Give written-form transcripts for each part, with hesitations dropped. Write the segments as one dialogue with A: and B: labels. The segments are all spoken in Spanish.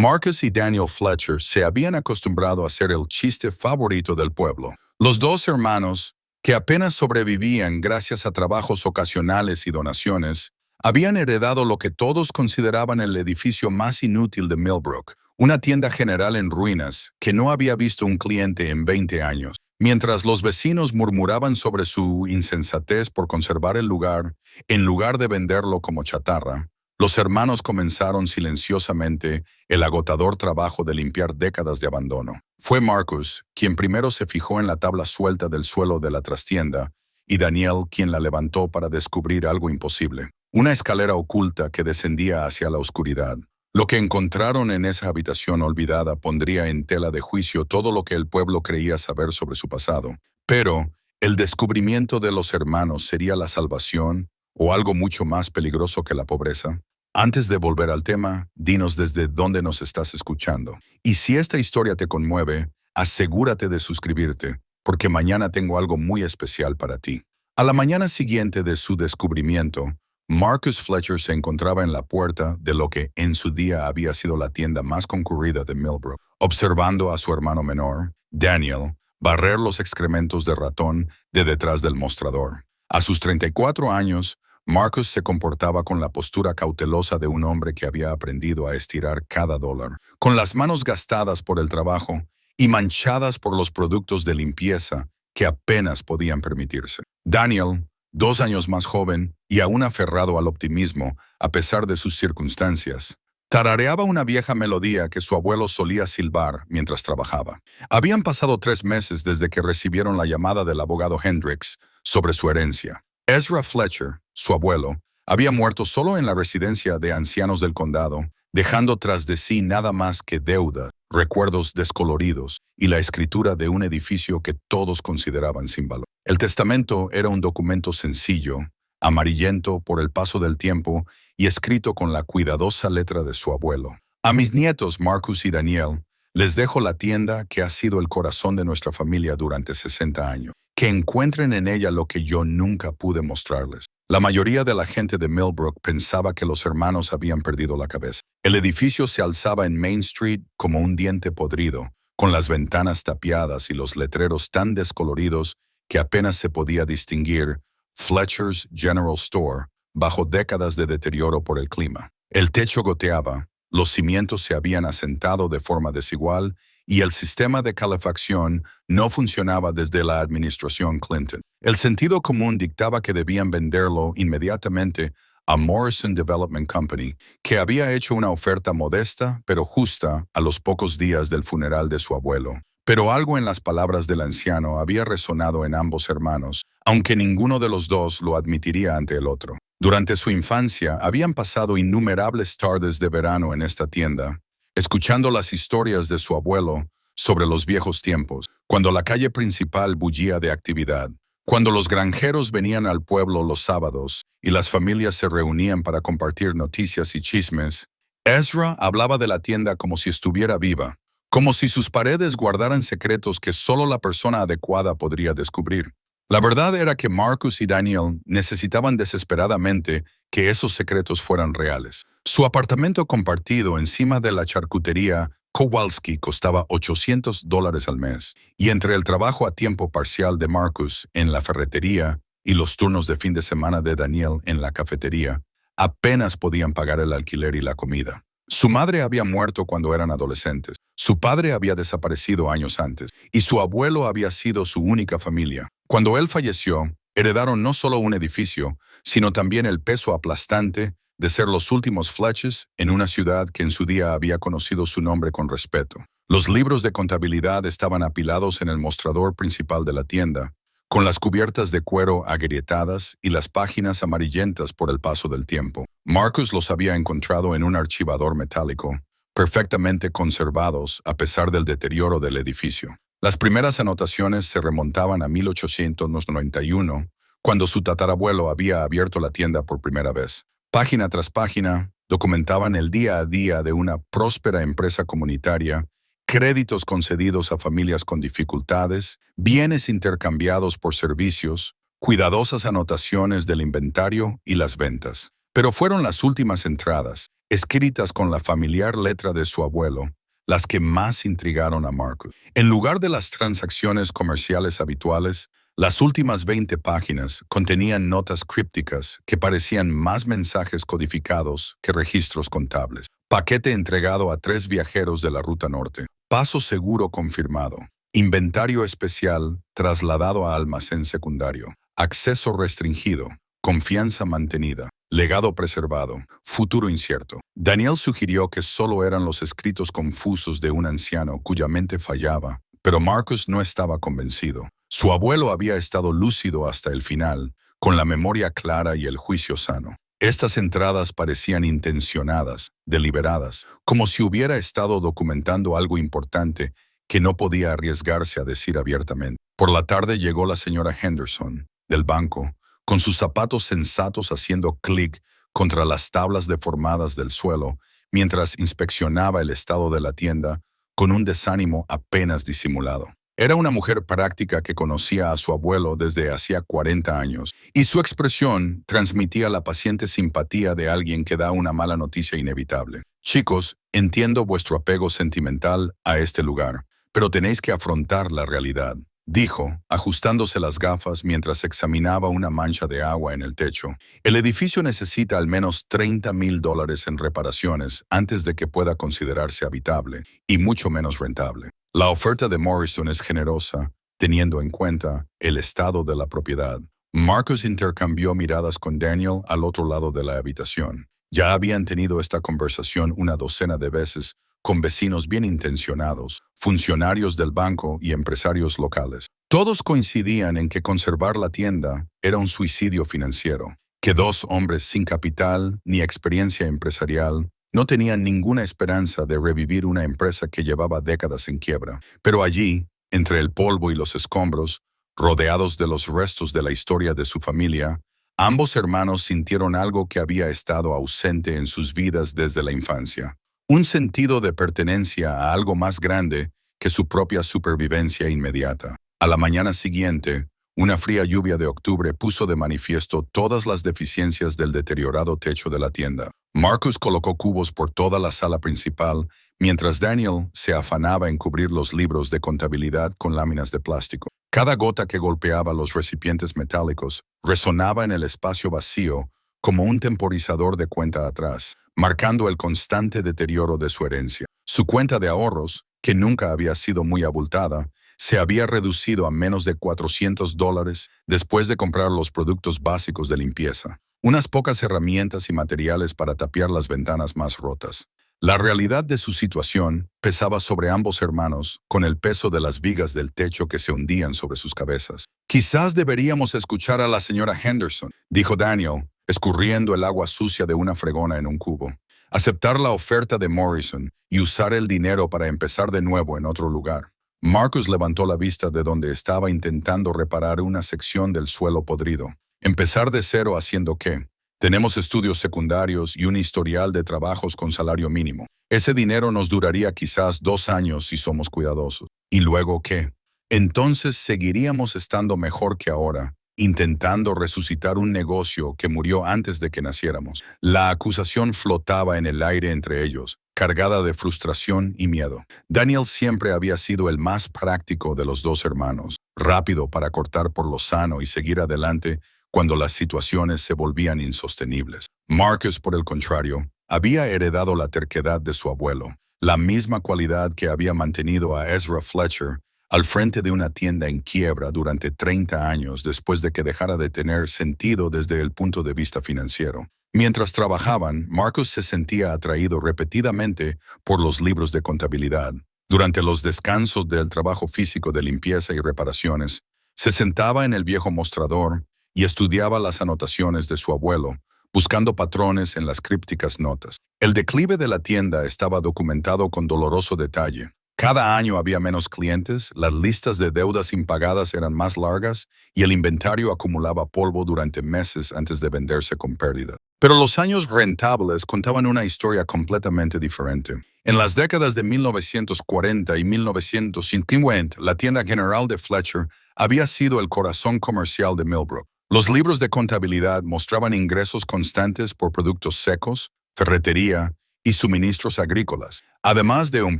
A: Marcus y Daniel Fletcher se habían acostumbrado a ser el chiste favorito del pueblo. Los dos hermanos, que apenas sobrevivían gracias a trabajos ocasionales y donaciones, habían heredado lo que todos consideraban el edificio más inútil de Millbrook, una tienda general en ruinas que no había visto un cliente en 20 años. Mientras los vecinos murmuraban sobre su insensatez por conservar el lugar, en lugar de venderlo como chatarra, los hermanos comenzaron silenciosamente el agotador trabajo de limpiar décadas de abandono. Fue Marcus quien primero se fijó en la tabla suelta del suelo de la trastienda y Daniel quien la levantó para descubrir algo imposible, una escalera oculta que descendía hacia la oscuridad. Lo que encontraron en esa habitación olvidada pondría en tela de juicio todo lo que el pueblo creía saber sobre su pasado. Pero el descubrimiento de los hermanos sería la salvación o algo mucho más peligroso que la pobreza. Antes de volver al tema, dinos desde dónde nos estás escuchando. Y si esta historia te conmueve, asegúrate de suscribirte, porque mañana tengo algo muy especial para ti. A la mañana siguiente de su descubrimiento, Marcus Fletcher se encontraba en la puerta de lo que en su día había sido la tienda más concurrida de Millbrook, observando a su hermano menor, Daniel, barrer los excrementos de ratón de detrás del mostrador. A sus 34 años, Marcus se comportaba con la postura cautelosa de un hombre que había aprendido a estirar cada dólar, con las manos gastadas por el trabajo y manchadas por los productos de limpieza que apenas podían permitirse. Daniel, 2 años más joven y aún aferrado al optimismo a pesar de sus circunstancias, tarareaba una vieja melodía que su abuelo solía silbar mientras trabajaba. Habían pasado 3 meses desde que recibieron la llamada del abogado Hendricks sobre su herencia. Ezra Fletcher, su abuelo, había muerto solo en la residencia de ancianos del condado, dejando tras de sí nada más que deuda, recuerdos descoloridos y la escritura de un edificio que todos consideraban sin valor. El testamento era un documento sencillo, amarillento por el paso del tiempo y escrito con la cuidadosa letra de su abuelo. A mis nietos Marcus y Daniel, les dejo la tienda que ha sido el corazón de nuestra familia durante 60 años. Que encuentren en ella lo que yo nunca pude mostrarles. La mayoría de la gente de Millbrook pensaba que los hermanos habían perdido la cabeza. El edificio se alzaba en Main Street como un diente podrido, con las ventanas tapiadas y los letreros tan descoloridos que apenas se podía distinguir Fletcher's General Store bajo décadas de deterioro por el clima. El techo goteaba, los cimientos se habían asentado de forma desigual y el sistema de calefacción no funcionaba desde la administración Clinton. El sentido común dictaba que debían venderlo inmediatamente a Morrison Development Company, que había hecho una oferta modesta pero justa a los pocos días del funeral de su abuelo. Pero algo en las palabras del anciano había resonado en ambos hermanos, aunque ninguno de los dos lo admitiría ante el otro. Durante su infancia habían pasado innumerables tardes de verano en esta tienda, escuchando las historias de su abuelo sobre los viejos tiempos, cuando la calle principal bullía de actividad, cuando los granjeros venían al pueblo los sábados y las familias se reunían para compartir noticias y chismes. Ezra hablaba de la tienda como si estuviera viva, como si sus paredes guardaran secretos que solo la persona adecuada podría descubrir. La verdad era que Marcus y Daniel necesitaban desesperadamente que esos secretos fueran reales. Su apartamento compartido encima de la charcutería Kowalski costaba $800 al mes, y entre el trabajo a tiempo parcial de Marcus en la ferretería y los turnos de fin de semana de Daniel en la cafetería, apenas podían pagar el alquiler y la comida. Su madre había muerto cuando eran adolescentes, su padre había desaparecido años antes, y su abuelo había sido su única familia. Cuando él falleció, heredaron no solo un edificio, sino también el peso aplastante de ser los últimos Fletchers en una ciudad que en su día había conocido su nombre con respeto. Los libros de contabilidad estaban apilados en el mostrador principal de la tienda, con las cubiertas de cuero agrietadas y las páginas amarillentas por el paso del tiempo. Marcus los había encontrado en un archivador metálico, perfectamente conservados a pesar del deterioro del edificio. Las primeras anotaciones se remontaban a 1891, cuando su tatarabuelo había abierto la tienda por primera vez. Página tras página, documentaban el día a día de una próspera empresa comunitaria, créditos concedidos a familias con dificultades, bienes intercambiados por servicios, cuidadosas anotaciones del inventario y las ventas. Pero fueron las últimas entradas, escritas con la familiar letra de su abuelo, las que más intrigaron a Marcus. En lugar de las transacciones comerciales habituales, las últimas 20 páginas contenían notas crípticas que parecían más mensajes codificados que registros contables. Paquete entregado a 3 viajeros de la Ruta Norte. Paso seguro confirmado. Inventario especial trasladado a almacén secundario. Acceso restringido. Confianza mantenida. Legado preservado. Futuro incierto. Daniel sugirió que solo eran los escritos confusos de un anciano cuya mente fallaba, pero Marcus no estaba convencido. Su abuelo había estado lúcido hasta el final, con la memoria clara y el juicio sano. Estas entradas parecían intencionadas, deliberadas, como si hubiera estado documentando algo importante que no podía arriesgarse a decir abiertamente. Por la tarde llegó la señora Henderson, del banco, con sus zapatos sensatos haciendo clic contra las tablas deformadas del suelo, mientras inspeccionaba el estado de la tienda con un desánimo apenas disimulado. Era una mujer práctica que conocía a su abuelo desde hacía 40 años, y su expresión transmitía la paciente simpatía de alguien que da una mala noticia inevitable. Chicos, entiendo vuestro apego sentimental a este lugar, pero tenéis que afrontar la realidad, dijo, ajustándose las gafas mientras examinaba una mancha de agua en el techo. El edificio necesita al menos $30,000 en reparaciones antes de que pueda considerarse habitable, y mucho menos rentable. La oferta de Morrison es generosa, teniendo en cuenta el estado de la propiedad. Marcus intercambió miradas con Daniel al otro lado de la habitación. Ya habían tenido esta conversación una docena de veces con vecinos bien intencionados, funcionarios del banco y empresarios locales. Todos coincidían en que conservar la tienda era un suicidio financiero, que 2 hombres sin capital ni experiencia empresarial no tenían ninguna esperanza de revivir una empresa que llevaba décadas en quiebra. Pero allí, entre el polvo y los escombros, rodeados de los restos de la historia de su familia, ambos hermanos sintieron algo que había estado ausente en sus vidas desde la infancia. Un sentido de pertenencia a algo más grande que su propia supervivencia inmediata. A la mañana siguiente, una fría lluvia de octubre puso de manifiesto todas las deficiencias del deteriorado techo de la tienda. Marcus colocó cubos por toda la sala principal, mientras Daniel se afanaba en cubrir los libros de contabilidad con láminas de plástico. Cada gota que golpeaba los recipientes metálicos resonaba en el espacio vacío como un temporizador de cuenta atrás, marcando el constante deterioro de su herencia. Su cuenta de ahorros, que nunca había sido muy abultada, se había reducido a menos de $400 después de comprar los productos básicos de limpieza, unas pocas herramientas y materiales para tapiar las ventanas más rotas. La realidad de su situación pesaba sobre ambos hermanos con el peso de las vigas del techo que se hundían sobre sus cabezas. «Quizás deberíamos escuchar a la señora Henderson», dijo Daniel, escurriendo el agua sucia de una fregona en un cubo. «Aceptar la oferta de Morrison y usar el dinero para empezar de nuevo en otro lugar». Marcus levantó la vista de donde estaba intentando reparar una sección del suelo podrido. «¿Empezar de cero haciendo qué? Tenemos estudios secundarios y un historial de trabajos con salario mínimo. Ese dinero nos duraría quizás 2 años si somos cuidadosos. ¿Y luego qué? Entonces seguiríamos estando mejor que ahora, intentando resucitar un negocio que murió antes de que naciéramos». La acusación flotaba en el aire entre ellos, cargada de frustración y miedo. Daniel siempre había sido el más práctico de los 2 hermanos, rápido para cortar por lo sano y seguir adelante cuando las situaciones se volvían insostenibles. Marcus, por el contrario, había heredado la terquedad de su abuelo, la misma cualidad que había mantenido a Ezra Fletcher al frente de una tienda en quiebra durante 30 años después de que dejara de tener sentido desde el punto de vista financiero. Mientras trabajaban, Marcus se sentía atraído repetidamente por los libros de contabilidad. Durante los descansos del trabajo físico de limpieza y reparaciones, se sentaba en el viejo mostrador y estudiaba las anotaciones de su abuelo, buscando patrones en las crípticas notas. El declive de la tienda estaba documentado con doloroso detalle. Cada año había menos clientes, las listas de deudas impagadas eran más largas y el inventario acumulaba polvo durante meses antes de venderse con pérdida. Pero los años rentables contaban una historia completamente diferente. En las décadas de 1940 y 1950, la tienda general de Fletcher había sido el corazón comercial de Millbrook. Los libros de contabilidad mostraban ingresos constantes por productos secos, ferretería y suministros agrícolas, además de un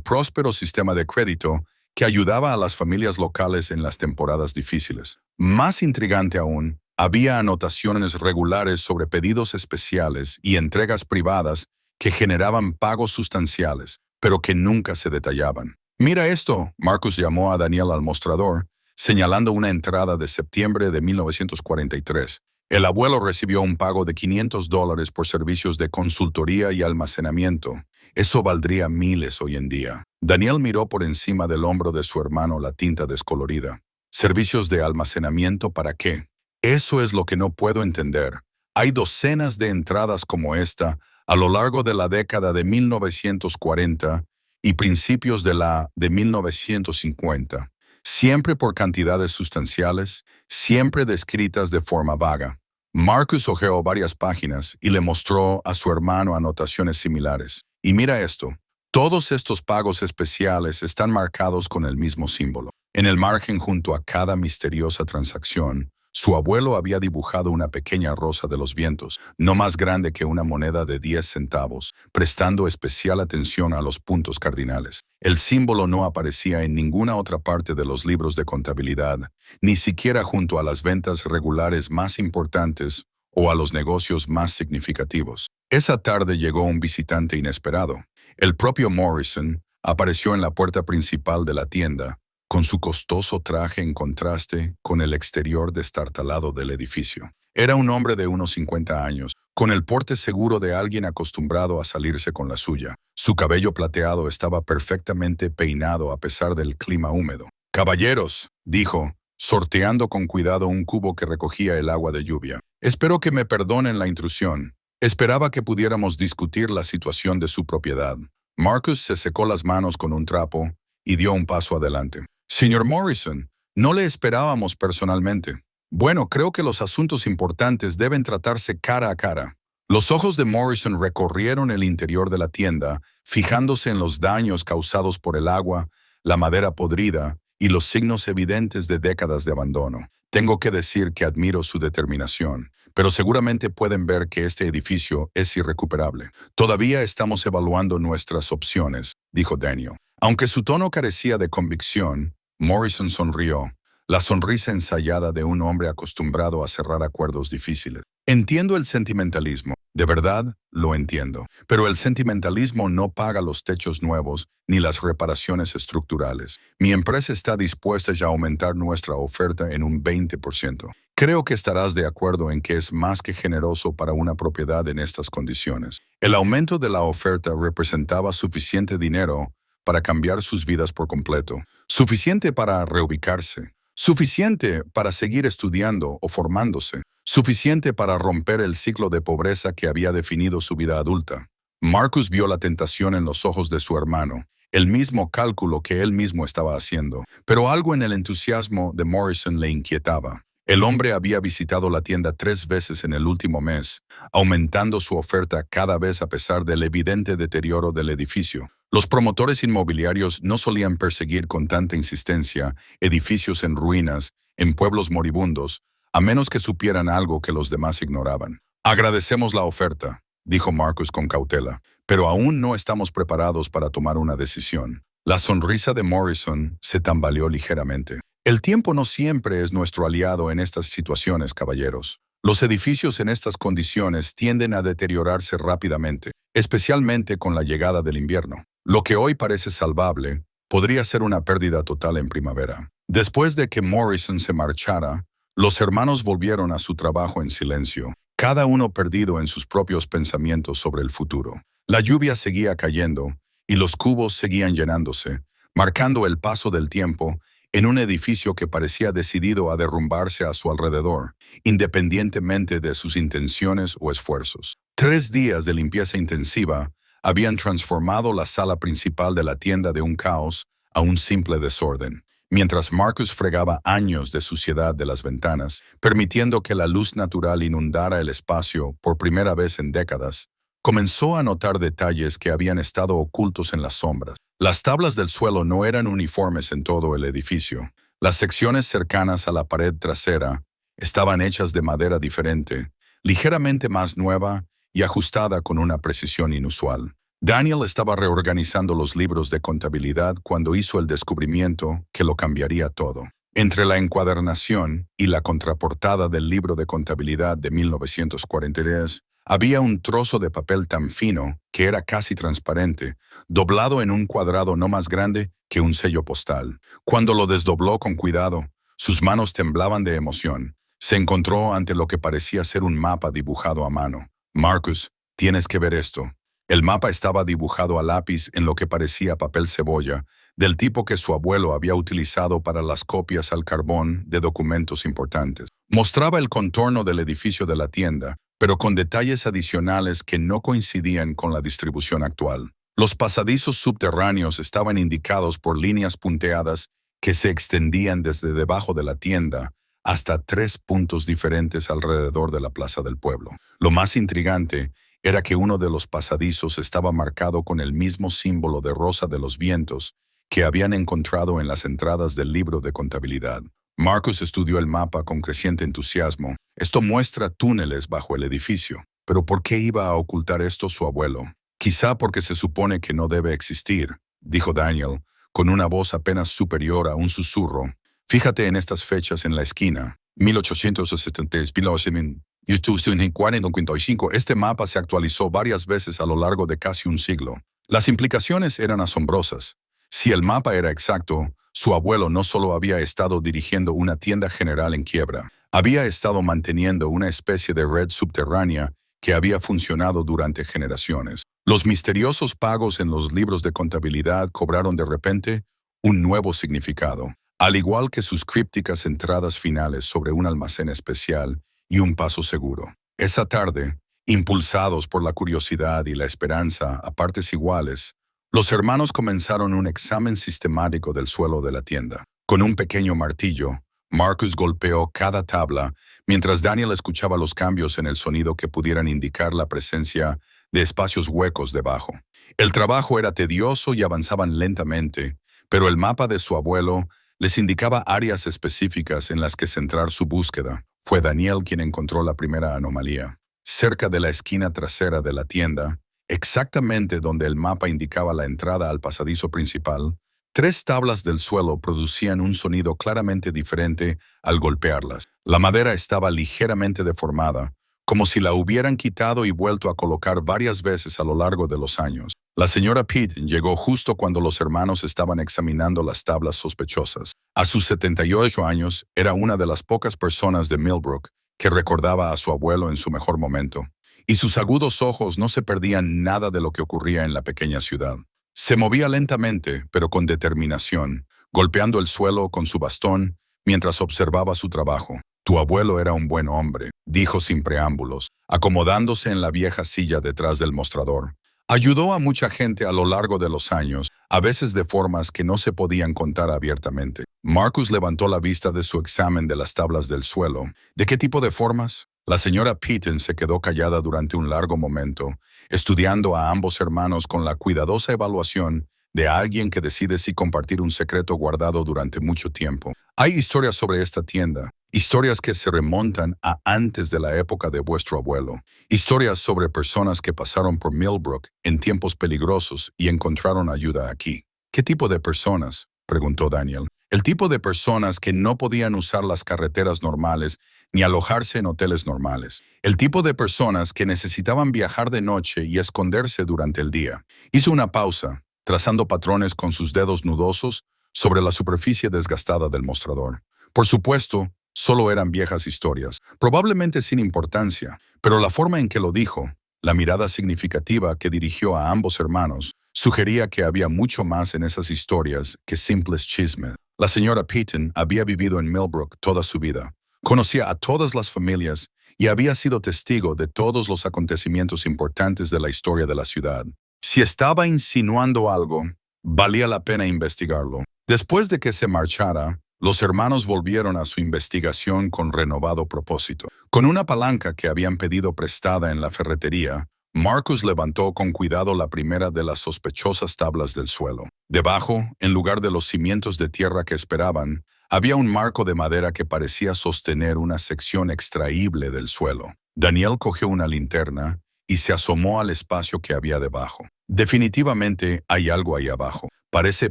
A: próspero sistema de crédito que ayudaba a las familias locales en las temporadas difíciles. Más intrigante aún, había anotaciones regulares sobre pedidos especiales y entregas privadas que generaban pagos sustanciales, pero que nunca se detallaban. «Mira esto», Marcus llamó a Daniel al mostrador, señalando una entrada de septiembre de 1943. El abuelo recibió un pago de $500 por servicios de consultoría y almacenamiento. Eso valdría miles hoy en día. Daniel miró por encima del hombro de su hermano la tinta descolorida. ¿Servicios de almacenamiento para qué? Eso es lo que no puedo entender. Hay docenas de entradas como esta a lo largo de la década de 1940 y principios de 1950. Siempre por cantidades sustanciales, siempre descritas de forma vaga. Marcus hojeó varias páginas y le mostró a su hermano anotaciones similares. Y mira esto, todos estos pagos especiales están marcados con el mismo símbolo. En el margen junto a cada misteriosa transacción, su abuelo había dibujado una pequeña rosa de los vientos, no más grande que una moneda de 10 centavos, prestando especial atención a los puntos cardinales. El símbolo no aparecía en ninguna otra parte de los libros de contabilidad, ni siquiera junto a las ventas regulares más importantes o a los negocios más significativos. Esa tarde llegó un visitante inesperado. El propio Morrison apareció en la puerta principal de la tienda, con su costoso traje en contraste con el exterior destartalado del edificio. Era un hombre de unos 50 años, con el porte seguro de alguien acostumbrado a salirse con la suya. Su cabello plateado estaba perfectamente peinado a pesar del clima húmedo. «Caballeros», dijo, sorteando con cuidado un cubo que recogía el agua de lluvia. «Espero que me perdonen la intrusión. Esperaba que pudiéramos discutir la situación de su propiedad». Marcus se secó las manos con un trapo y dio un paso adelante. «Señor Morrison, no le esperábamos personalmente. Bueno, creo que los asuntos importantes deben tratarse cara a cara». Los ojos de Morrison recorrieron el interior de la tienda, fijándose en los daños causados por el agua, la madera podrida y los signos evidentes de décadas de abandono. «Tengo que decir que admiro su determinación, pero seguramente pueden ver que este edificio es irrecuperable. Todavía estamos evaluando nuestras opciones», dijo Daniel. Aunque su tono carecía de convicción, Morrison sonrió, la sonrisa ensayada de un hombre acostumbrado a cerrar acuerdos difíciles. «Entiendo el sentimentalismo, de verdad lo entiendo, pero el sentimentalismo no paga los techos nuevos ni las reparaciones estructurales. Mi empresa está dispuesta ya a aumentar nuestra oferta en un 20%. Creo que estarás de acuerdo en que es más que generoso para una propiedad en estas condiciones». El aumento de la oferta representaba suficiente dinero para cambiar sus vidas por completo, suficiente para reubicarse, suficiente para seguir estudiando o formándose, suficiente para romper el ciclo de pobreza que había definido su vida adulta. Marcus vio la tentación en los ojos de su hermano, el mismo cálculo que él mismo estaba haciendo, pero algo en el entusiasmo de Morrison le inquietaba. El hombre había visitado la tienda 3 veces en el último mes, aumentando su oferta cada vez a pesar del evidente deterioro del edificio. Los promotores inmobiliarios no solían perseguir con tanta insistencia edificios en ruinas, en pueblos moribundos, a menos que supieran algo que los demás ignoraban. «Agradecemos la oferta», dijo Marcus con cautela, «pero aún no estamos preparados para tomar una decisión». La sonrisa de Morrison se tambaleó ligeramente. «El tiempo no siempre es nuestro aliado en estas situaciones, caballeros. Los edificios en estas condiciones tienden a deteriorarse rápidamente, especialmente con la llegada del invierno. Lo que hoy parece salvable podría ser una pérdida total en primavera». Después de que Morrison se marchara, los hermanos volvieron a su trabajo en silencio, cada uno perdido en sus propios pensamientos sobre el futuro. La lluvia seguía cayendo y los cubos seguían llenándose, marcando el paso del tiempo en un edificio que parecía decidido a derrumbarse a su alrededor, independientemente de sus intenciones o esfuerzos. 3 días de limpieza intensiva habían transformado la sala principal de la tienda de un caos a un simple desorden, mientras Marcus fregaba años de suciedad de las ventanas, permitiendo que la luz natural inundara el espacio por primera vez en décadas. Comenzó a notar detalles que habían estado ocultos en las sombras. Las tablas del suelo no eran uniformes en todo el edificio. Las secciones cercanas a la pared trasera estaban hechas de madera diferente, ligeramente más nueva y ajustada con una precisión inusual. Daniel estaba reorganizando los libros de contabilidad cuando hizo el descubrimiento que lo cambiaría todo. Entre la encuadernación y la contraportada del libro de contabilidad de 1943, había un trozo de papel tan fino que era casi transparente, doblado en un cuadrado no más grande que un sello postal. Cuando lo desdobló con cuidado, sus manos temblaban de emoción. Se encontró ante lo que parecía ser un mapa dibujado a mano. Marcus, tienes que ver esto. El mapa estaba dibujado a lápiz en lo que parecía papel cebolla, del tipo que su abuelo había utilizado para las copias al carbón de documentos importantes. Mostraba el contorno del edificio de la tienda, pero con detalles adicionales que no coincidían con la distribución actual. Los pasadizos subterráneos estaban indicados por líneas punteadas que se extendían desde debajo de la tienda hasta 3 puntos diferentes alrededor de la plaza del pueblo. Lo más intrigante era que uno de los pasadizos estaba marcado con el mismo símbolo de rosa de los vientos que habían encontrado en las entradas del libro de contabilidad. Marcus estudió el mapa con creciente entusiasmo. Esto muestra túneles bajo el edificio. ¿Pero por qué iba a ocultar esto su abuelo? Quizá porque se supone que no debe existir, dijo Daniel, con una voz apenas superior a un susurro. Fíjate en estas fechas en la esquina. 1873, 1945. Este mapa se actualizó varias veces a lo largo de casi un siglo. Las implicaciones eran asombrosas. Si el mapa era exacto, su abuelo no solo había estado dirigiendo una tienda general en quiebra, había estado manteniendo una especie de red subterránea que había funcionado durante generaciones. Los misteriosos pagos en los libros de contabilidad cobraron de repente un nuevo significado, al igual que sus crípticas entradas finales sobre un almacén especial y un paso seguro. Esa tarde, impulsados por la curiosidad y la esperanza a partes iguales, los hermanos comenzaron un examen sistemático del suelo de la tienda. Con un pequeño martillo, Marcus golpeó cada tabla mientras Daniel escuchaba los cambios en el sonido que pudieran indicar la presencia de espacios huecos debajo. El trabajo era tedioso y avanzaban lentamente, pero el mapa de su abuelo les indicaba áreas específicas en las que centrar su búsqueda. Fue Daniel quien encontró la primera anomalía. Cerca de la esquina trasera de la tienda, exactamente donde el mapa indicaba la entrada al pasadizo principal, 3 tablas del suelo producían un sonido claramente diferente al golpearlas. La madera estaba ligeramente deformada, como si la hubieran quitado y vuelto a colocar varias veces a lo largo de los años. La señora Pitt llegó justo cuando los hermanos estaban examinando las tablas sospechosas. A sus 78 años, era una de las pocas personas de Millbrook que recordaba a su abuelo en su mejor momento, y sus agudos ojos no se perdían nada de lo que ocurría en la pequeña ciudad. Se movía lentamente, pero con determinación, golpeando el suelo con su bastón mientras observaba su trabajo. Tu abuelo era un buen hombre, dijo sin preámbulos, acomodándose en la vieja silla detrás del mostrador. Ayudó a mucha gente a lo largo de los años, a veces de formas que no se podían contar abiertamente. Marcus levantó la vista de su examen de las tablas del suelo. ¿De qué tipo de formas? La señora Pitten se quedó callada durante un largo momento, estudiando a ambos hermanos con la cuidadosa evaluación de alguien que decide si compartir un secreto guardado durante mucho tiempo. Hay historias sobre esta tienda, historias que se remontan a antes de la época de vuestro abuelo, historias sobre personas que pasaron por Millbrook en tiempos peligrosos y encontraron ayuda aquí. ¿Qué tipo de personas?, preguntó Daniel. El tipo de personas que no podían usar las carreteras normales ni alojarse en hoteles normales. El tipo de personas que necesitaban viajar de noche y esconderse durante el día. Hizo una pausa, trazando patrones con sus dedos nudosos sobre la superficie desgastada del mostrador. Por supuesto, solo eran viejas historias, probablemente sin importancia, pero la forma en que lo dijo, la mirada significativa que dirigió a ambos hermanos, sugería que había mucho más en esas historias que simples chismes. La señora Peyton había vivido en Millbrook toda su vida. Conocía a todas las familias y había sido testigo de todos los acontecimientos importantes de la historia de la ciudad. Si estaba insinuando algo, valía la pena investigarlo. Después de que se marchara, los hermanos volvieron a su investigación con renovado propósito. Con una palanca que habían pedido prestada en la ferretería, Marcus levantó con cuidado la primera de las sospechosas tablas del suelo. Debajo, en lugar de los cimientos de tierra que esperaban, había un marco de madera que parecía sostener una sección extraíble del suelo. Daniel cogió una linterna y se asomó al espacio que había debajo. Definitivamente hay algo ahí abajo. Parece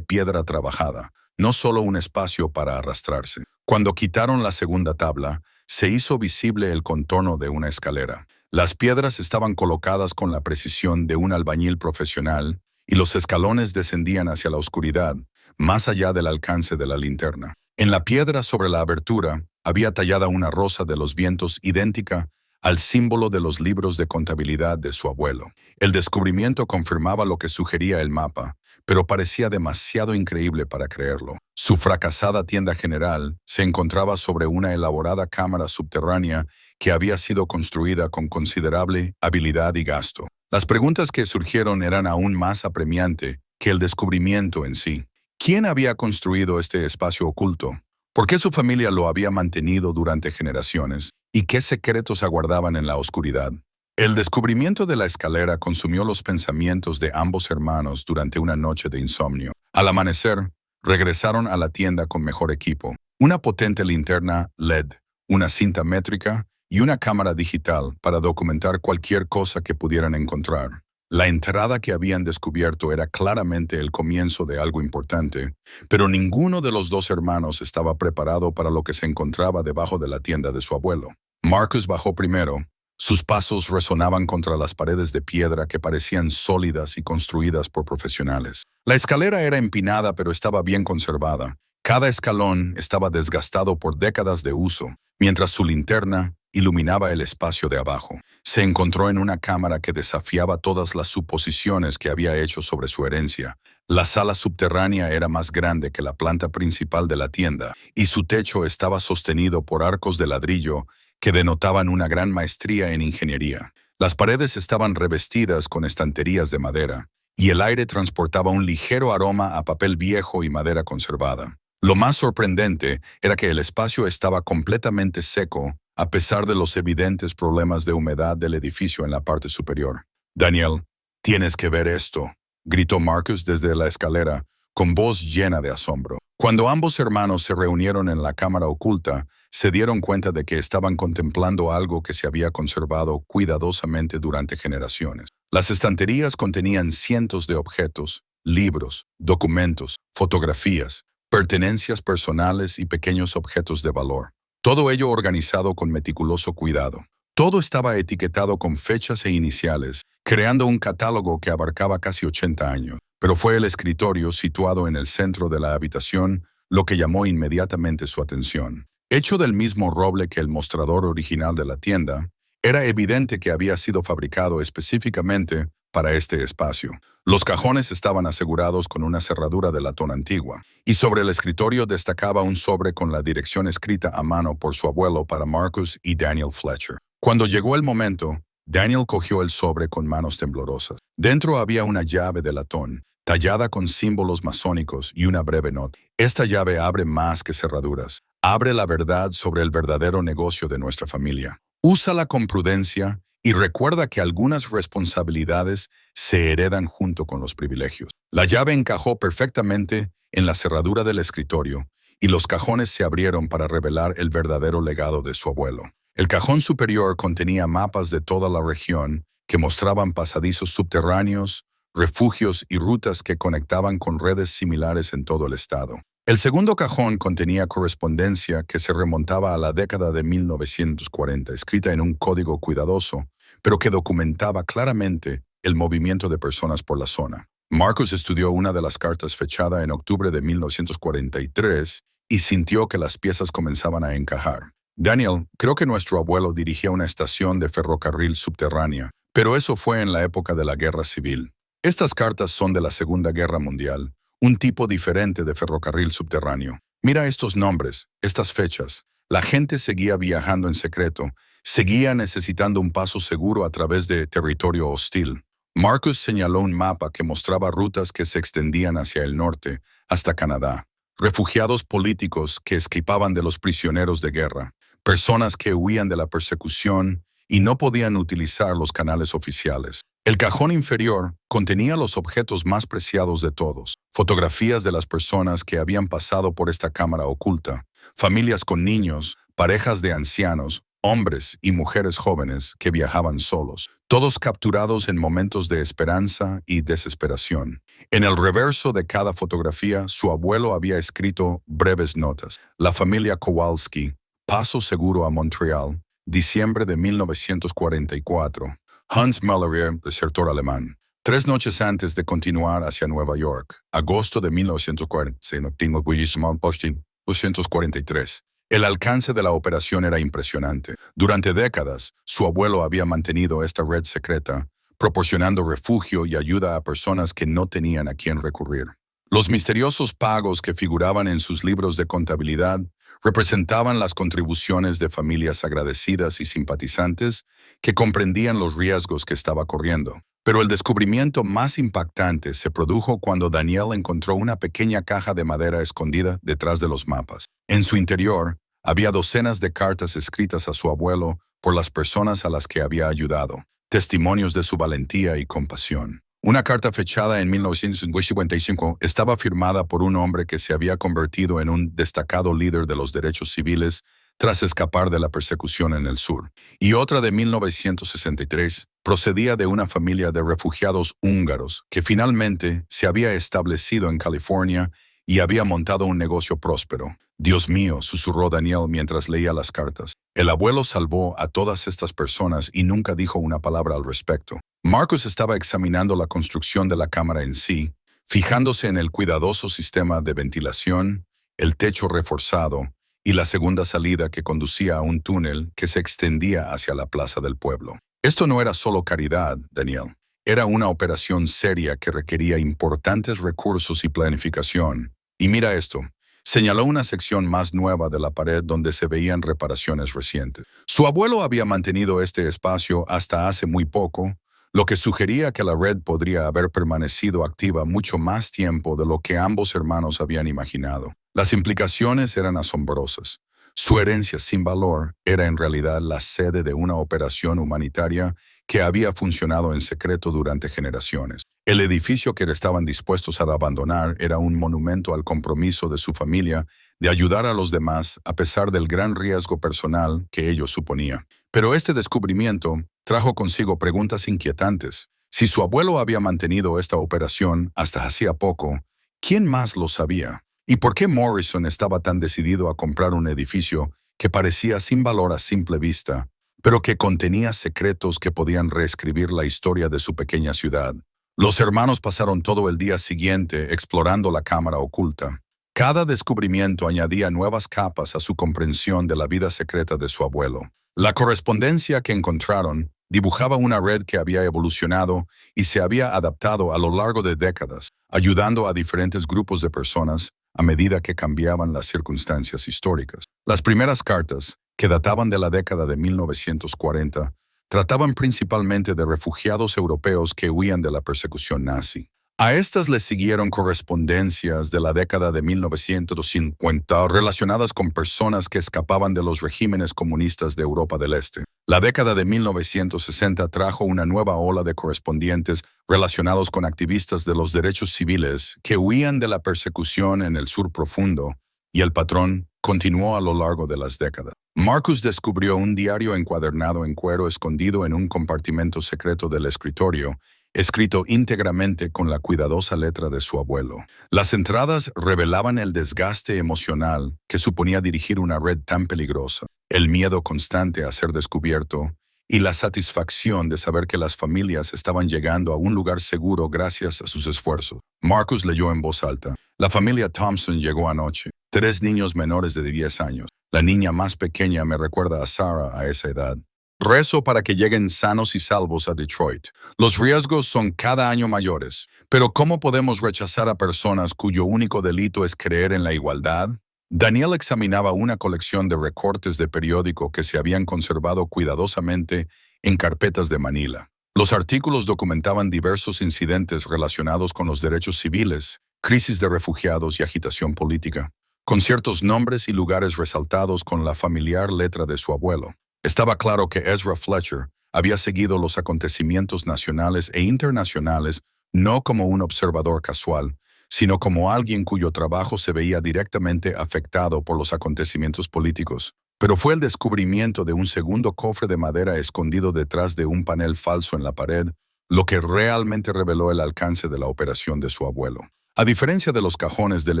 A: piedra trabajada, no solo un espacio para arrastrarse. Cuando quitaron la segunda tabla, se hizo visible el contorno de una escalera. Las piedras estaban colocadas con la precisión de un albañil profesional y los escalones descendían hacia la oscuridad, más allá del alcance de la linterna. En la piedra sobre la abertura había tallada una rosa de los vientos idéntica al símbolo de los libros de contabilidad de su abuelo. El descubrimiento confirmaba lo que sugería el mapa, pero parecía demasiado increíble para creerlo. Su fracasada tienda general se encontraba sobre una elaborada cámara subterránea que había sido construida con considerable habilidad y gasto. Las preguntas que surgieron eran aún más apremiantes que el descubrimiento en sí. ¿Quién había construido este espacio oculto? ¿Por qué su familia lo había mantenido durante generaciones? ¿Y qué secretos aguardaban en la oscuridad? El descubrimiento de la escalera consumió los pensamientos de ambos hermanos durante una noche de insomnio. Al amanecer, regresaron a la tienda con mejor equipo, una potente linterna LED, una cinta métrica y una cámara digital para documentar cualquier cosa que pudieran encontrar. La entrada que habían descubierto era claramente el comienzo de algo importante, pero ninguno de los dos hermanos estaba preparado para lo que se encontraba debajo de la tienda de su abuelo. Marcus bajó primero. Sus pasos resonaban contra las paredes de piedra que parecían sólidas y construidas por profesionales. La escalera era empinada pero estaba bien conservada. Cada escalón estaba desgastado por décadas de uso, mientras su linterna iluminaba el espacio de abajo. Se encontró en una cámara que desafiaba todas las suposiciones que había hecho sobre su herencia. La sala subterránea era más grande que la planta principal de la tienda, y su techo estaba sostenido por arcos de ladrillo que denotaban una gran maestría en ingeniería. Las paredes estaban revestidas con estanterías de madera, y el aire transportaba un ligero aroma a papel viejo y madera conservada. Lo más sorprendente era que el espacio estaba completamente seco, a pesar de los evidentes problemas de humedad del edificio en la parte superior. «Daniel, tienes que ver esto», gritó Marcus desde la escalera, con voz llena de asombro. Cuando ambos hermanos se reunieron en la cámara oculta, se dieron cuenta de que estaban contemplando algo que se había conservado cuidadosamente durante generaciones. Las estanterías contenían cientos de objetos, libros, documentos, fotografías, pertenencias personales y pequeños objetos de valor. Todo ello organizado con meticuloso cuidado. Todo estaba etiquetado con fechas e iniciales, creando un catálogo que abarcaba casi 80 años. Pero fue el escritorio situado en el centro de la habitación lo que llamó inmediatamente su atención. Hecho del mismo roble que el mostrador original de la tienda, era evidente que había sido fabricado específicamente para este espacio. Los cajones estaban asegurados con una cerradura de latón antigua, y sobre el escritorio destacaba un sobre con la dirección escrita a mano por su abuelo para Marcus y Daniel Fletcher. Cuando llegó el momento, Daniel cogió el sobre con manos temblorosas. Dentro había una llave de latón, tallada con símbolos masónicos y una breve nota. Esta llave abre más que cerraduras. Abre la verdad sobre el verdadero negocio de nuestra familia. Úsala con prudencia y recuerda que algunas responsabilidades se heredan junto con los privilegios. La llave encajó perfectamente en la cerradura del escritorio y los cajones se abrieron para revelar el verdadero legado de su abuelo. El cajón superior contenía mapas de toda la región que mostraban pasadizos subterráneos, refugios y rutas que conectaban con redes similares en todo el estado. El segundo cajón contenía correspondencia que se remontaba a la década de 1940, escrita en un código cuidadoso, pero que documentaba claramente el movimiento de personas por la zona. Marcus estudió una de las cartas fechada en octubre de 1943 y sintió que las piezas comenzaban a encajar. «Daniel, creo que nuestro abuelo dirigía una estación de ferrocarril subterránea, pero eso fue en la época de la Guerra Civil. Estas cartas son de la Segunda Guerra Mundial, un tipo diferente de ferrocarril subterráneo. Mira estos nombres, estas fechas. La gente seguía viajando en secreto, seguía necesitando un paso seguro a través de territorio hostil». Marcus señaló un mapa que mostraba rutas que se extendían hacia el norte, hasta Canadá. Refugiados políticos que escapaban de los prisioneros de guerra, personas que huían de la persecución y no podían utilizar los canales oficiales. El cajón inferior contenía los objetos más preciados de todos, fotografías de las personas que habían pasado por esta cámara oculta, familias con niños, parejas de ancianos hombres y mujeres jóvenes que viajaban solos, todos capturados en momentos de esperanza y desesperación. En el reverso de cada fotografía, su abuelo había escrito breves notas. La familia Kowalski, paso seguro a Montreal, diciembre de 1944. Hans Malerier, desertor alemán. 3 noches antes de continuar hacia Nueva York, agosto de 1943. El alcance de la operación era impresionante. Durante décadas, su abuelo había mantenido esta red secreta, proporcionando refugio y ayuda a personas que no tenían a quién recurrir. Los misteriosos pagos que figuraban en sus libros de contabilidad representaban las contribuciones de familias agradecidas y simpatizantes que comprendían los riesgos que estaba corriendo. Pero el descubrimiento más impactante se produjo cuando Daniel encontró una pequeña caja de madera escondida detrás de los mapas. En su interior, había docenas de cartas escritas a su abuelo por las personas a las que había ayudado, testimonios de su valentía y compasión. Una carta fechada en 1955 estaba firmada por un hombre que se había convertido en un destacado líder de los derechos civiles tras escapar de la persecución en el sur. Y otra de 1963 procedía de una familia de refugiados húngaros que finalmente se había establecido en California y había montado un negocio próspero. «Dios mío», susurró Daniel mientras leía las cartas. El abuelo salvó a todas estas personas y nunca dijo una palabra al respecto. Marcus estaba examinando la construcción de la cámara en sí, fijándose en el cuidadoso sistema de ventilación, el techo reforzado y la segunda salida que conducía a un túnel que se extendía hacia la plaza del pueblo. Esto no era solo caridad, Daniel. Era una operación seria que requería importantes recursos y planificación. Y mira esto. Señaló una sección más nueva de la pared donde se veían reparaciones recientes. Su abuelo había mantenido este espacio hasta hace muy poco, lo que sugería que la red podría haber permanecido activa mucho más tiempo de lo que ambos hermanos habían imaginado. Las implicaciones eran asombrosas. Su herencia sin valor era en realidad la sede de una operación humanitaria que había funcionado en secreto durante generaciones. El edificio que estaban dispuestos a abandonar era un monumento al compromiso de su familia de ayudar a los demás a pesar del gran riesgo personal que ello suponía. Pero este descubrimiento trajo consigo preguntas inquietantes. Si su abuelo había mantenido esta operación hasta hacía poco, ¿quién más lo sabía? ¿Y por qué Morrison estaba tan decidido a comprar un edificio que parecía sin valor a simple vista, pero que contenía secretos que podían reescribir la historia de su pequeña ciudad? Los hermanos pasaron todo el día siguiente explorando la cámara oculta. Cada descubrimiento añadía nuevas capas a su comprensión de la vida secreta de su abuelo. La correspondencia que encontraron dibujaba una red que había evolucionado y se había adaptado a lo largo de décadas, ayudando a diferentes grupos de personas a medida que cambiaban las circunstancias históricas. Las primeras cartas, que databan de la década de 1940, trataban principalmente de refugiados europeos que huían de la persecución nazi. A estas les siguieron correspondencias de la década de 1950 relacionadas con personas que escapaban de los regímenes comunistas de Europa del Este. La década de 1960 trajo una nueva ola de correspondientes relacionados con activistas de los derechos civiles que huían de la persecución en el sur profundo, y el patrón continuó a lo largo de las décadas. Marcus descubrió un diario encuadernado en cuero escondido en un compartimento secreto del escritorio, escrito íntegramente con la cuidadosa letra de su abuelo. Las entradas revelaban el desgaste emocional que suponía dirigir una red tan peligrosa, el miedo constante a ser descubierto y la satisfacción de saber que las familias estaban llegando a un lugar seguro gracias a sus esfuerzos. Marcus leyó en voz alta. La familia Thompson llegó anoche. 3 niños menores de 10 años. La niña más pequeña me recuerda a Sarah a esa edad. Rezo para que lleguen sanos y salvos a Detroit. Los riesgos son cada año mayores, pero ¿cómo podemos rechazar a personas cuyo único delito es creer en la igualdad? Daniel examinaba una colección de recortes de periódico que se habían conservado cuidadosamente en carpetas de Manila. Los artículos documentaban diversos incidentes relacionados con los derechos civiles, crisis de refugiados y agitación política, con ciertos nombres y lugares resaltados con la familiar letra de su abuelo. Estaba claro que Ezra Fletcher había seguido los acontecimientos nacionales e internacionales no como un observador casual, sino como alguien cuyo trabajo se veía directamente afectado por los acontecimientos políticos. Pero fue el descubrimiento de un segundo cofre de madera escondido detrás de un panel falso en la pared lo que realmente reveló el alcance de la operación de su abuelo. A diferencia de los cajones del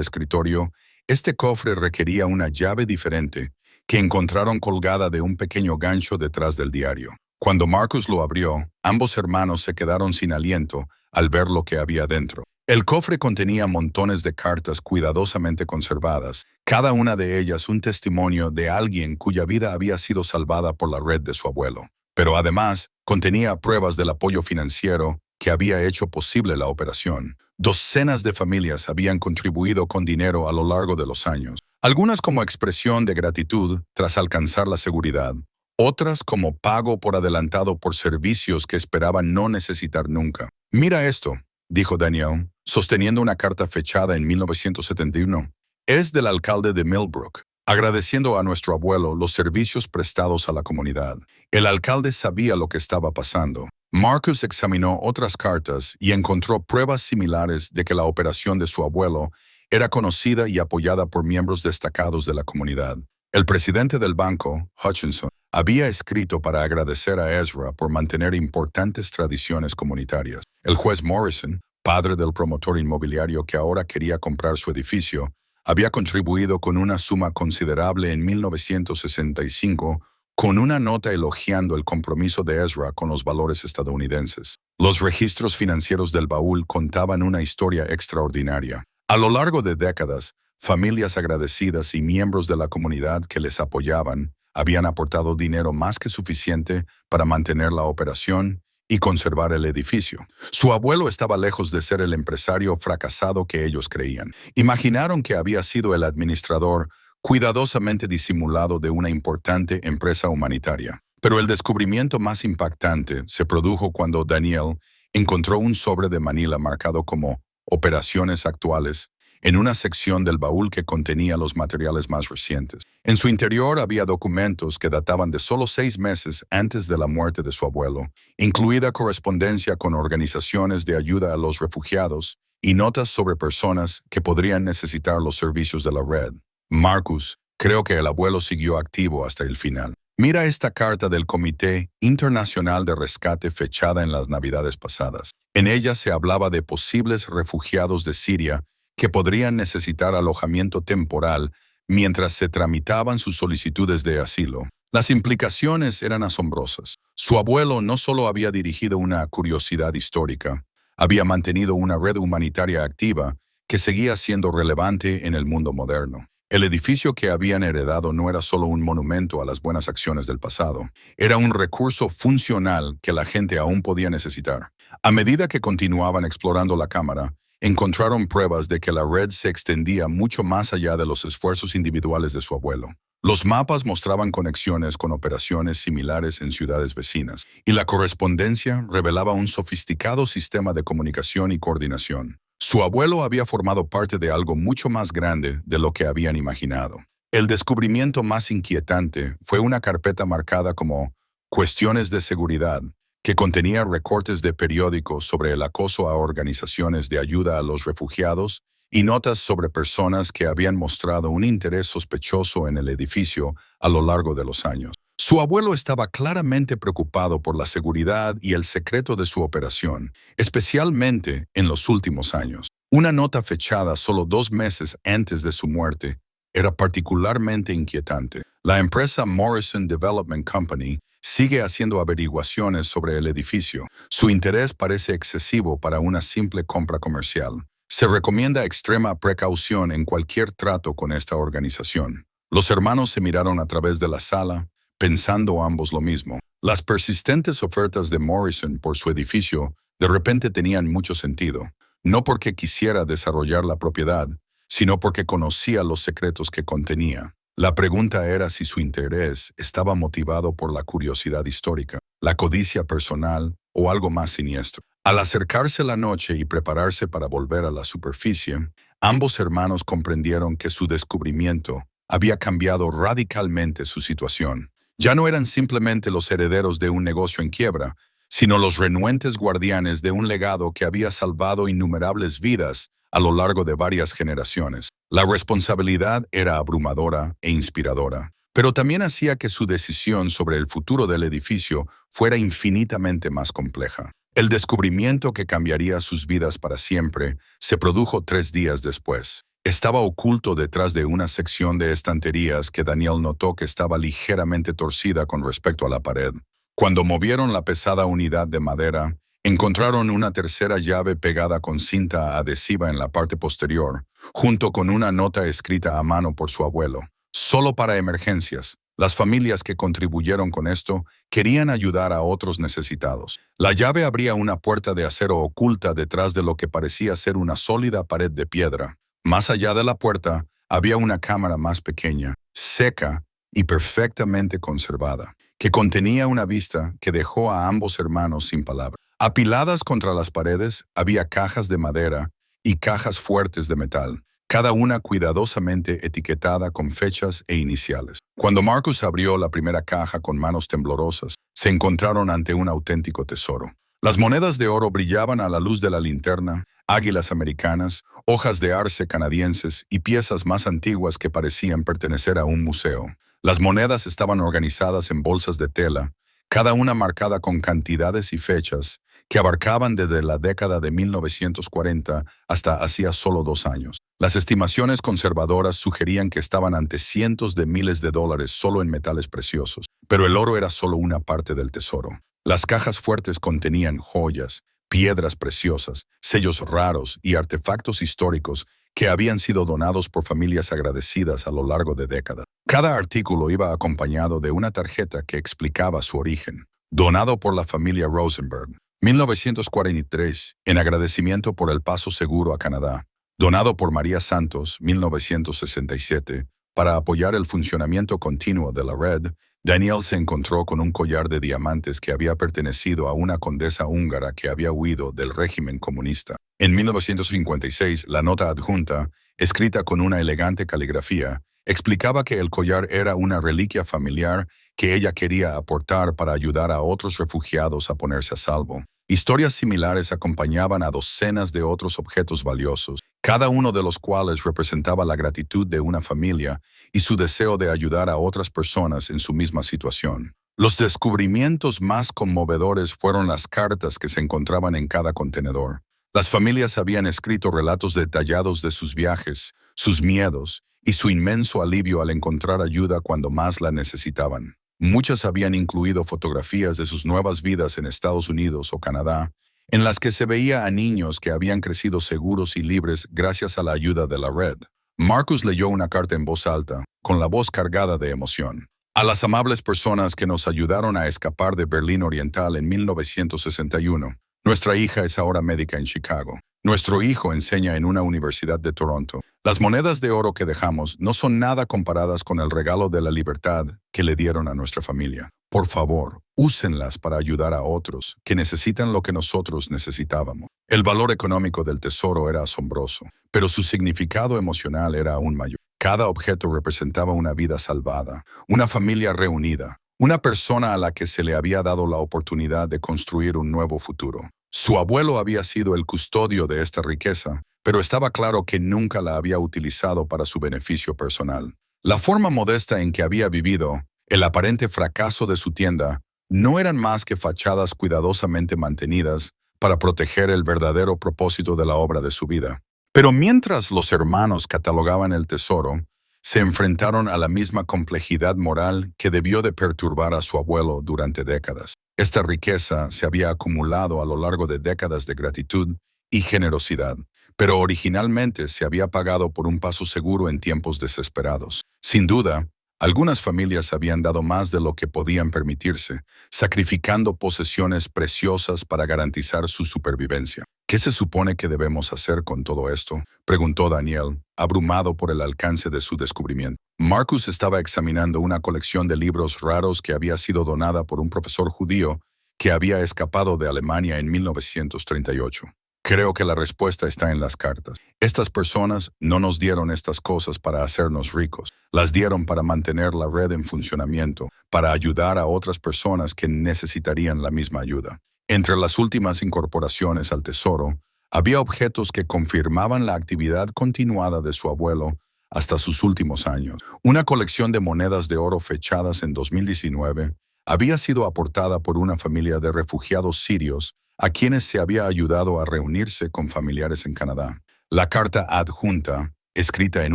A: escritorio, este cofre requería una llave diferente que encontraron colgada de un pequeño gancho detrás del diario. Cuando Marcus lo abrió, ambos hermanos se quedaron sin aliento al ver lo que había dentro. El cofre contenía montones de cartas cuidadosamente conservadas, cada una de ellas un testimonio de alguien cuya vida había sido salvada por la red de su abuelo. Pero además, contenía pruebas del apoyo financiero que había hecho posible la operación. Docenas de familias habían contribuido con dinero a lo largo de los años, algunas como expresión de gratitud tras alcanzar la seguridad, otras como pago por adelantado por servicios que esperaban no necesitar nunca. «Mira esto», dijo Daniel, sosteniendo una carta fechada en 1971. «Es del alcalde de Millbrook, agradeciendo a nuestro abuelo los servicios prestados a la comunidad». El alcalde sabía lo que estaba pasando. Marcus examinó otras cartas y encontró pruebas similares de que la operación de su abuelo era conocida y apoyada por miembros destacados de la comunidad. El presidente del banco, Hutchinson, había escrito para agradecer a Ezra por mantener importantes tradiciones comunitarias. El juez Morrison, padre del promotor inmobiliario que ahora quería comprar su edificio, había contribuido con una suma considerable en 1965 con una nota elogiando el compromiso de Ezra con los valores estadounidenses. Los registros financieros del baúl contaban una historia extraordinaria. A lo largo de décadas, familias agradecidas y miembros de la comunidad que les apoyaban habían aportado dinero más que suficiente para mantener la operación y conservar el edificio. Su abuelo estaba lejos de ser el empresario fracasado que ellos creían. Imaginaron que había sido el administrador cuidadosamente disimulado de una importante empresa humanitaria. Pero el descubrimiento más impactante se produjo cuando Daniel encontró un sobre de Manila marcado como «Operaciones actuales» en una sección del baúl que contenía los materiales más recientes. En su interior había documentos que databan de solo 6 meses antes de la muerte de su abuelo, incluida correspondencia con organizaciones de ayuda a los refugiados y notas sobre personas que podrían necesitar los servicios de la red. «Marcus, creo que el abuelo siguió activo hasta el final. Mira esta carta del Comité Internacional de Rescate fechada en las Navidades pasadas. En ella se hablaba de posibles refugiados de Siria que podrían necesitar alojamiento temporal mientras se tramitaban sus solicitudes de asilo. Las implicaciones eran asombrosas. Su abuelo no solo había dirigido una curiosidad histórica, había mantenido una red humanitaria activa que seguía siendo relevante en el mundo moderno. El edificio que habían heredado no era solo un monumento a las buenas acciones del pasado, era un recurso funcional que la gente aún podía necesitar. A medida que continuaban explorando la cámara, encontraron pruebas de que la red se extendía mucho más allá de los esfuerzos individuales de su abuelo. Los mapas mostraban conexiones con operaciones similares en ciudades vecinas, y la correspondencia revelaba un sofisticado sistema de comunicación y coordinación. Su abuelo había formado parte de algo mucho más grande de lo que habían imaginado. El descubrimiento más inquietante fue una carpeta marcada como «Cuestiones de seguridad», que contenía recortes de periódicos sobre el acoso a organizaciones de ayuda a los refugiados y notas sobre personas que habían mostrado un interés sospechoso en el edificio a lo largo de los años. Su abuelo estaba claramente preocupado por la seguridad y el secreto de su operación, especialmente en los últimos años. Una nota fechada solo 2 meses antes de su muerte era particularmente inquietante. La empresa Morrison Development Company sigue haciendo averiguaciones sobre el edificio. Su interés parece excesivo para una simple compra comercial. Se recomienda extrema precaución en cualquier trato con esta organización. Los hermanos se miraron a través de la sala, pensando ambos lo mismo. Las persistentes ofertas de Morrison por su edificio de repente tenían mucho sentido, no porque quisiera desarrollar la propiedad, sino porque conocía los secretos que contenía. La pregunta era si su interés estaba motivado por la curiosidad histórica, la codicia personal o algo más siniestro. Al acercarse la noche y prepararse para volver a la superficie, ambos hermanos comprendieron que su descubrimiento había cambiado radicalmente su situación. Ya no eran simplemente los herederos de un negocio en quiebra, sino los renuentes guardianes de un legado que había salvado innumerables vidas a lo largo de varias generaciones. La responsabilidad era abrumadora e inspiradora. pero también hacía que su decisión sobre el futuro del edificio fuera infinitamente más compleja. El descubrimiento que cambiaría sus vidas para siempre se produjo 3 días después. Estaba oculto detrás de una sección de estanterías que Daniel notó que estaba ligeramente torcida con respecto a la pared. Cuando movieron la pesada unidad de madera, encontraron una tercera llave pegada con cinta adhesiva en la parte posterior, junto con una nota escrita a mano por su abuelo. Solo para emergencias. Las familias que contribuyeron con esto querían ayudar a otros necesitados. La llave abría una puerta de acero oculta detrás de lo que parecía ser una sólida pared de piedra. Más allá de la puerta, había una cámara más pequeña, seca y perfectamente conservada, que contenía una vista que dejó a ambos hermanos sin palabras. Apiladas contra las paredes, había cajas de madera y cajas fuertes de metal, cada una cuidadosamente etiquetada con fechas e iniciales. Cuando Marcus abrió la primera caja con manos temblorosas, se encontraron ante un auténtico tesoro. Las monedas de oro brillaban a la luz de la linterna, águilas americanas, hojas de arce canadienses y piezas más antiguas que parecían pertenecer a un museo. Las monedas estaban organizadas en bolsas de tela, cada una marcada con cantidades y fechas que abarcaban desde la década de 1940 hasta hacía solo 2 años. Las estimaciones conservadoras sugerían que estaban ante cientos de miles de dólares solo en metales preciosos, pero el oro era solo una parte del tesoro. Las cajas fuertes contenían joyas, piedras preciosas, sellos raros y artefactos históricos que habían sido donados por familias agradecidas a lo largo de décadas. Cada artículo iba acompañado de una tarjeta que explicaba su origen. Donado por la familia Rosenberg, 1943, en agradecimiento por el paso seguro a Canadá. Donado por María Santos, 1967, para apoyar el funcionamiento continuo de la red. Daniel se encontró con un collar de diamantes que había pertenecido a una condesa húngara que había huido del régimen comunista. En 1956, la nota adjunta, escrita con una elegante caligrafía, explicaba que el collar era una reliquia familiar que ella quería aportar para ayudar a otros refugiados a ponerse a salvo. Historias similares acompañaban a docenas de otros objetos valiosos, cada uno de los cuales representaba la gratitud de una familia y su deseo de ayudar a otras personas en su misma situación. Los descubrimientos más conmovedores fueron las cartas que se encontraban en cada contenedor. Las familias habían escrito relatos detallados de sus viajes, sus miedos y su inmenso alivio al encontrar ayuda cuando más la necesitaban. Muchas habían incluido fotografías de sus nuevas vidas en Estados Unidos o Canadá, en las que se veía a niños que habían crecido seguros y libres gracias a la ayuda de la red. Marcus leyó una carta en voz alta, con la voz cargada de emoción. A las amables personas que nos ayudaron a escapar de Berlín Oriental en 1961. Nuestra hija es ahora médica en Chicago. Nuestro hijo enseña en una universidad de Toronto. Las monedas de oro que dejamos no son nada comparadas con el regalo de la libertad que le dieron a nuestra familia. Por favor, úsenlas para ayudar a otros que necesitan lo que nosotros necesitábamos. El valor económico del tesoro era asombroso, pero su significado emocional era aún mayor. Cada objeto representaba una vida salvada, una familia reunida, una persona a la que se le había dado la oportunidad de construir un nuevo futuro. Su abuelo había sido el custodio de esta riqueza, pero estaba claro que nunca la había utilizado para su beneficio personal. La forma modesta en que había vivido, el aparente fracaso de su tienda, no eran más que fachadas cuidadosamente mantenidas para proteger el verdadero propósito de la obra de su vida. Pero mientras los hermanos catalogaban el tesoro, se enfrentaron a la misma complejidad moral que debió de perturbar a su abuelo durante décadas. Esta riqueza se había acumulado a lo largo de décadas de gratitud y generosidad, pero originalmente se había pagado por un paso seguro en tiempos desesperados. Sin duda, algunas familias habían dado más de lo que podían permitirse, sacrificando posesiones preciosas para garantizar su supervivencia. ¿Qué se supone que debemos hacer con todo esto?, preguntó Daniel, abrumado por el alcance de su descubrimiento. Marcus estaba examinando una colección de libros raros que había sido donada por un profesor judío que había escapado de Alemania en 1938. Creo que la respuesta está en las cartas. Estas personas no nos dieron estas cosas para hacernos ricos. Las dieron para mantener la red en funcionamiento, para ayudar a otras personas que necesitarían la misma ayuda. Entre las últimas incorporaciones al tesoro, había objetos que confirmaban la actividad continuada de su abuelo hasta sus últimos años. Una colección de monedas de oro fechadas en 2019 había sido aportada por una familia de refugiados sirios a quienes se había ayudado a reunirse con familiares en Canadá. La carta adjunta, escrita en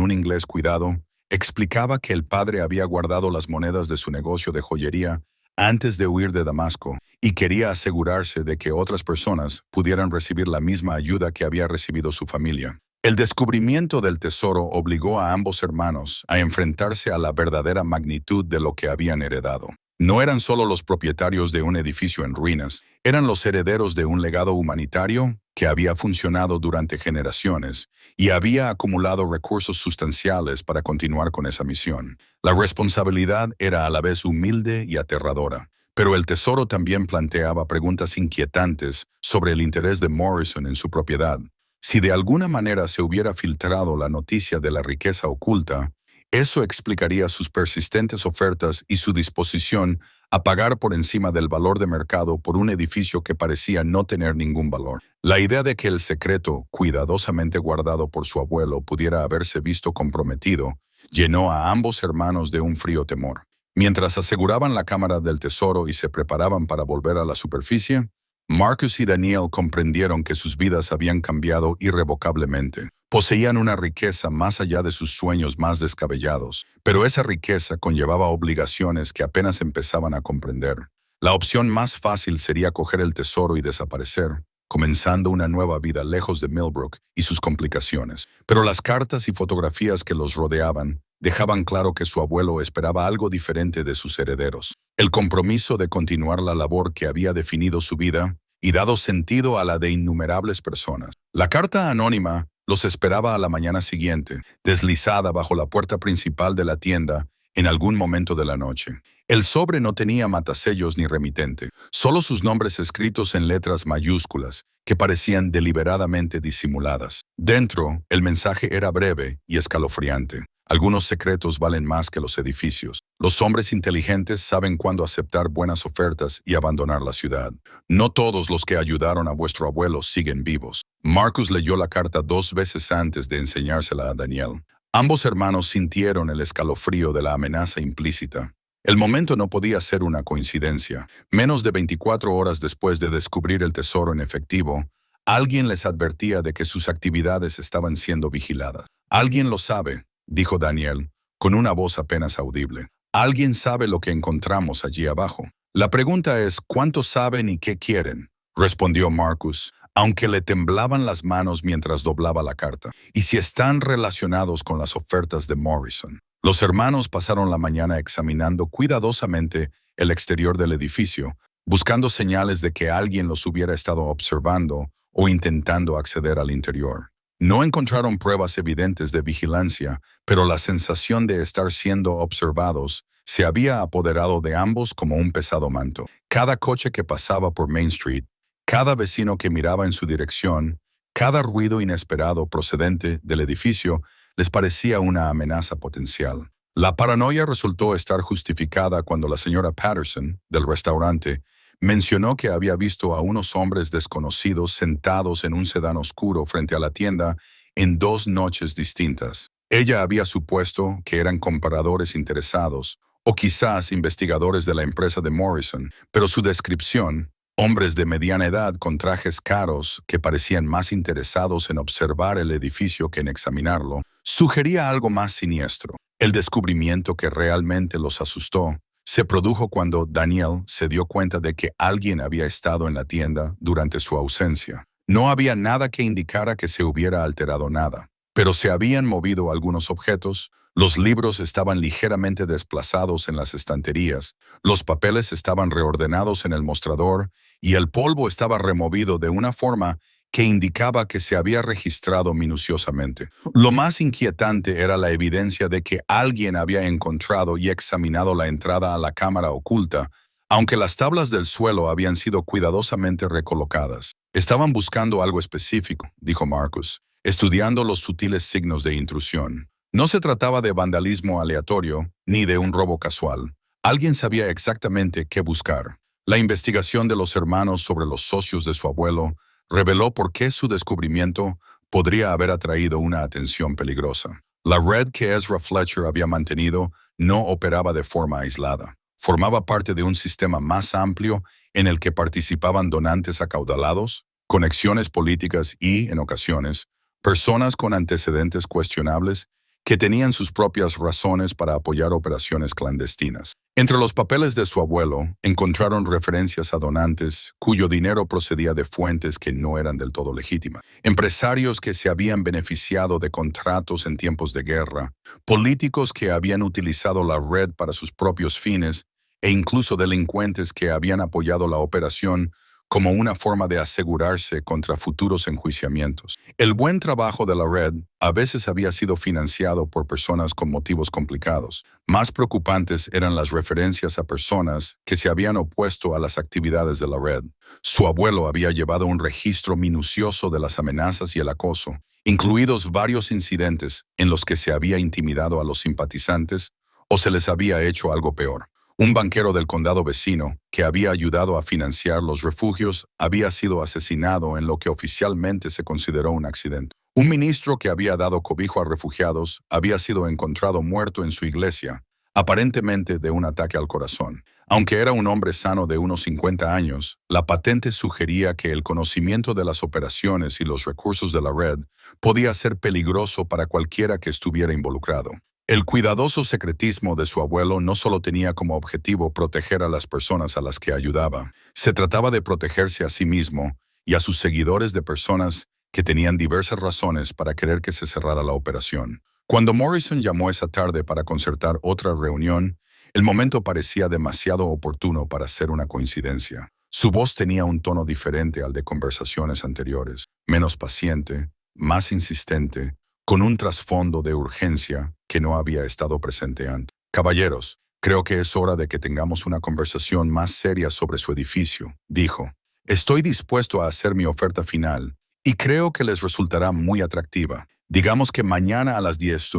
A: un inglés cuidado, explicaba que el padre había guardado las monedas de su negocio de joyería antes de huir de Damasco y quería asegurarse de que otras personas pudieran recibir la misma ayuda que había recibido su familia. El descubrimiento del tesoro obligó a ambos hermanos a enfrentarse a la verdadera magnitud de lo que habían heredado. No eran solo los propietarios de un edificio en ruinas, eran los herederos de un legado humanitario que había funcionado durante generaciones y había acumulado recursos sustanciales para continuar con esa misión. La responsabilidad era a la vez humilde y aterradora, pero el tesoro también planteaba preguntas inquietantes sobre el interés de Morrison en su propiedad. Si de alguna manera se hubiera filtrado la noticia de la riqueza oculta, eso explicaría sus persistentes ofertas y su disposición a pagar por encima del valor de mercado por un edificio que parecía no tener ningún valor. La idea de que el secreto, cuidadosamente guardado por su abuelo, pudiera haberse visto comprometido, llenó a ambos hermanos de un frío temor. Mientras aseguraban la cámara del tesoro y se preparaban para volver a la superficie, Marcus y Daniel comprendieron que sus vidas habían cambiado irrevocablemente. Poseían una riqueza más allá de sus sueños más descabellados, pero esa riqueza conllevaba obligaciones que apenas empezaban a comprender. La opción más fácil sería coger el tesoro y desaparecer, comenzando una nueva vida lejos de Millbrook y sus complicaciones. Pero las cartas y fotografías que los rodeaban dejaban claro que su abuelo esperaba algo diferente de sus herederos. El compromiso de continuar la labor que había definido su vida y dado sentido a la de innumerables personas. La carta anónima los esperaba a la mañana siguiente, deslizada bajo la puerta principal de la tienda en algún momento de la noche. El sobre no tenía matasellos ni remitente, solo sus nombres escritos en letras mayúsculas que parecían deliberadamente disimuladas. Dentro, el mensaje era breve y escalofriante. Algunos secretos valen más que los edificios. Los hombres inteligentes saben cuándo aceptar buenas ofertas y abandonar la ciudad. No todos los que ayudaron a vuestro abuelo siguen vivos. Marcus leyó la carta 2 veces antes de enseñársela a Daniel. Ambos hermanos sintieron el escalofrío de la amenaza implícita. El momento no podía ser una coincidencia. Menos de 24 horas después de descubrir el tesoro en efectivo, alguien les advertía de que sus actividades estaban siendo vigiladas. Alguien lo sabe, dijo Daniel, con una voz apenas audible. Alguien sabe lo que encontramos allí abajo. La pregunta es, ¿cuántos saben y qué quieren? Respondió Marcus, aunque le temblaban las manos mientras doblaba la carta. ¿Y si están relacionados con las ofertas de Morrison? Los hermanos pasaron la mañana examinando cuidadosamente el exterior del edificio, buscando señales de que alguien los hubiera estado observando o intentando acceder al interior. No encontraron pruebas evidentes de vigilancia, pero la sensación de estar siendo observados se había apoderado de ambos como un pesado manto. Cada coche que pasaba por Main Street, cada vecino que miraba en su dirección, cada ruido inesperado procedente del edificio les parecía una amenaza potencial. La paranoia resultó estar justificada cuando la señora Patterson, del restaurante, mencionó que había visto a unos hombres desconocidos sentados en un sedán oscuro frente a la tienda en 2 noches distintas. Ella había supuesto que eran compradores interesados, o quizás investigadores de la empresa de Morrison, pero su descripción, hombres de mediana edad con trajes caros que parecían más interesados en observar el edificio que en examinarlo, sugería algo más siniestro. El descubrimiento que realmente los asustó se produjo cuando Daniel se dio cuenta de que alguien había estado en la tienda durante su ausencia. No había nada que indicara que se hubiera alterado nada, pero se habían movido algunos objetos, los libros estaban ligeramente desplazados en las estanterías, los papeles estaban reordenados en el mostrador y el polvo estaba removido de una forma que indicaba que se había registrado minuciosamente. Lo más inquietante era la evidencia de que alguien había encontrado y examinado la entrada a la cámara oculta, aunque las tablas del suelo habían sido cuidadosamente recolocadas. Estaban buscando algo específico, dijo Marcus, estudiando los sutiles signos de intrusión. No se trataba de vandalismo aleatorio ni de un robo casual. Alguien sabía exactamente qué buscar. La investigación de los hermanos sobre los socios de su abuelo reveló por qué su descubrimiento podría haber atraído una atención peligrosa. La red que Ezra Fletcher había mantenido no operaba de forma aislada. Formaba parte de un sistema más amplio en el que participaban donantes acaudalados, conexiones políticas y, en ocasiones, personas con antecedentes cuestionables que tenían sus propias razones para apoyar operaciones clandestinas. Entre los papeles de su abuelo encontraron referencias a donantes cuyo dinero procedía de fuentes que no eran del todo legítimas, empresarios que se habían beneficiado de contratos en tiempos de guerra, políticos que habían utilizado la red para sus propios fines e incluso delincuentes que habían apoyado la operación como una forma de asegurarse contra futuros enjuiciamientos. El buen trabajo de la red a veces había sido financiado por personas con motivos complicados. Más preocupantes eran las referencias a personas que se habían opuesto a las actividades de la red. Su abuelo había llevado un registro minucioso de las amenazas y el acoso, incluidos varios incidentes en los que se había intimidado a los simpatizantes o se les había hecho algo peor. Un banquero del condado vecino, que había ayudado a financiar los refugios, había sido asesinado en lo que oficialmente se consideró un accidente. Un ministro que había dado cobijo a refugiados había sido encontrado muerto en su iglesia, aparentemente de un ataque al corazón. Aunque era un hombre sano de unos 50 años, la patente sugería que el conocimiento de las operaciones y los recursos de la red podía ser peligroso para cualquiera que estuviera involucrado. El cuidadoso secretismo de su abuelo no solo tenía como objetivo proteger a las personas a las que ayudaba, se trataba de protegerse a sí mismo y a sus seguidores de personas que tenían diversas razones para querer que se cerrara la operación. Cuando Morrison llamó esa tarde para concertar otra reunión, el momento parecía demasiado oportuno para ser una coincidencia. Su voz tenía un tono diferente al de conversaciones anteriores, menos paciente, más insistente, con un trasfondo de urgencia que no había estado presente antes. Caballeros, creo que es hora de que tengamos una conversación más seria sobre su edificio, dijo. Estoy dispuesto a hacer mi oferta final y creo que les resultará muy atractiva. Digamos que mañana a las 10.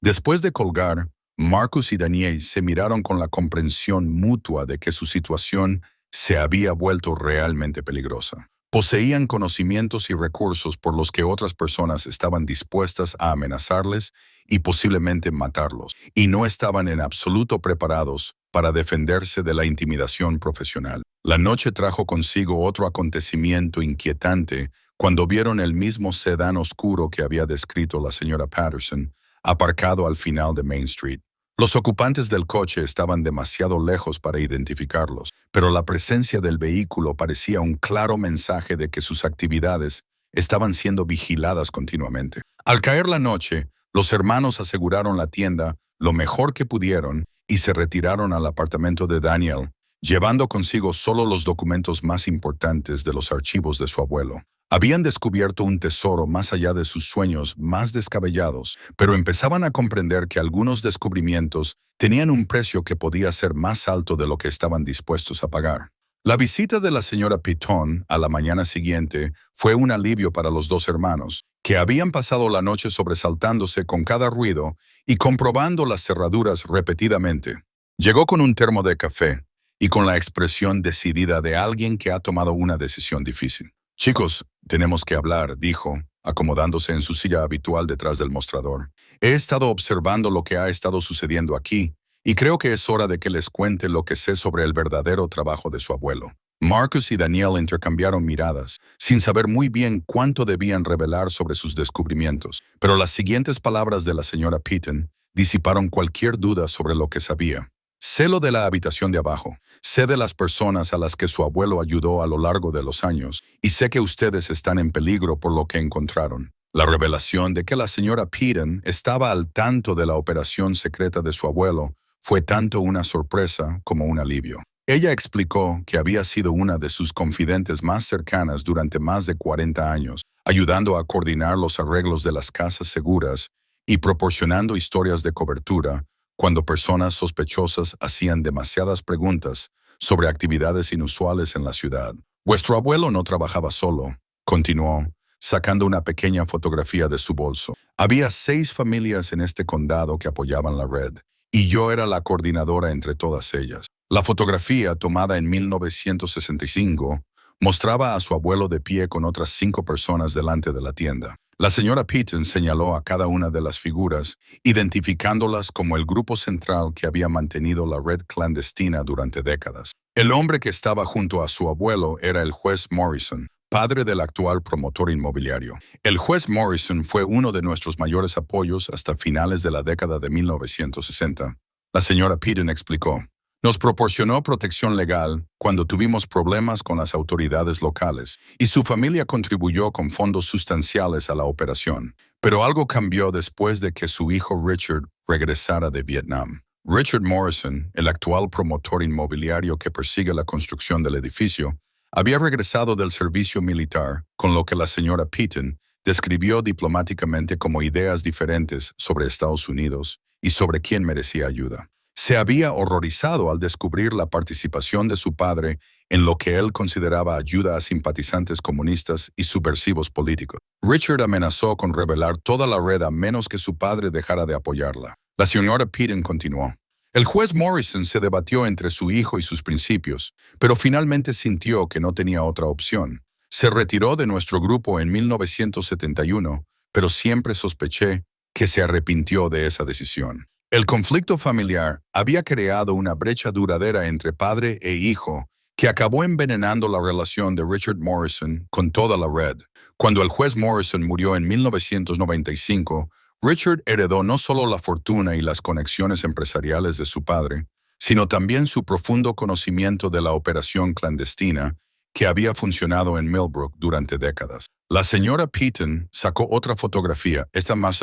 A: Después de colgar, Marcus y Daniel se miraron con la comprensión mutua de que su situación se había vuelto realmente peligrosa. Poseían conocimientos y recursos por los que otras personas estaban dispuestas a amenazarles y posiblemente matarlos, y no estaban en absoluto preparados para defenderse de la intimidación profesional. La noche trajo consigo otro acontecimiento inquietante cuando vieron el mismo sedán oscuro que había descrito la señora Patterson, aparcado al final de Main Street. Los ocupantes del coche estaban demasiado lejos para identificarlos, pero la presencia del vehículo parecía un claro mensaje de que sus actividades estaban siendo vigiladas continuamente. Al caer la noche, los hermanos aseguraron la tienda lo mejor que pudieron y se retiraron al apartamento de Daniel, llevando consigo solo los documentos más importantes de los archivos de su abuelo. Habían descubierto un tesoro más allá de sus sueños más descabellados, pero empezaban a comprender que algunos descubrimientos tenían un precio que podía ser más alto de lo que estaban dispuestos a pagar. La visita de la señora Piton a la mañana siguiente fue un alivio para los dos hermanos, que habían pasado la noche sobresaltándose con cada ruido y comprobando las cerraduras repetidamente. Llegó con un termo de café y con la expresión decidida de alguien que ha tomado una decisión difícil. Chicos, tenemos que hablar, dijo, acomodándose en su silla habitual detrás del mostrador. He estado observando lo que ha estado sucediendo aquí, y creo que es hora de que les cuente lo que sé sobre el verdadero trabajo de su abuelo. Marcus y Daniel intercambiaron miradas, sin saber muy bien cuánto debían revelar sobre sus descubrimientos, pero las siguientes palabras de la señora Piton disiparon cualquier duda sobre lo que sabía. Sé lo de la habitación de abajo, sé de las personas a las que su abuelo ayudó a lo largo de los años, y sé que ustedes están en peligro por lo que encontraron. La revelación de que la señora Piton estaba al tanto de la operación secreta de su abuelo fue tanto una sorpresa como un alivio. Ella explicó que había sido una de sus confidentes más cercanas durante más de 40 años, ayudando a coordinar los arreglos de las casas seguras y proporcionando historias de cobertura cuando personas sospechosas hacían demasiadas preguntas sobre actividades inusuales en la ciudad. Vuestro abuelo no trabajaba solo, continuó, sacando una pequeña fotografía de su bolso. Había 6 familias en este condado que apoyaban la red, y yo era la coordinadora entre todas ellas. La fotografía, tomada en 1965, mostraba a su abuelo de pie con otras 5 personas delante de la tienda. La señora Peaton señaló a cada una de las figuras, identificándolas como el grupo central que había mantenido la red clandestina durante décadas. El hombre que estaba junto a su abuelo era el juez Morrison, padre del actual promotor inmobiliario. El juez Morrison fue uno de nuestros mayores apoyos hasta finales de la década de 1960. La señora Peaton explicó. Nos proporcionó protección legal cuando tuvimos problemas con las autoridades locales y su familia contribuyó con fondos sustanciales a la operación. Pero algo cambió después de que su hijo Richard regresara de Vietnam. Richard Morrison, el actual promotor inmobiliario que persigue la construcción del edificio, había regresado del servicio militar, con lo que la señora Peaton describió diplomáticamente como ideas diferentes sobre Estados Unidos y sobre quién merecía ayuda. Se había horrorizado al descubrir la participación de su padre en lo que él consideraba ayuda a simpatizantes comunistas y subversivos políticos. Richard amenazó con revelar toda la red a menos que su padre dejara de apoyarla. La señora Peaton continuó. El juez Morrison se debatió entre su hijo y sus principios, pero finalmente sintió que no tenía otra opción. Se retiró de nuestro grupo en 1971, pero siempre sospeché que se arrepintió de esa decisión. El conflicto familiar había creado una brecha duradera entre padre e hijo que acabó envenenando la relación de Richard Morrison con toda la red. Cuando el juez Morrison murió en 1995, Richard heredó no solo la fortuna y las conexiones empresariales de su padre, sino también su profundo conocimiento de la operación clandestina que había funcionado en Millbrook durante décadas. La señora Peaton sacó otra fotografía, esta más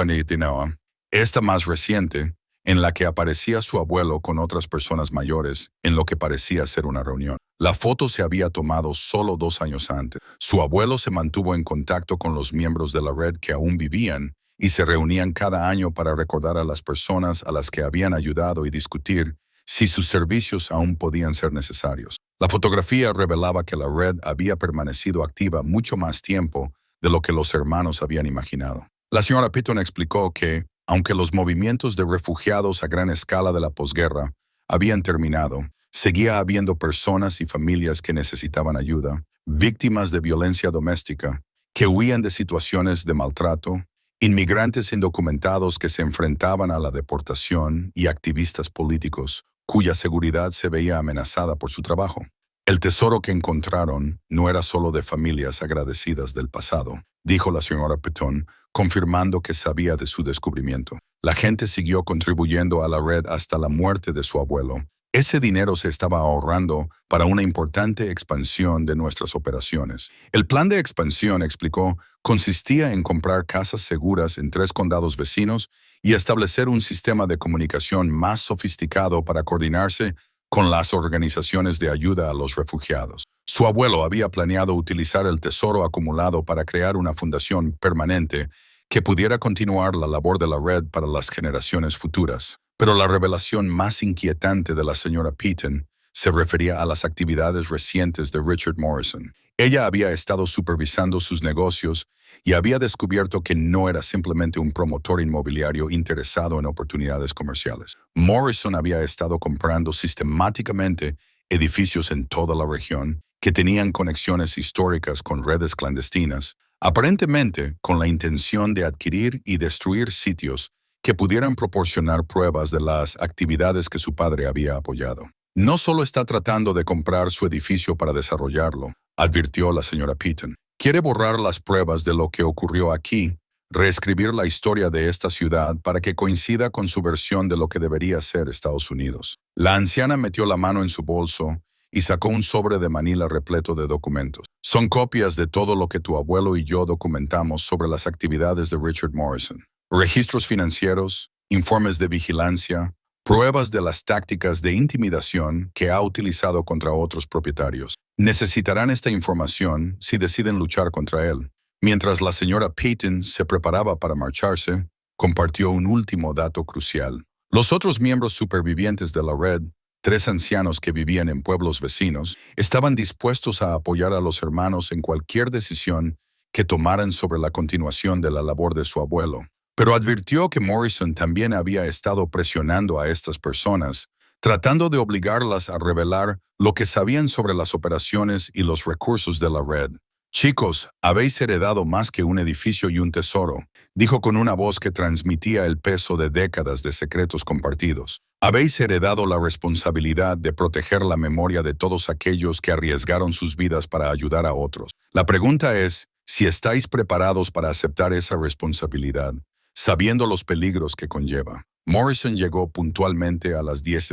A: reciente, en la que aparecía su abuelo con otras personas mayores en lo que parecía ser una reunión. La foto se había tomado solo 2 años antes. Su abuelo se mantuvo en contacto con los miembros de la red que aún vivían y se reunían cada año para recordar a las personas a las que habían ayudado y discutir si sus servicios aún podían ser necesarios. La fotografía revelaba que la red había permanecido activa mucho más tiempo de lo que los hermanos habían imaginado. La señora Peaton explicó que, aunque los movimientos de refugiados a gran escala de la posguerra habían terminado, seguía habiendo personas y familias que necesitaban ayuda, víctimas de violencia doméstica, que huían de situaciones de maltrato, inmigrantes indocumentados que se enfrentaban a la deportación y activistas políticos cuya seguridad se veía amenazada por su trabajo. El tesoro que encontraron no era solo de familias agradecidas del pasado, dijo la señora Peaton, confirmando que sabía de su descubrimiento. La gente siguió contribuyendo a la red hasta la muerte de su abuelo. Ese dinero se estaba ahorrando para una importante expansión de nuestras operaciones. El plan de expansión, explicó, consistía en comprar casas seguras en 3 condados vecinos y establecer un sistema de comunicación más sofisticado para coordinarse con las organizaciones de ayuda a los refugiados. Su abuelo había planeado utilizar el tesoro acumulado para crear una fundación permanente que pudiera continuar la labor de la red para las generaciones futuras. Pero la revelación más inquietante de la señora Peaton se refería a las actividades recientes de Richard Morrison. Ella había estado supervisando sus negocios y había descubierto que no era simplemente un promotor inmobiliario interesado en oportunidades comerciales. Morrison había estado comprando sistemáticamente edificios en toda la región que tenían conexiones históricas con redes clandestinas, aparentemente con la intención de adquirir y destruir sitios que pudieran proporcionar pruebas de las actividades que su padre había apoyado. No solo está tratando de comprar su edificio para desarrollarlo, advirtió la señora Peaton. Quiere borrar las pruebas de lo que ocurrió aquí, reescribir la historia de esta ciudad para que coincida con su versión de lo que debería ser Estados Unidos. La anciana metió la mano en su bolso y sacó un sobre de manila repleto de documentos. Son copias de todo lo que tu abuelo y yo documentamos sobre las actividades de Richard Morrison. Registros financieros, informes de vigilancia, pruebas de las tácticas de intimidación que ha utilizado contra otros propietarios. Necesitarán esta información si deciden luchar contra él. Mientras la señora Peaton se preparaba para marcharse, compartió un último dato crucial. Los otros miembros supervivientes de la red, 3 ancianos que vivían en pueblos vecinos, estaban dispuestos a apoyar a los hermanos en cualquier decisión que tomaran sobre la continuación de la labor de su abuelo. Pero advirtió que Morrison también había estado presionando a estas personas, tratando de obligarlas a revelar lo que sabían sobre las operaciones y los recursos de la red. Chicos, habéis heredado más que un edificio y un tesoro, dijo con una voz que transmitía el peso de décadas de secretos compartidos. Habéis heredado la responsabilidad de proteger la memoria de todos aquellos que arriesgaron sus vidas para ayudar a otros. La pregunta es si estáis preparados para aceptar esa responsabilidad, sabiendo los peligros que conlleva. Morrison llegó puntualmente a las 10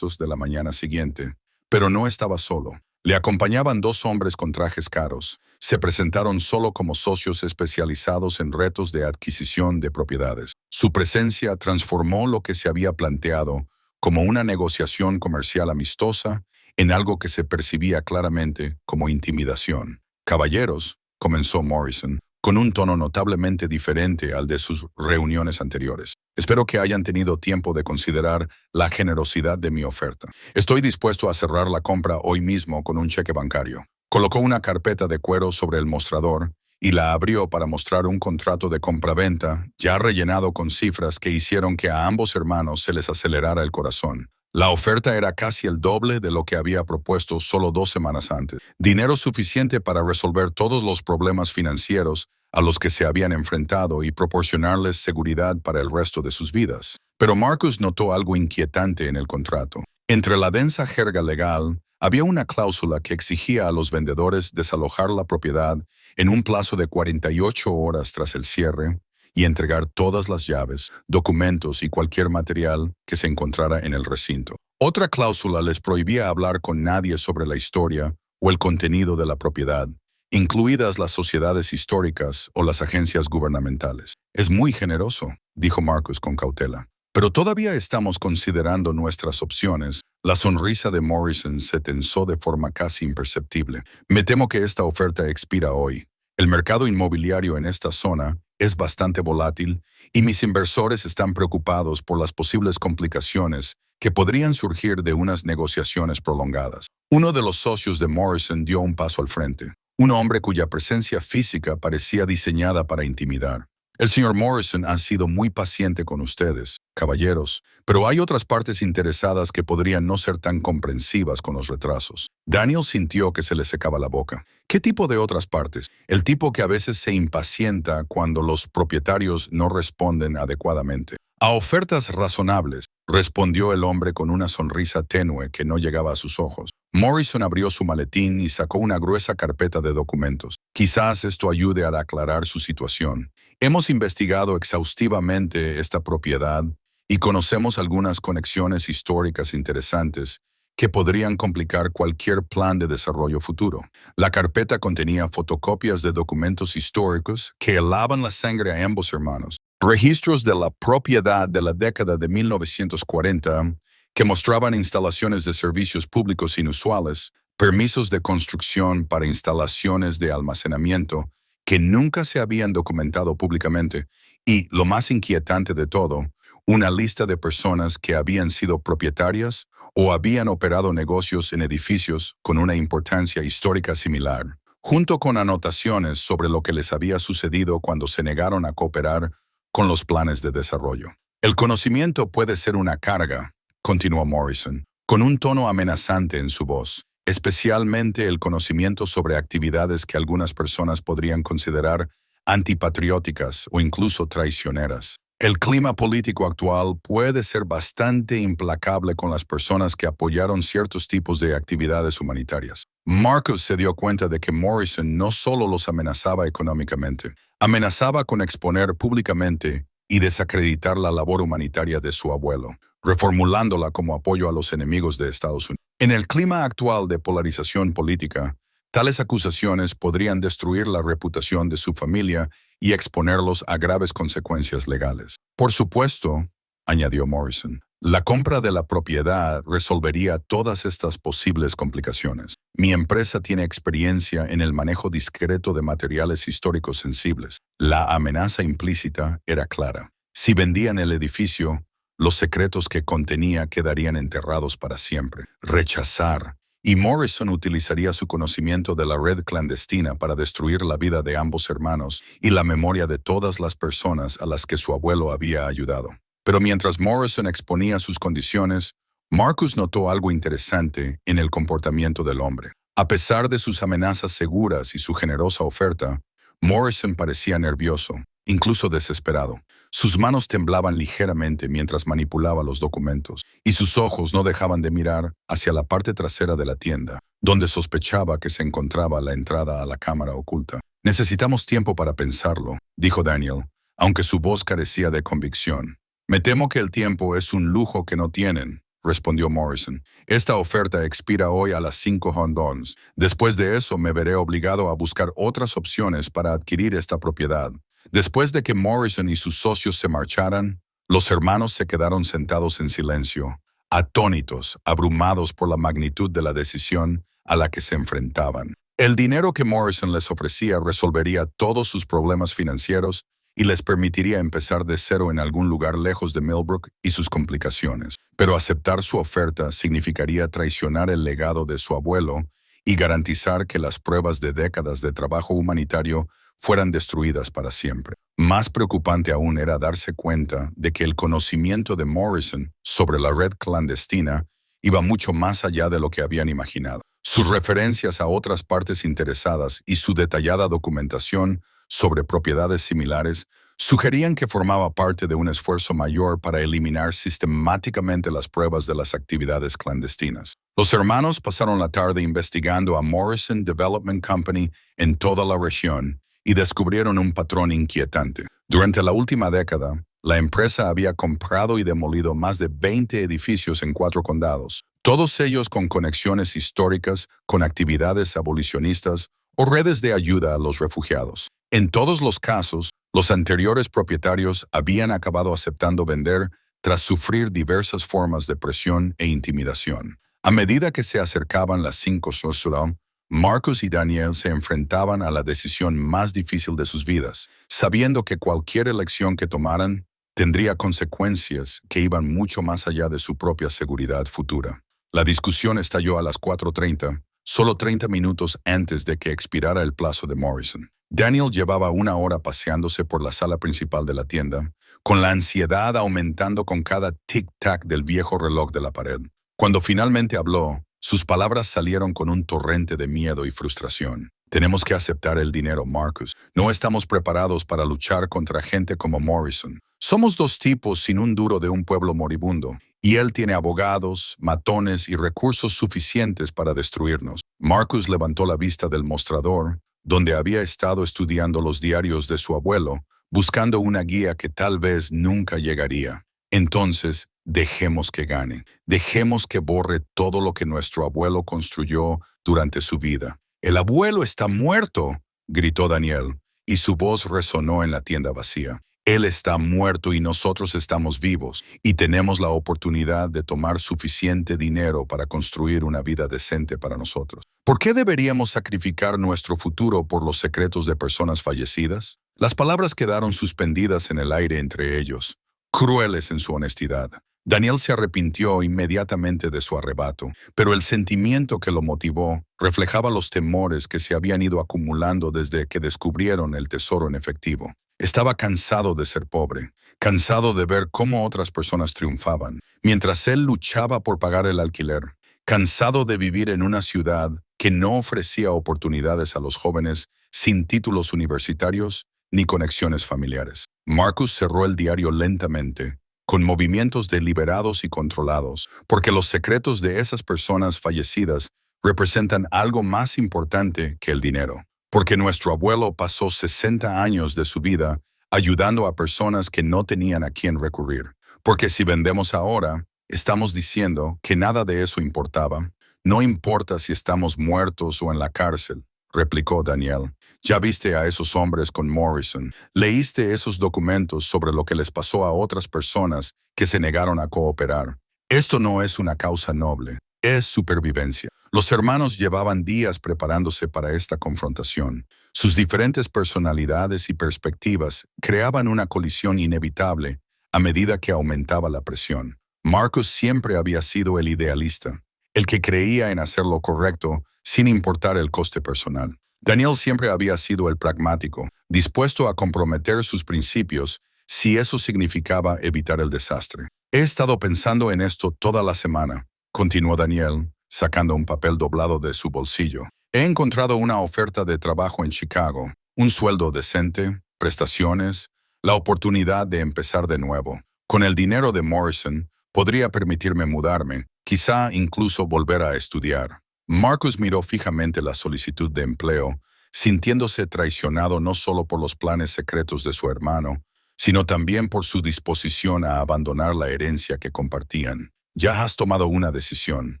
A: de la mañana siguiente, pero no estaba solo. Le acompañaban dos hombres con trajes caros. Se presentaron solo como socios especializados en retos de adquisición de propiedades. Su presencia transformó lo que se había planteado como una negociación comercial amistosa en algo que se percibía claramente como intimidación. Caballeros, comenzó Morrison, con un tono notablemente diferente al de sus reuniones anteriores. Espero que hayan tenido tiempo de considerar la generosidad de mi oferta. Estoy dispuesto a cerrar la compra hoy mismo con un cheque bancario. Colocó una carpeta de cuero sobre el mostrador y la abrió para mostrar un contrato de compraventa ya rellenado con cifras que hicieron que a ambos hermanos se les acelerara el corazón. La oferta era casi el doble de lo que había propuesto solo 2 semanas antes. Dinero suficiente para resolver todos los problemas financieros a los que se habían enfrentado y proporcionarles seguridad para el resto de sus vidas. Pero Marcus notó algo inquietante en el contrato. Entre la densa jerga legal, había una cláusula que exigía a los vendedores desalojar la propiedad en un plazo de 48 horas tras el cierre y entregar todas las llaves, documentos y cualquier material que se encontrara en el recinto. Otra cláusula les prohibía hablar con nadie sobre la historia o el contenido de la propiedad, incluidas las sociedades históricas o las agencias gubernamentales. Es muy generoso, dijo Marcus con cautela. Pero todavía estamos considerando nuestras opciones. La sonrisa de Morrison se tensó de forma casi imperceptible. Me temo que esta oferta expira hoy. El mercado inmobiliario en esta zona es bastante volátil y mis inversores están preocupados por las posibles complicaciones que podrían surgir de unas negociaciones prolongadas. Uno de los socios de Morrison dio un paso al frente. Un hombre cuya presencia física parecía diseñada para intimidar. El señor Morrison ha sido muy paciente con ustedes, caballeros, pero hay otras partes interesadas que podrían no ser tan comprensivas con los retrasos. Daniel sintió que se le secaba la boca. ¿Qué tipo de otras partes? El tipo que a veces se impacienta cuando los propietarios no responden adecuadamente. A ofertas razonables, respondió el hombre con una sonrisa tenue que no llegaba a sus ojos. Morrison abrió su maletín y sacó una gruesa carpeta de documentos. Quizás esto ayude a aclarar su situación. Hemos investigado exhaustivamente esta propiedad y conocemos algunas conexiones históricas interesantes que podrían complicar cualquier plan de desarrollo futuro. La carpeta contenía fotocopias de documentos históricos que helaban la sangre a ambos hermanos. Registros de la propiedad de la década de 1940 que mostraban instalaciones de servicios públicos inusuales, permisos de construcción para instalaciones de almacenamiento que nunca se habían documentado públicamente y, lo más inquietante de todo, una lista de personas que habían sido propietarias o habían operado negocios en edificios con una importancia histórica similar, junto con anotaciones sobre lo que les había sucedido cuando se negaron a cooperar con los planes de desarrollo. El conocimiento puede ser una carga, continuó Morrison, con un tono amenazante en su voz, especialmente el conocimiento sobre actividades que algunas personas podrían considerar antipatrióticas o incluso traicioneras. El clima político actual puede ser bastante implacable con las personas que apoyaron ciertos tipos de actividades humanitarias. Marcus se dio cuenta de que Morrison no solo los amenazaba económicamente, amenazaba con exponer públicamente y desacreditar la labor humanitaria de su abuelo, reformulándola como apoyo a los enemigos de Estados Unidos. En el clima actual de polarización política, tales acusaciones podrían destruir la reputación de su familia y exponerlos a graves consecuencias legales. Por supuesto, añadió Morrison, la compra de la propiedad resolvería todas estas posibles complicaciones. Mi empresa tiene experiencia en el manejo discreto de materiales históricos sensibles. La amenaza implícita era clara. Si vendían el edificio, los secretos que contenía quedarían enterrados para siempre. Rechazar. Y Morrison utilizaría su conocimiento de la red clandestina para destruir la vida de ambos hermanos y la memoria de todas las personas a las que su abuelo había ayudado. Pero mientras Morrison exponía sus condiciones, Marcus notó algo interesante en el comportamiento del hombre. A pesar de sus amenazas seguras y su generosa oferta, Morrison parecía nervioso, incluso desesperado. Sus manos temblaban ligeramente mientras manipulaba los documentos, y sus ojos no dejaban de mirar hacia la parte trasera de la tienda, donde sospechaba que se encontraba la entrada a la cámara oculta. «Necesitamos tiempo para pensarlo», dijo Daniel, aunque su voz carecía de convicción. «Me temo que el tiempo es un lujo que no tienen», respondió Morrison. «Esta oferta expira hoy a las 5 hondons. Después de eso me veré obligado a buscar otras opciones para adquirir esta propiedad». Después de que Morrison y sus socios se marcharan, los hermanos se quedaron sentados en silencio, atónitos, abrumados por la magnitud de la decisión a la que se enfrentaban. El dinero que Morrison les ofrecía resolvería todos sus problemas financieros y les permitiría empezar de cero en algún lugar lejos de Millbrook y sus complicaciones. Pero aceptar su oferta significaría traicionar el legado de su abuelo y garantizar que las pruebas de décadas de trabajo humanitario fueran destruidas para siempre. Más preocupante aún era darse cuenta de que el conocimiento de Morrison sobre la red clandestina iba mucho más allá de lo que habían imaginado. Sus referencias a otras partes interesadas y su detallada documentación sobre propiedades similares sugerían que formaba parte de un esfuerzo mayor para eliminar sistemáticamente las pruebas de las actividades clandestinas. Los hermanos pasaron la tarde investigando a Morrison Development Company en toda la región y descubrieron un patrón inquietante. Durante la última década, la empresa había comprado y demolido más de 20 edificios en 4 condados, todos ellos con conexiones históricas, con actividades abolicionistas o redes de ayuda a los refugiados. En todos los casos, los anteriores propietarios habían acabado aceptando vender tras sufrir diversas formas de presión e intimidación. A medida que se acercaban las 5 Sosulam, Marcus y Daniel se enfrentaban a la decisión más difícil de sus vidas, sabiendo que cualquier elección que tomaran tendría consecuencias que iban mucho más allá de su propia seguridad futura. La discusión estalló a las 4:30, solo 30 minutos antes de que expirara el plazo de Morrison. Daniel llevaba 1 hora paseándose por la sala principal de la tienda, con la ansiedad aumentando con cada tic-tac del viejo reloj de la pared. Cuando finalmente habló, sus palabras salieron con un torrente de miedo y frustración. «Tenemos que aceptar el dinero, Marcus. No estamos preparados para luchar contra gente como Morrison. Somos 2 tipos sin un duro de un pueblo moribundo, y él tiene abogados, matones y recursos suficientes para destruirnos». Marcus levantó la vista del mostrador, donde había estado estudiando los diarios de su abuelo, buscando una guía que tal vez nunca llegaría. «Entonces, dejemos que gane. Dejemos que borre todo lo que nuestro abuelo construyó durante su vida». «¡El abuelo está muerto!», gritó Daniel, y su voz resonó en la tienda vacía. «Él está muerto y nosotros estamos vivos, y tenemos la oportunidad de tomar suficiente dinero para construir una vida decente para nosotros. ¿Por qué deberíamos sacrificar nuestro futuro por los secretos de personas fallecidas?». Las palabras quedaron suspendidas en el aire entre ellos, crueles en su honestidad. Daniel se arrepintió inmediatamente de su arrebato, pero el sentimiento que lo motivó reflejaba los temores que se habían ido acumulando desde que descubrieron el tesoro en efectivo. Estaba cansado de ser pobre, cansado de ver cómo otras personas triunfaban, mientras él luchaba por pagar el alquiler, cansado de vivir en una ciudad que no ofrecía oportunidades a los jóvenes sin títulos universitarios ni conexiones familiares. Marcus cerró el diario lentamente, con movimientos deliberados y controlados, porque los secretos de esas personas fallecidas representan algo más importante que el dinero. Porque nuestro abuelo pasó 60 años de su vida ayudando a personas que no tenían a quién recurrir. Porque si vendemos ahora, estamos diciendo que nada de eso importaba. «No importa si estamos muertos o en la cárcel», replicó Daniel. «Ya viste a esos hombres con Morrison. Leíste esos documentos sobre lo que les pasó a otras personas que se negaron a cooperar. Esto no es una causa noble, es supervivencia». Los hermanos llevaban días preparándose para esta confrontación. Sus diferentes personalidades y perspectivas creaban una colisión inevitable a medida que aumentaba la presión. Marcus siempre había sido el idealista, el que creía en hacer lo correcto sin importar el coste personal. Daniel siempre había sido el pragmático, dispuesto a comprometer sus principios si eso significaba evitar el desastre. «He estado pensando en esto toda la semana», continuó Daniel, sacando un papel doblado de su bolsillo. He encontrado una oferta de trabajo en Chicago, un sueldo decente, prestaciones, la oportunidad de empezar de nuevo. Con el dinero de Morrison, podría permitirme mudarme, quizá incluso volver a estudiar. Marcus miró fijamente la solicitud de empleo, sintiéndose traicionado no solo por los planes secretos de su hermano, sino también por su disposición a abandonar la herencia que compartían. Ya has tomado una decisión.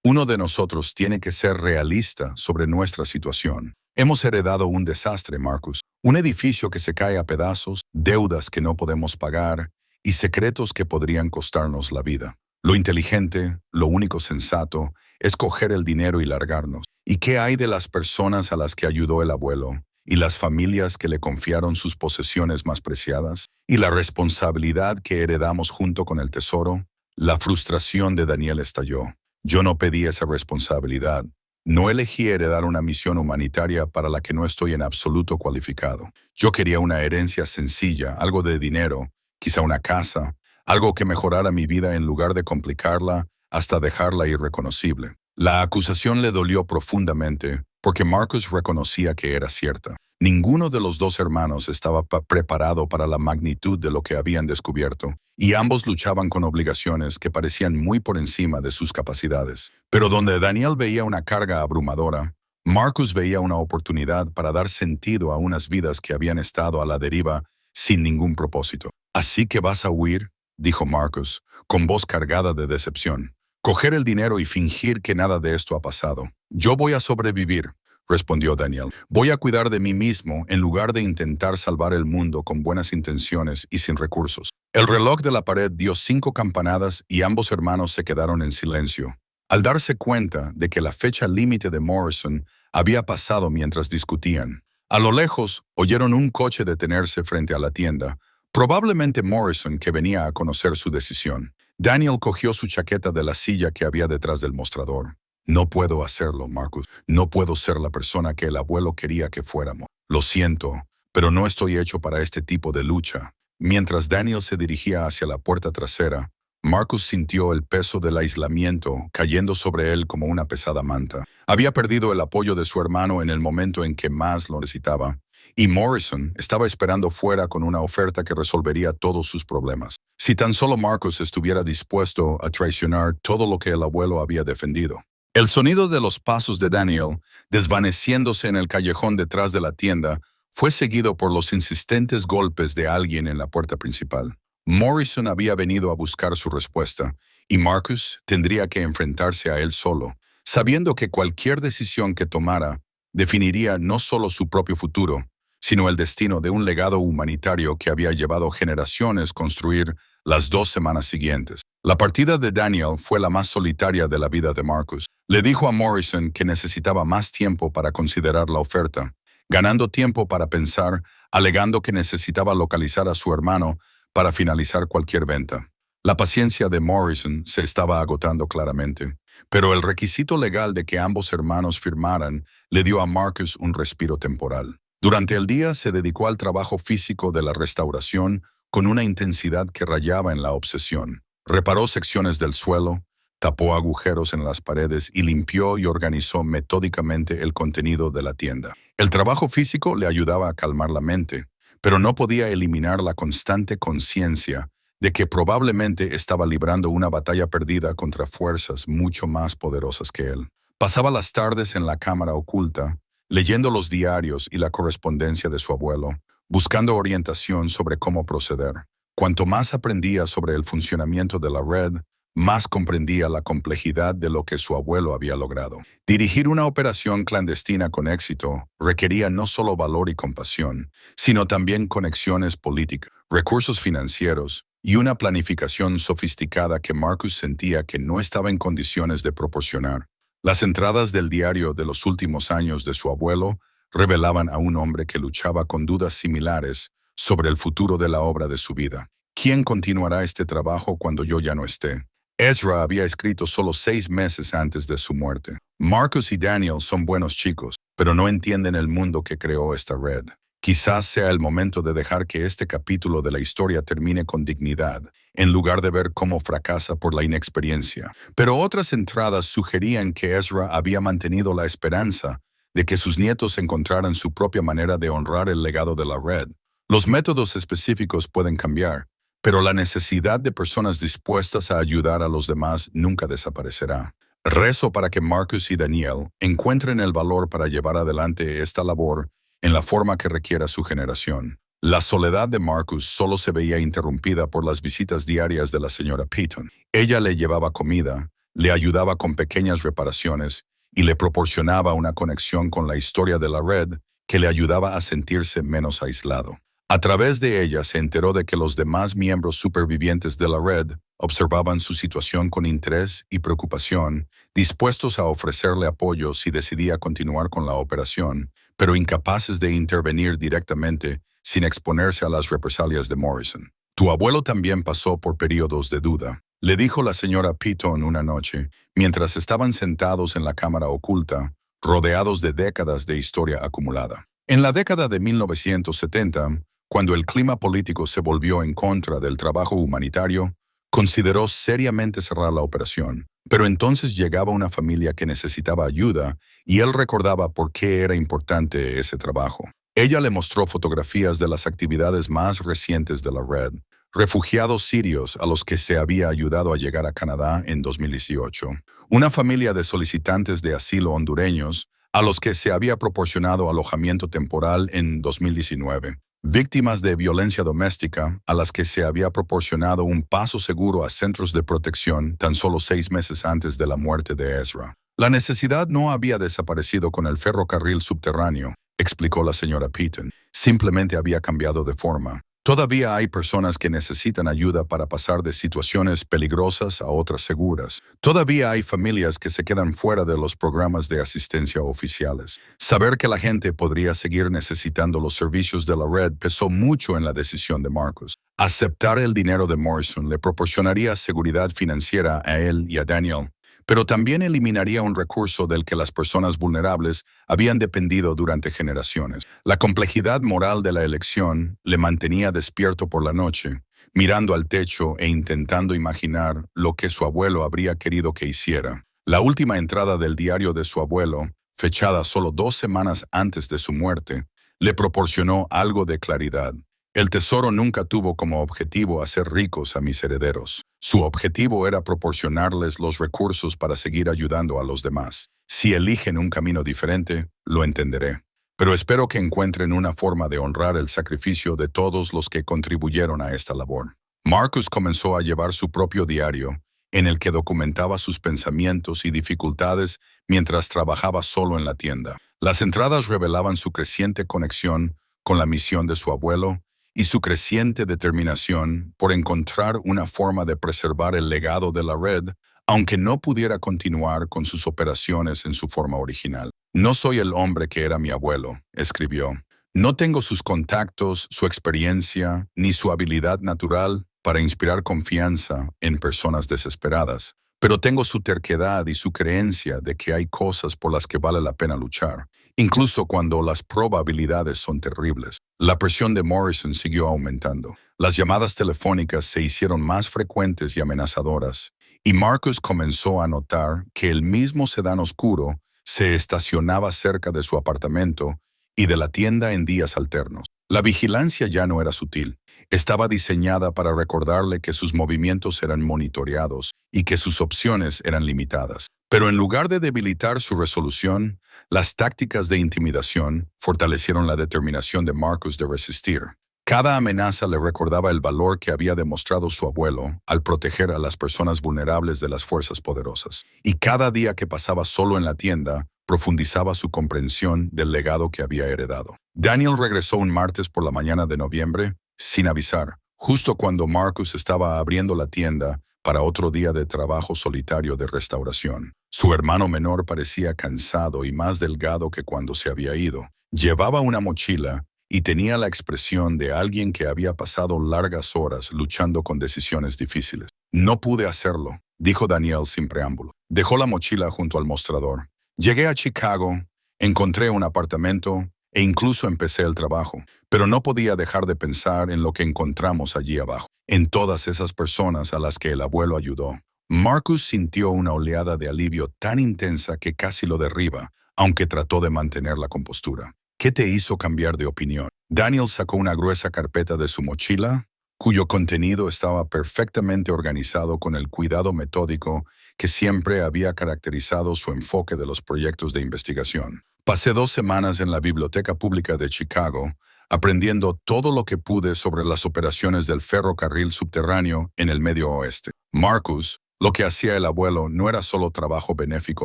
A: Uno de nosotros tiene que ser realista sobre nuestra situación. Hemos heredado un desastre, Marcus. Un edificio que se cae a pedazos, deudas que no podemos pagar y secretos que podrían costarnos la vida. Lo inteligente, lo único sensato, es coger el dinero y largarnos. ¿Y qué hay de las personas a las que ayudó el abuelo? ¿Y las familias que le confiaron sus posesiones más preciadas? ¿Y la responsabilidad que heredamos junto con el tesoro? La frustración de Daniel estalló. Yo no pedí esa responsabilidad. No elegí heredar una misión humanitaria para la que no estoy en absoluto cualificado. Yo quería una herencia sencilla, algo de dinero, quizá una casa, algo que mejorara mi vida en lugar de complicarla hasta dejarla irreconocible. La acusación le dolió profundamente porque Marcus reconocía que era cierta. Ninguno de los dos hermanos estaba preparado para la magnitud de lo que habían descubierto, y ambos luchaban con obligaciones que parecían muy por encima de sus capacidades. Pero donde Daniel veía una carga abrumadora, Marcus veía una oportunidad para dar sentido a unas vidas que habían estado a la deriva sin ningún propósito. «¿Así que vas a huir?», dijo Marcus, con voz cargada de decepción. «Coger el dinero y fingir que nada de esto ha pasado. Yo voy a sobrevivir», respondió Daniel. «Voy a cuidar de mí mismo en lugar de intentar salvar el mundo con buenas intenciones y sin recursos». El reloj de la pared dio 5 campanadas y ambos hermanos se quedaron en silencio. Al darse cuenta de que la fecha límite de Morrison había pasado mientras discutían. A lo lejos, oyeron un coche detenerse frente a la tienda, probablemente Morrison, que venía a conocer su decisión. Daniel cogió su chaqueta de la silla que había detrás del mostrador. «No puedo hacerlo, Marcus. No puedo ser la persona que el abuelo quería que fuéramos. Lo siento, pero no estoy hecho para este tipo de lucha». Mientras Daniel se dirigía hacia la puerta trasera, Marcus sintió el peso del aislamiento cayendo sobre él como una pesada manta. Había perdido el apoyo de su hermano en el momento en que más lo necesitaba, y Morrison estaba esperando fuera con una oferta que resolvería todos sus problemas. Si tan solo Marcus estuviera dispuesto a traicionar todo lo que el abuelo había defendido. El sonido de los pasos de Daniel, desvaneciéndose en el callejón detrás de la tienda, fue seguido por los insistentes golpes de alguien en la puerta principal. Morrison había venido a buscar su respuesta, y Marcus tendría que enfrentarse a él solo, sabiendo que cualquier decisión que tomara definiría no solo su propio futuro, sino el destino de un legado humanitario que había llevado generaciones construir las 2 semanas siguientes. La partida de Daniel fue la más solitaria de la vida de Marcus. Le dijo a Morrison que necesitaba más tiempo para considerar la oferta, ganando tiempo para pensar, alegando que necesitaba localizar a su hermano para finalizar cualquier venta. La paciencia de Morrison se estaba agotando claramente, pero el requisito legal de que ambos hermanos firmaran le dio a Marcus un respiro temporal. Durante el día se dedicó al trabajo físico de la restauración con una intensidad que rayaba en la obsesión. Reparó secciones del suelo, tapó agujeros en las paredes y limpió y organizó metódicamente el contenido de la tienda. El trabajo físico le ayudaba a calmar la mente, pero no podía eliminar la constante conciencia de que probablemente estaba librando una batalla perdida contra fuerzas mucho más poderosas que él. Pasaba las tardes en la cámara oculta, leyendo los diarios y la correspondencia de su abuelo, buscando orientación sobre cómo proceder. Cuanto más aprendía sobre el funcionamiento de la red, más comprendía la complejidad de lo que su abuelo había logrado. Dirigir una operación clandestina con éxito requería no solo valor y compasión, sino también conexiones políticas, recursos financieros y una planificación sofisticada que Marcus sentía que no estaba en condiciones de proporcionar. Las entradas del diario de los últimos años de su abuelo revelaban a un hombre que luchaba con dudas similares sobre el futuro de la obra de su vida. ¿Quién continuará este trabajo cuando yo ya no esté? Ezra había escrito solo 6 meses antes de su muerte. Marcus y Daniel son buenos chicos, pero no entienden el mundo que creó esta red. Quizás sea el momento de dejar que este capítulo de la historia termine con dignidad, en lugar de ver cómo fracasa por la inexperiencia. Pero otras entradas sugerían que Ezra había mantenido la esperanza de que sus nietos encontraran su propia manera de honrar el legado de la red. Los métodos específicos pueden cambiar, pero la necesidad de personas dispuestas a ayudar a los demás nunca desaparecerá. Rezo para que Marcus y Daniel encuentren el valor para llevar adelante esta labor en la forma que requiera su generación. La soledad de Marcus solo se veía interrumpida por las visitas diarias de la señora Peyton. Ella le llevaba comida, le ayudaba con pequeñas reparaciones y le proporcionaba una conexión con la historia de la red que le ayudaba a sentirse menos aislado. A través de ella se enteró de que los demás miembros supervivientes de la red observaban su situación con interés y preocupación, dispuestos a ofrecerle apoyo si decidía continuar con la operación, pero incapaces de intervenir directamente sin exponerse a las represalias de Morrison. Tu abuelo también pasó por periodos de duda, le dijo la señora Peyton una noche, mientras estaban sentados en la cámara oculta, rodeados de décadas de historia acumulada. En la década de 1970, cuando el clima político se volvió en contra del trabajo humanitario, consideró seriamente cerrar la operación. Pero entonces llegaba una familia que necesitaba ayuda y él recordaba por qué era importante ese trabajo. Ella le mostró fotografías de las actividades más recientes de la red, refugiados sirios a los que se había ayudado a llegar a Canadá en 2018, una familia de solicitantes de asilo hondureños a los que se había proporcionado alojamiento temporal en 2019, víctimas de violencia doméstica a las que se había proporcionado un paso seguro a centros de protección tan solo 6 meses antes de la muerte de Ezra. La necesidad no había desaparecido con el ferrocarril subterráneo, explicó la señora Peyton. Simplemente había cambiado de forma. Todavía hay personas que necesitan ayuda para pasar de situaciones peligrosas a otras seguras. Todavía hay familias que se quedan fuera de los programas de asistencia oficiales. Saber que la gente podría seguir necesitando los servicios de la red pesó mucho en la decisión de Marcus. Aceptar el dinero de Morrison le proporcionaría seguridad financiera a él y a Daniel, pero también eliminaría un recurso del que las personas vulnerables habían dependido durante generaciones. La complejidad moral de la elección le mantenía despierto por la noche, mirando al techo e intentando imaginar lo que su abuelo habría querido que hiciera. La última entrada del diario de su abuelo, fechada solo 2 semanas antes de su muerte, le proporcionó algo de claridad. El tesoro nunca tuvo como objetivo hacer ricos a mis herederos. Su objetivo era proporcionarles los recursos para seguir ayudando a los demás. Si eligen un camino diferente, lo entenderé. Pero espero que encuentren una forma de honrar el sacrificio de todos los que contribuyeron a esta labor. Marcus comenzó a llevar su propio diario, en el que documentaba sus pensamientos y dificultades mientras trabajaba solo en la tienda. Las entradas revelaban su creciente conexión con la misión de su abuelo y su creciente determinación por encontrar una forma de preservar el legado de la red, aunque no pudiera continuar con sus operaciones en su forma original. No soy el hombre que era mi abuelo, escribió. No tengo sus contactos, su experiencia, ni su habilidad natural para inspirar confianza en personas desesperadas, pero tengo su terquedad y su creencia de que hay cosas por las que vale la pena luchar, incluso cuando las probabilidades son terribles. La presión de Morrison siguió aumentando. Las llamadas telefónicas se hicieron más frecuentes y amenazadoras, y Marcus comenzó a notar que el mismo sedán oscuro se estacionaba cerca de su apartamento y de la tienda en días alternos. La vigilancia ya no era sutil. Estaba diseñada para recordarle que sus movimientos eran monitoreados y que sus opciones eran limitadas. Pero en lugar de debilitar su resolución, las tácticas de intimidación fortalecieron la determinación de Marcus de resistir. Cada amenaza le recordaba el valor que había demostrado su abuelo al proteger a las personas vulnerables de las fuerzas poderosas. Y cada día que pasaba solo en la tienda, profundizaba su comprensión del legado que había heredado. Daniel regresó un martes por la mañana de noviembre, sin avisar, justo cuando Marcus estaba abriendo la tienda para otro día de trabajo solitario de restauración. Su hermano menor parecía cansado y más delgado que cuando se había ido. Llevaba una mochila y tenía la expresión de alguien que había pasado largas horas luchando con decisiones difíciles. No pude hacerlo, dijo Daniel sin preámbulo. Dejó la mochila junto al mostrador. Llegué a Chicago, encontré un apartamento, e incluso empecé el trabajo, pero no podía dejar de pensar en lo que encontramos allí abajo, en todas esas personas a las que el abuelo ayudó. Marcus sintió una oleada de alivio tan intensa que casi lo derriba, aunque trató de mantener la compostura. ¿Qué te hizo cambiar de opinión? Daniel sacó una gruesa carpeta de su mochila, cuyo contenido estaba perfectamente organizado con el cuidado metódico que siempre había caracterizado su enfoque de los proyectos de investigación. Pasé 2 semanas en la Biblioteca Pública de Chicago, aprendiendo todo lo que pude sobre las operaciones del ferrocarril subterráneo en el Medio Oeste. Marcus, lo que hacía el abuelo no era solo trabajo benéfico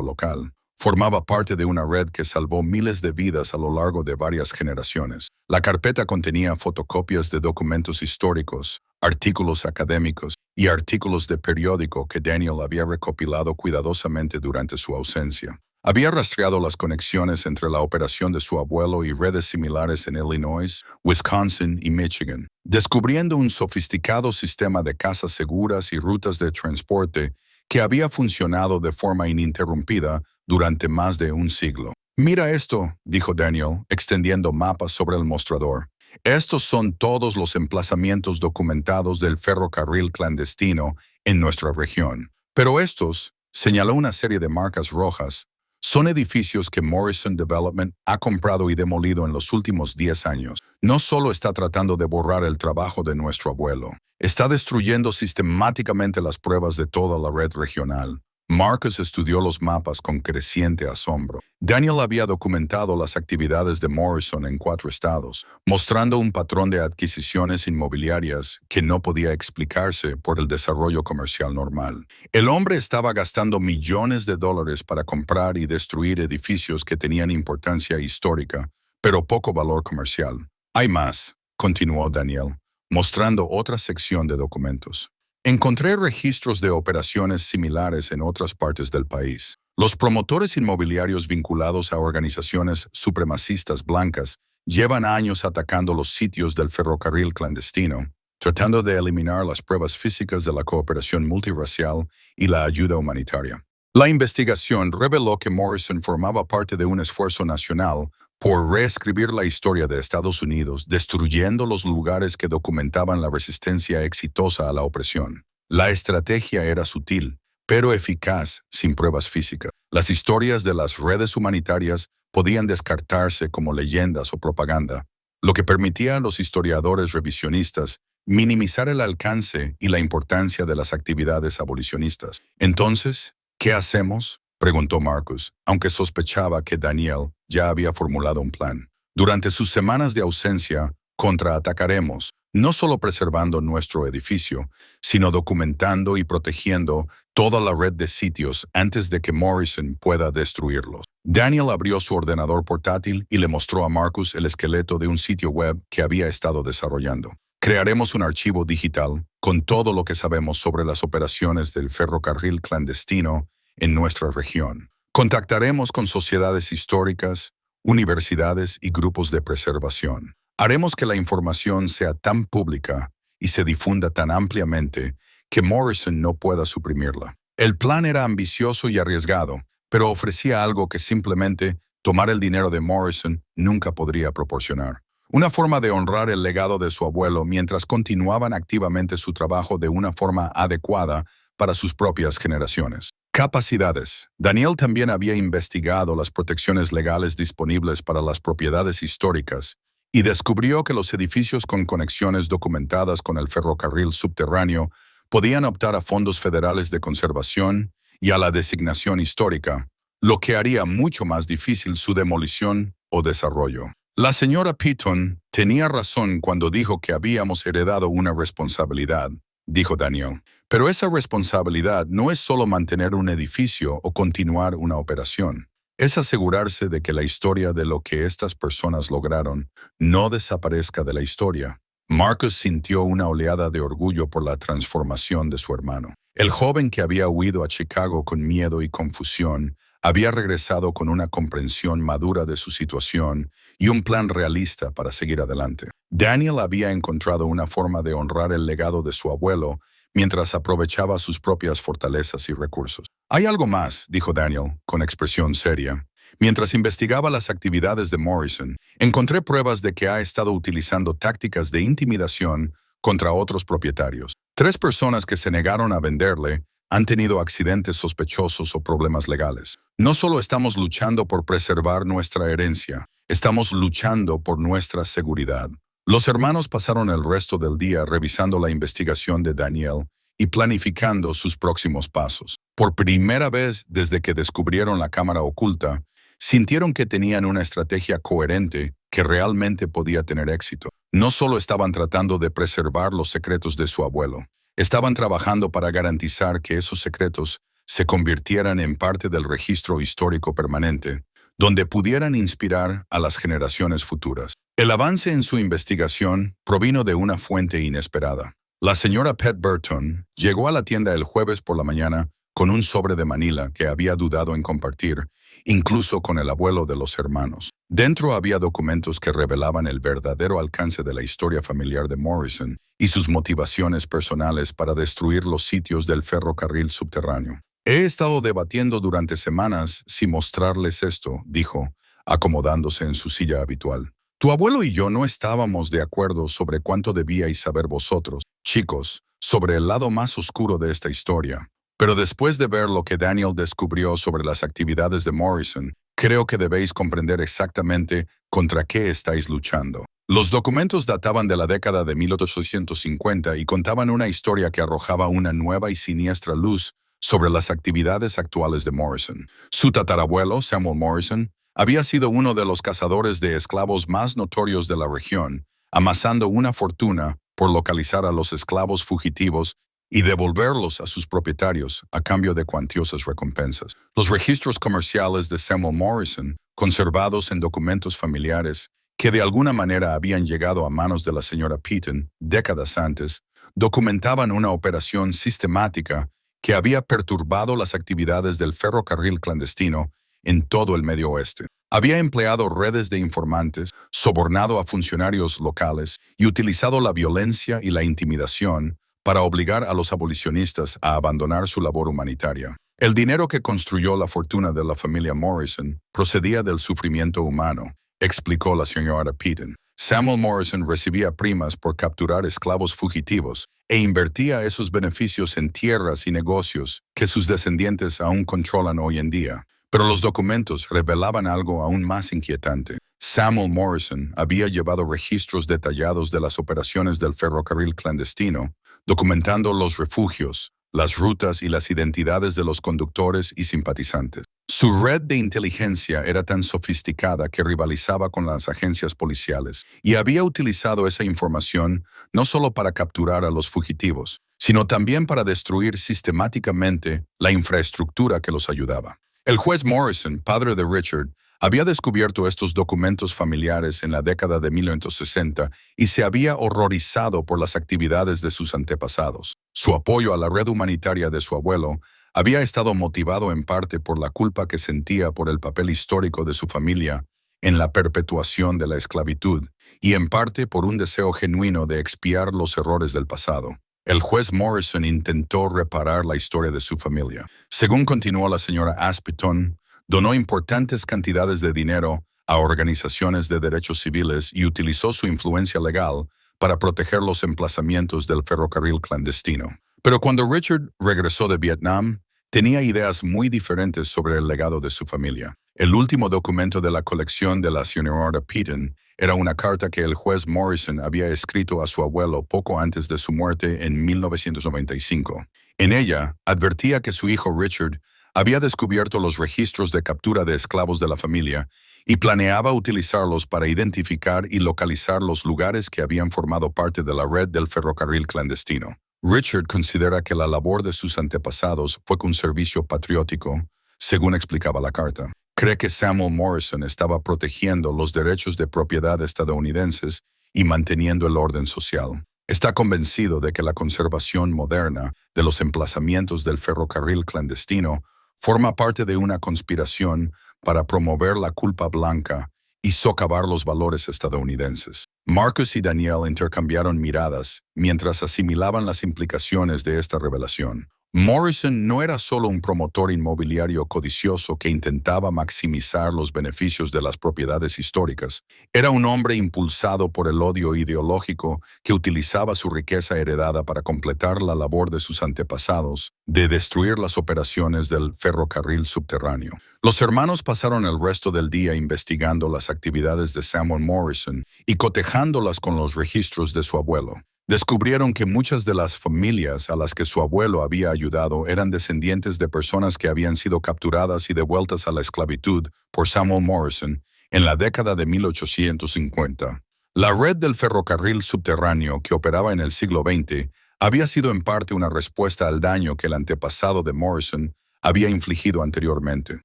A: local. Formaba parte de una red que salvó miles de vidas a lo largo de varias generaciones. La carpeta contenía fotocopias de documentos históricos, artículos académicos y artículos de periódico que Daniel había recopilado cuidadosamente durante su ausencia. Había rastreado las conexiones entre la operación de su abuelo y redes similares en Illinois, Wisconsin y Michigan, descubriendo un sofisticado sistema de casas seguras y rutas de transporte que había funcionado de forma ininterrumpida durante más de un siglo. «Mira esto», dijo Daniel, extendiendo mapas sobre el mostrador. «Estos son todos los emplazamientos documentados del ferrocarril clandestino en nuestra región. Pero estos», señaló una serie de marcas rojas, «son edificios que Morrison Development ha comprado y demolido en los últimos 10 años. No solo está tratando de borrar el trabajo de nuestro abuelo, está destruyendo sistemáticamente las pruebas de toda la red regional». Marcus estudió los mapas con creciente asombro. Daniel había documentado las actividades de Morrison en 4 estados, mostrando un patrón de adquisiciones inmobiliarias que no podía explicarse por el desarrollo comercial normal. El hombre estaba gastando millones de dólares para comprar y destruir edificios que tenían importancia histórica, pero poco valor comercial. «Hay más», continuó Daniel, mostrando otra sección de documentos. «Encontré registros de operaciones similares en otras partes del país. Los promotores inmobiliarios vinculados a organizaciones supremacistas blancas llevan años atacando los sitios del ferrocarril clandestino, tratando de eliminar las pruebas físicas de la cooperación multirracial y la ayuda humanitaria. La investigación reveló que Morrison formaba parte de un esfuerzo nacional por reescribir la historia de Estados Unidos, destruyendo los lugares que documentaban la resistencia exitosa a la opresión. La estrategia era sutil, pero eficaz sin pruebas físicas. Las historias de las redes humanitarias podían descartarse como leyendas o propaganda, lo que permitía a los historiadores revisionistas minimizar el alcance y la importancia de las actividades abolicionistas. «Entonces, ¿qué hacemos?», preguntó Marcus, aunque sospechaba que Daniel ya había formulado un plan. «Durante sus semanas de ausencia, contraatacaremos, no solo preservando nuestro edificio, sino documentando y protegiendo toda la red de sitios antes de que Morrison pueda destruirlos». Daniel abrió su ordenador portátil y le mostró a Marcus el esqueleto de un sitio web que había estado desarrollando. «Crearemos un archivo digital con todo lo que sabemos sobre las operaciones del ferrocarril clandestino en nuestra región. Contactaremos con sociedades históricas, universidades y grupos de preservación. Haremos que la información sea tan pública y se difunda tan ampliamente que Morrison no pueda suprimirla». El plan era ambicioso y arriesgado, pero ofrecía algo que simplemente tomar el dinero de Morrison nunca podría proporcionar. Una forma de honrar el legado de su abuelo mientras continuaban activamente su trabajo de una forma adecuada para sus propias generaciones. Capacidades. Daniel también había investigado las protecciones legales disponibles para las propiedades históricas y descubrió que los edificios con conexiones documentadas con el ferrocarril subterráneo podían optar a fondos federales de conservación y a la designación histórica, lo que haría mucho más difícil su demolición o desarrollo. La señora Piton tenía razón cuando dijo que habíamos heredado una responsabilidad, dijo Daniel. Pero esa responsabilidad no es solo mantener un edificio o continuar una operación. Es asegurarse de que la historia de lo que estas personas lograron no desaparezca de la historia. Marcus sintió una oleada de orgullo por la transformación de su hermano. El joven que había huido a Chicago con miedo y confusión había regresado con una comprensión madura de su situación y un plan realista para seguir adelante. Daniel había encontrado una forma de honrar el legado de su abuelo mientras aprovechaba sus propias fortalezas y recursos. «Hay algo más», dijo Daniel, con expresión seria. Mientras investigaba las actividades de Morrison, encontré pruebas de que ha estado utilizando tácticas de intimidación contra otros propietarios. 3 personas que se negaron a venderle han tenido accidentes sospechosos o problemas legales. No solo estamos luchando por preservar nuestra herencia, estamos luchando por nuestra seguridad. Los hermanos pasaron el resto del día revisando la investigación de Daniel y planificando sus próximos pasos. Por primera vez desde que descubrieron la cámara oculta, sintieron que tenían una estrategia coherente que realmente podía tener éxito. No solo estaban tratando de preservar los secretos de su abuelo, estaban trabajando para garantizar que esos secretos se convirtieran en parte del registro histórico permanente, donde pudieran inspirar a las generaciones futuras. El avance en su investigación provino de una fuente inesperada. La señora Pet Burton llegó a la tienda el jueves por la mañana con un sobre de Manila que había dudado en compartir, incluso con el abuelo de los hermanos. Dentro había documentos que revelaban el verdadero alcance de la historia familiar de Morrison y sus motivaciones personales para destruir los sitios del ferrocarril subterráneo. He estado debatiendo durante semanas si mostrarles esto, dijo, acomodándose en su silla habitual. Tu abuelo y yo no estábamos de acuerdo sobre cuánto debíais saber vosotros, chicos, sobre el lado más oscuro de esta historia. Pero después de ver lo que Daniel descubrió sobre las actividades de Morrison, creo que debéis comprender exactamente contra qué estáis luchando. Los documentos databan de la década de 1850 y contaban una historia que arrojaba una nueva y siniestra luz sobre las actividades actuales de Morrison. Su tatarabuelo, Samuel Morrison, había sido uno de los cazadores de esclavos más notorios de la región, amasando una fortuna por localizar a los esclavos fugitivos y devolverlos a sus propietarios a cambio de cuantiosas recompensas. Los registros comerciales de Samuel Morrison, conservados en documentos familiares que de alguna manera habían llegado a manos de la señora Peaton décadas antes, documentaban una operación sistemática que había perturbado las actividades del ferrocarril clandestino en todo el Medio Oeste. Había empleado redes de informantes, sobornado a funcionarios locales y utilizado la violencia y la intimidación para obligar a los abolicionistas a abandonar su labor humanitaria. El dinero que construyó la fortuna de la familia Morrison procedía del sufrimiento humano, explicó la señora Peaton. Samuel Morrison recibía primas por capturar esclavos fugitivos e invertía esos beneficios en tierras y negocios que sus descendientes aún controlan hoy en día. Pero los documentos revelaban algo aún más inquietante. Samuel Morrison había llevado registros detallados de las operaciones del ferrocarril clandestino, documentando los refugios, las rutas y las identidades de los conductores y simpatizantes. Su red de inteligencia era tan sofisticada que rivalizaba con las agencias policiales y había utilizado esa información no solo para capturar a los fugitivos, sino también para destruir sistemáticamente la infraestructura que los ayudaba. El juez Morrison, padre de Richard, había descubierto estos documentos familiares en la década de 1960 y se había horrorizado por las actividades de sus antepasados. Su apoyo a la red humanitaria de su abuelo había estado motivado en parte por la culpa que sentía por el papel histórico de su familia en la perpetuación de la esclavitud y en parte por un deseo genuino de expiar los errores del pasado. El juez Morrison intentó reparar la historia de su familia. Según continuó la señora Aspleton, donó importantes cantidades de dinero a organizaciones de derechos civiles y utilizó su influencia legal para proteger los emplazamientos del ferrocarril clandestino. Pero cuando Richard regresó de Vietnam, tenía ideas muy diferentes sobre el legado de su familia. El último documento de la colección de la señora Peaton era una carta que el juez Morrison había escrito a su abuelo poco antes de su muerte en 1995. En ella, advertía que su hijo Richard había descubierto los registros de captura de esclavos de la familia y planeaba utilizarlos para identificar y localizar los lugares que habían formado parte de la red del ferrocarril clandestino. Richard considera que la labor de sus antepasados fue un servicio patriótico, según explicaba la carta. Cree que Samuel Morrison estaba protegiendo los derechos de propiedad estadounidenses y manteniendo el orden social. Está convencido de que la conservación moderna de los emplazamientos del ferrocarril clandestino forma parte de una conspiración para promover la culpa blanca y socavar los valores estadounidenses. Marcus y Daniel intercambiaron miradas mientras asimilaban las implicaciones de esta revelación. Morrison no era solo un promotor inmobiliario codicioso que intentaba maximizar los beneficios de las propiedades históricas. Era un hombre impulsado por el odio ideológico que utilizaba su riqueza heredada para completar la labor de sus antepasados, de destruir las operaciones del ferrocarril subterráneo. Los hermanos pasaron el resto del día investigando las actividades de Samuel Morrison y cotejándolas con los registros de su abuelo. Descubrieron que muchas de las familias a las que su abuelo había ayudado eran descendientes de personas que habían sido capturadas y devueltas a la esclavitud por Samuel Morrison en la década de 1850. La red del ferrocarril subterráneo que operaba en el siglo XX había sido en parte una respuesta al daño que el antepasado de Morrison había infligido anteriormente.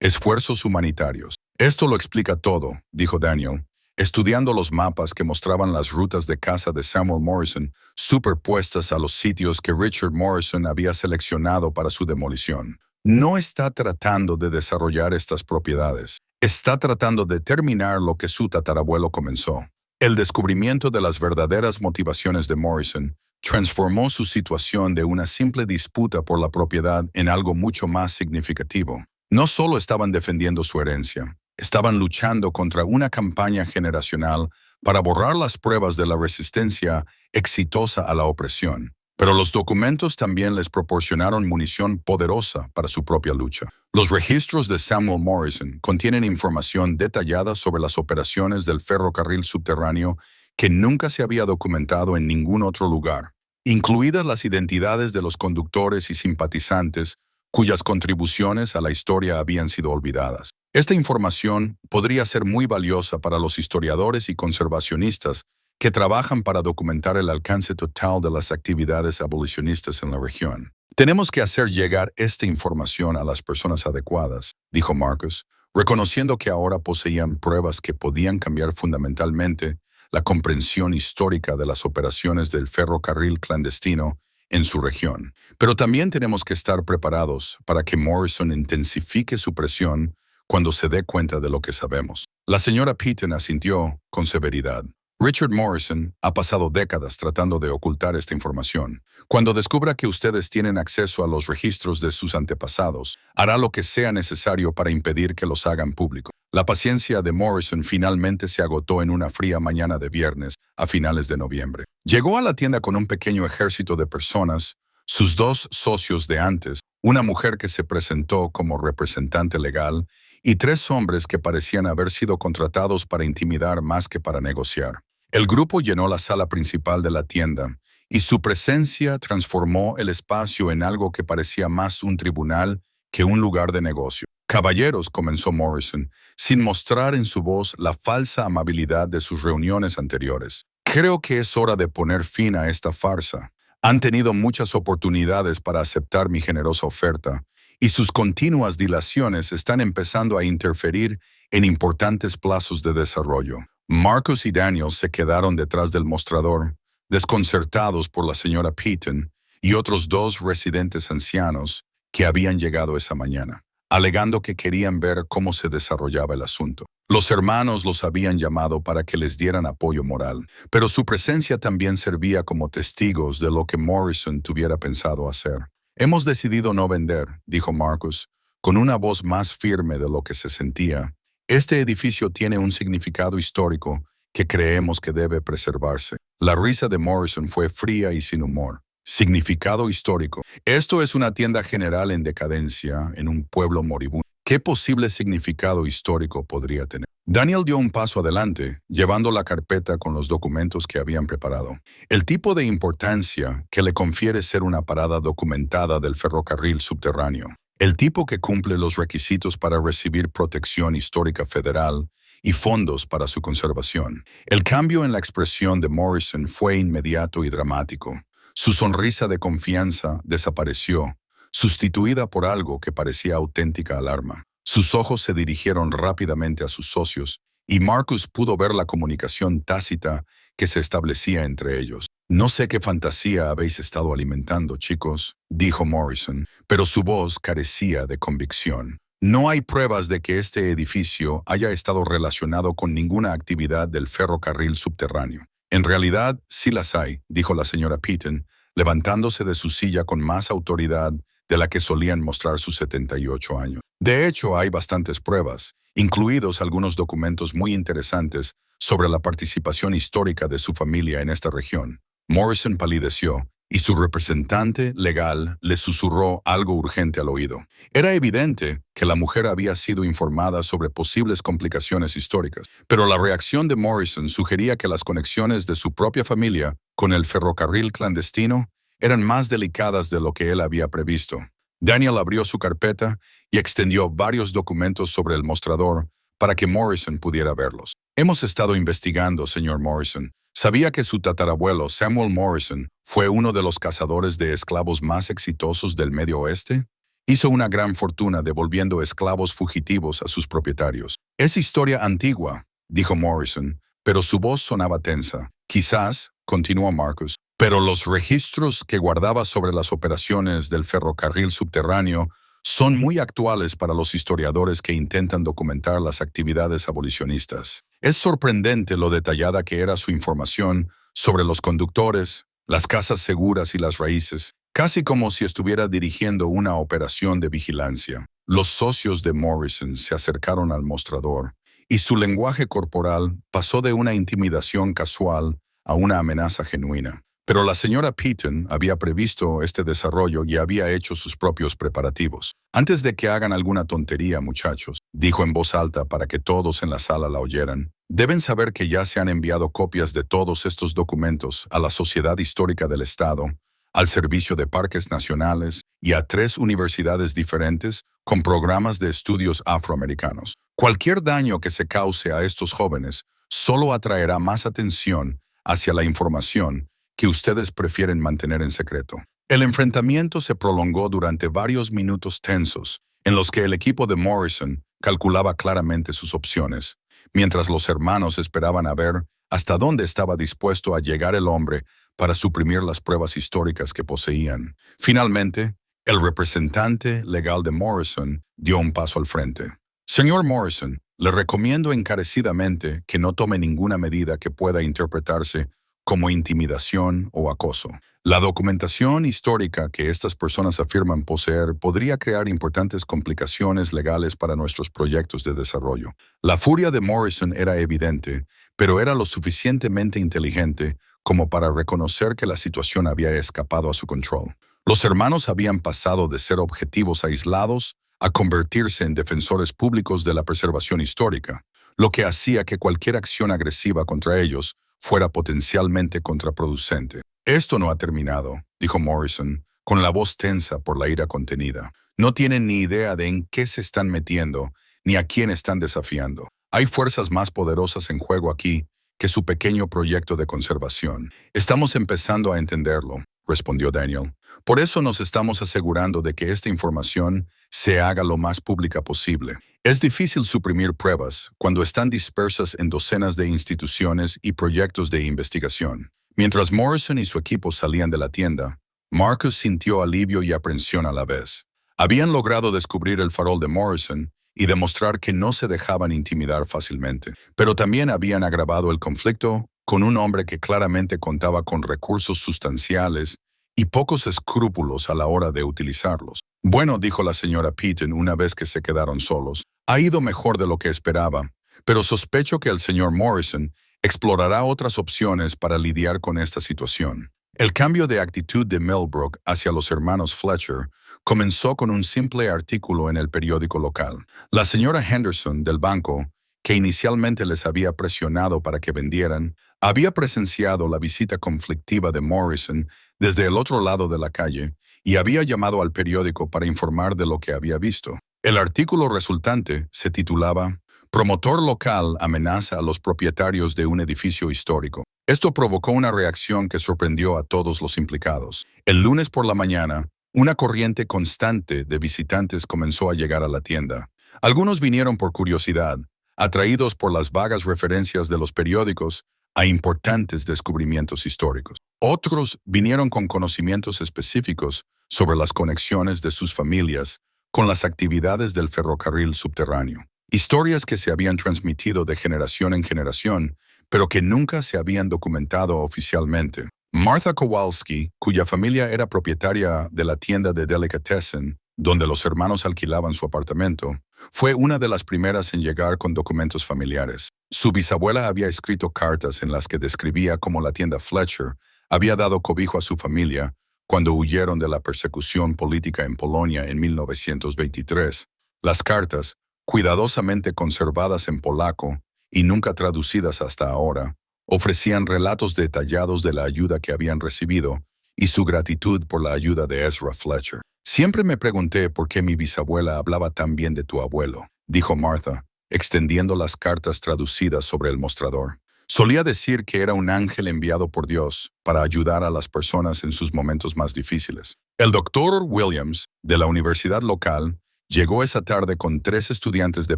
A: Esfuerzos humanitarios. Esto lo explica todo, dijo Daniel, estudiando los mapas que mostraban las rutas de caza de Samuel Morrison superpuestas a los sitios que Richard Morrison había seleccionado para su demolición. No está tratando de desarrollar estas propiedades. Está tratando de terminar lo que su tatarabuelo comenzó. El descubrimiento de las verdaderas motivaciones de Morrison transformó su situación de una simple disputa por la propiedad en algo mucho más significativo. No solo estaban defendiendo su herencia, estaban luchando contra una campaña generacional para borrar las pruebas de la resistencia exitosa a la opresión. Pero los documentos también les proporcionaron munición poderosa para su propia lucha. Los registros de Samuel Morrison contienen información detallada sobre las operaciones del ferrocarril subterráneo que nunca se había documentado en ningún otro lugar, incluidas las identidades de los conductores y simpatizantes cuyas contribuciones a la historia habían sido olvidadas. Esta información podría ser muy valiosa para los historiadores y conservacionistas que trabajan para documentar el alcance total de las actividades abolicionistas en la región. Tenemos que hacer llegar esta información a las personas adecuadas, dijo Marcus, reconociendo que ahora poseían pruebas que podían cambiar fundamentalmente la comprensión histórica de las operaciones del ferrocarril clandestino en su región. Pero también tenemos que estar preparados para que Morrison intensifique su presión cuando se dé cuenta de lo que sabemos. La señora Peaton asintió con severidad. Richard Morrison ha pasado décadas tratando de ocultar esta información. Cuando descubra que ustedes tienen acceso a los registros de sus antepasados, hará lo que sea necesario para impedir que los hagan público. La paciencia de Morrison finalmente se agotó en una fría mañana de viernes a finales de noviembre. Llegó a la tienda con un pequeño ejército de personas, sus dos socios de antes, una mujer que se presentó como representante legal y tres hombres que parecían haber sido contratados para intimidar más que para negociar. El grupo llenó la sala principal de la tienda y su presencia transformó el espacio en algo que parecía más un tribunal que un lugar de negocio. Caballeros, comenzó Morrison, sin mostrar en su voz la falsa amabilidad de sus reuniones anteriores. Creo que es hora de poner fin a esta farsa. Han tenido muchas oportunidades para aceptar mi generosa oferta, y sus continuas dilaciones están empezando a interferir en importantes plazos de desarrollo. Marcus y Daniel se quedaron detrás del mostrador, desconcertados por la señora Peaton y otros dos residentes ancianos que habían llegado esa mañana, alegando que querían ver cómo se desarrollaba el asunto. Los hermanos los habían llamado para que les dieran apoyo moral, pero su presencia también servía como testigos de lo que Morrison tuviera pensado hacer. Hemos decidido no vender, dijo Marcus, con una voz más firme de lo que se sentía. Este edificio tiene un significado histórico que creemos que debe preservarse. La risa de Morrison fue fría y sin humor. Significado histórico. Esto es una tienda general en decadencia en un pueblo moribundo. ¿Qué posible significado histórico podría tener? Daniel dio un paso adelante, llevando la carpeta con los documentos que habían preparado. El tipo de importancia que le confiere ser una parada documentada del ferrocarril subterráneo. El tipo que cumple los requisitos para recibir protección histórica federal y fondos para su conservación. El cambio en la expresión de Morrison fue inmediato y dramático. Su sonrisa de confianza desapareció, sustituida por algo que parecía auténtica alarma. Sus ojos se dirigieron rápidamente a sus socios, y Marcus pudo ver la comunicación tácita que se establecía entre ellos. No sé qué fantasía habéis estado alimentando, chicos, dijo Morrison, pero su voz carecía de convicción. No hay pruebas de que este edificio haya estado relacionado con ninguna actividad del ferrocarril subterráneo. En realidad, sí las hay, dijo la señora Peaton, levantándose de su silla con más autoridad de la que solían mostrar sus 78 años. De hecho, hay bastantes pruebas, incluidos algunos documentos muy interesantes sobre la participación histórica de su familia en esta región. Morrison palideció y su representante legal le susurró algo urgente al oído. Era evidente que la mujer había sido informada sobre posibles complicaciones históricas, pero la reacción de Morrison sugería que las conexiones de su propia familia con el ferrocarril clandestino eran más delicadas de lo que él había previsto. Daniel abrió su carpeta y extendió varios documentos sobre el mostrador para que Morrison pudiera verlos. Hemos estado investigando, señor Morrison. ¿Sabía que su tatarabuelo, Samuel Morrison, fue uno de los cazadores de esclavos más exitosos del Medio Oeste? Hizo una gran fortuna devolviendo esclavos fugitivos a sus propietarios. Es historia antigua, dijo Morrison, pero su voz sonaba tensa. Quizás, continuó Marcus, pero los registros que guardaba sobre las operaciones del ferrocarril subterráneo son muy actuales para los historiadores que intentan documentar las actividades abolicionistas. Es sorprendente lo detallada que era su información sobre los conductores, las casas seguras y las raíces, casi como si estuviera dirigiendo una operación de vigilancia. Los socios de Morrison se acercaron al mostrador, y su lenguaje corporal pasó de una intimidación casual a una amenaza genuina. Pero la señora Peaton había previsto este desarrollo y había hecho sus propios preparativos. Antes de que hagan alguna tontería, muchachos, dijo en voz alta para que todos en la sala la oyeran, deben saber que ya se han enviado copias de todos estos documentos a la Sociedad Histórica del Estado, al Servicio de Parques Nacionales y a 3 universidades diferentes con programas de estudios afroamericanos. Cualquier daño que se cause a estos jóvenes solo atraerá más atención hacia la información que ustedes prefieren mantener en secreto. El enfrentamiento se prolongó durante varios minutos tensos, en los que el equipo de Morrison calculaba claramente sus opciones, mientras los hermanos esperaban a ver hasta dónde estaba dispuesto a llegar el hombre para suprimir las pruebas históricas que poseían. Finalmente, el representante legal de Morrison dio un paso al frente. Señor Morrison, le recomiendo encarecidamente que no tome ninguna medida que pueda interpretarse como intimidación o acoso. La documentación histórica que estas personas afirman poseer podría crear importantes complicaciones legales para nuestros proyectos de desarrollo. La furia de Morrison era evidente, pero era lo suficientemente inteligente como para reconocer que la situación había escapado a su control. Los hermanos habían pasado de ser objetivos aislados a convertirse en defensores públicos de la preservación histórica, lo que hacía que cualquier acción agresiva contra ellos fuera potencialmente contraproducente. Esto no ha terminado, dijo Morrison, con la voz tensa por la ira contenida. No tienen ni idea de en qué se están metiendo, ni a quién están desafiando. Hay fuerzas más poderosas en juego aquí que su pequeño proyecto de conservación. Estamos empezando a entenderlo, respondió Daniel. Por eso nos estamos asegurando de que esta información se haga lo más pública posible. Es difícil suprimir pruebas cuando están dispersas en docenas de instituciones y proyectos de investigación. Mientras Morrison y su equipo salían de la tienda, Marcus sintió alivio y aprensión a la vez. Habían logrado descubrir el farol de Morrison y demostrar que no se dejaban intimidar fácilmente, pero también habían agravado el conflicto con un hombre que claramente contaba con recursos sustanciales y pocos escrúpulos a la hora de utilizarlos. Bueno, dijo la señora Peaton una vez que se quedaron solos, ha ido mejor de lo que esperaba, pero sospecho que el señor Morrison explorará otras opciones para lidiar con esta situación. El cambio de actitud de Millbrook hacia los hermanos Fletcher comenzó con un simple artículo en el periódico local. La señora Henderson del banco, que inicialmente les había presionado para que vendieran, había presenciado la visita conflictiva de Morrison desde el otro lado de la calle y había llamado al periódico para informar de lo que había visto. El artículo resultante se titulaba «Promotor local amenaza a los propietarios de un edificio histórico». Esto provocó una reacción que sorprendió a todos los implicados. El lunes por la mañana, una corriente constante de visitantes comenzó a llegar a la tienda. Algunos vinieron por curiosidad, atraídos por las vagas referencias de los periódicos a importantes descubrimientos históricos. Otros vinieron con conocimientos específicos sobre las conexiones de sus familias con las actividades del ferrocarril subterráneo. Historias que se habían transmitido de generación en generación, pero que nunca se habían documentado oficialmente. Martha Kowalski, cuya familia era propietaria de la tienda de delicatessen, donde los hermanos alquilaban su apartamento, fue una de las primeras en llegar con documentos familiares. Su bisabuela había escrito cartas en las que describía cómo la tienda Fletcher había dado cobijo a su familia cuando huyeron de la persecución política en Polonia en 1923. Las cartas, cuidadosamente conservadas en polaco y nunca traducidas hasta ahora, ofrecían relatos detallados de la ayuda que habían recibido y su gratitud por la ayuda de Ezra Fletcher. Siempre me pregunté por qué mi bisabuela hablaba tan bien de tu abuelo, dijo Martha, extendiendo las cartas traducidas sobre el mostrador. Solía decir que era un ángel enviado por Dios para ayudar a las personas en sus momentos más difíciles. El doctor Williams, de la universidad local, llegó esa tarde con 3 estudiantes de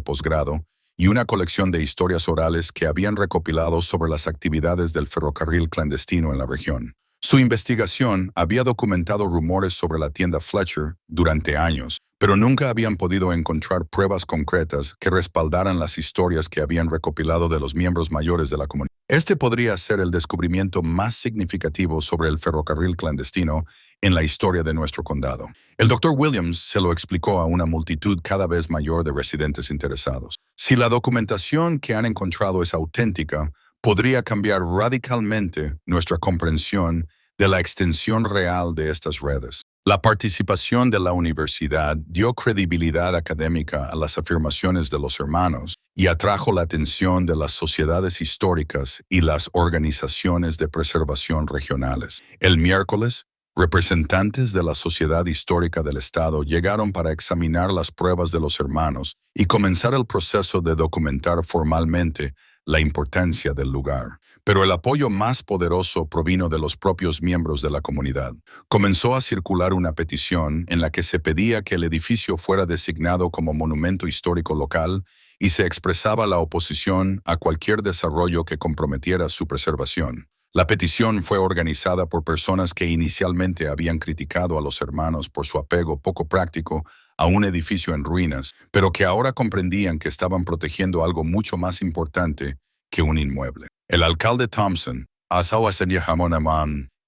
A: posgrado y una colección de historias orales que habían recopilado sobre las actividades del ferrocarril clandestino en la región. Su investigación había documentado rumores sobre la tienda Fletcher durante años, pero nunca habían podido encontrar pruebas concretas que respaldaran las historias que habían recopilado de los miembros mayores de la comunidad. Este podría ser el descubrimiento más significativo sobre el ferrocarril clandestino en la historia de nuestro condado. El Dr. Williams se lo explicó a una multitud cada vez mayor de residentes interesados. Si la documentación que han encontrado es auténtica, podría cambiar radicalmente nuestra comprensión de la extensión real de estas redes. La participación de la universidad dio credibilidad académica a las afirmaciones de los hermanos y atrajo la atención de las sociedades históricas y las organizaciones de preservación regionales. El miércoles, representantes de la Sociedad Histórica del Estado llegaron para examinar las pruebas de los hermanos y comenzar el proceso de documentar formalmente la importancia del lugar. Pero el apoyo más poderoso provino de los propios miembros de la comunidad. Comenzó a circular una petición en la que se pedía que el edificio fuera designado como monumento histórico local y se expresaba la oposición a cualquier desarrollo que comprometiera su preservación. La petición fue organizada por personas que inicialmente habían criticado a los hermanos por su apego poco práctico a un edificio en ruinas, pero que ahora comprendían que estaban protegiendo algo mucho más importante que un inmueble. El alcalde Thompson,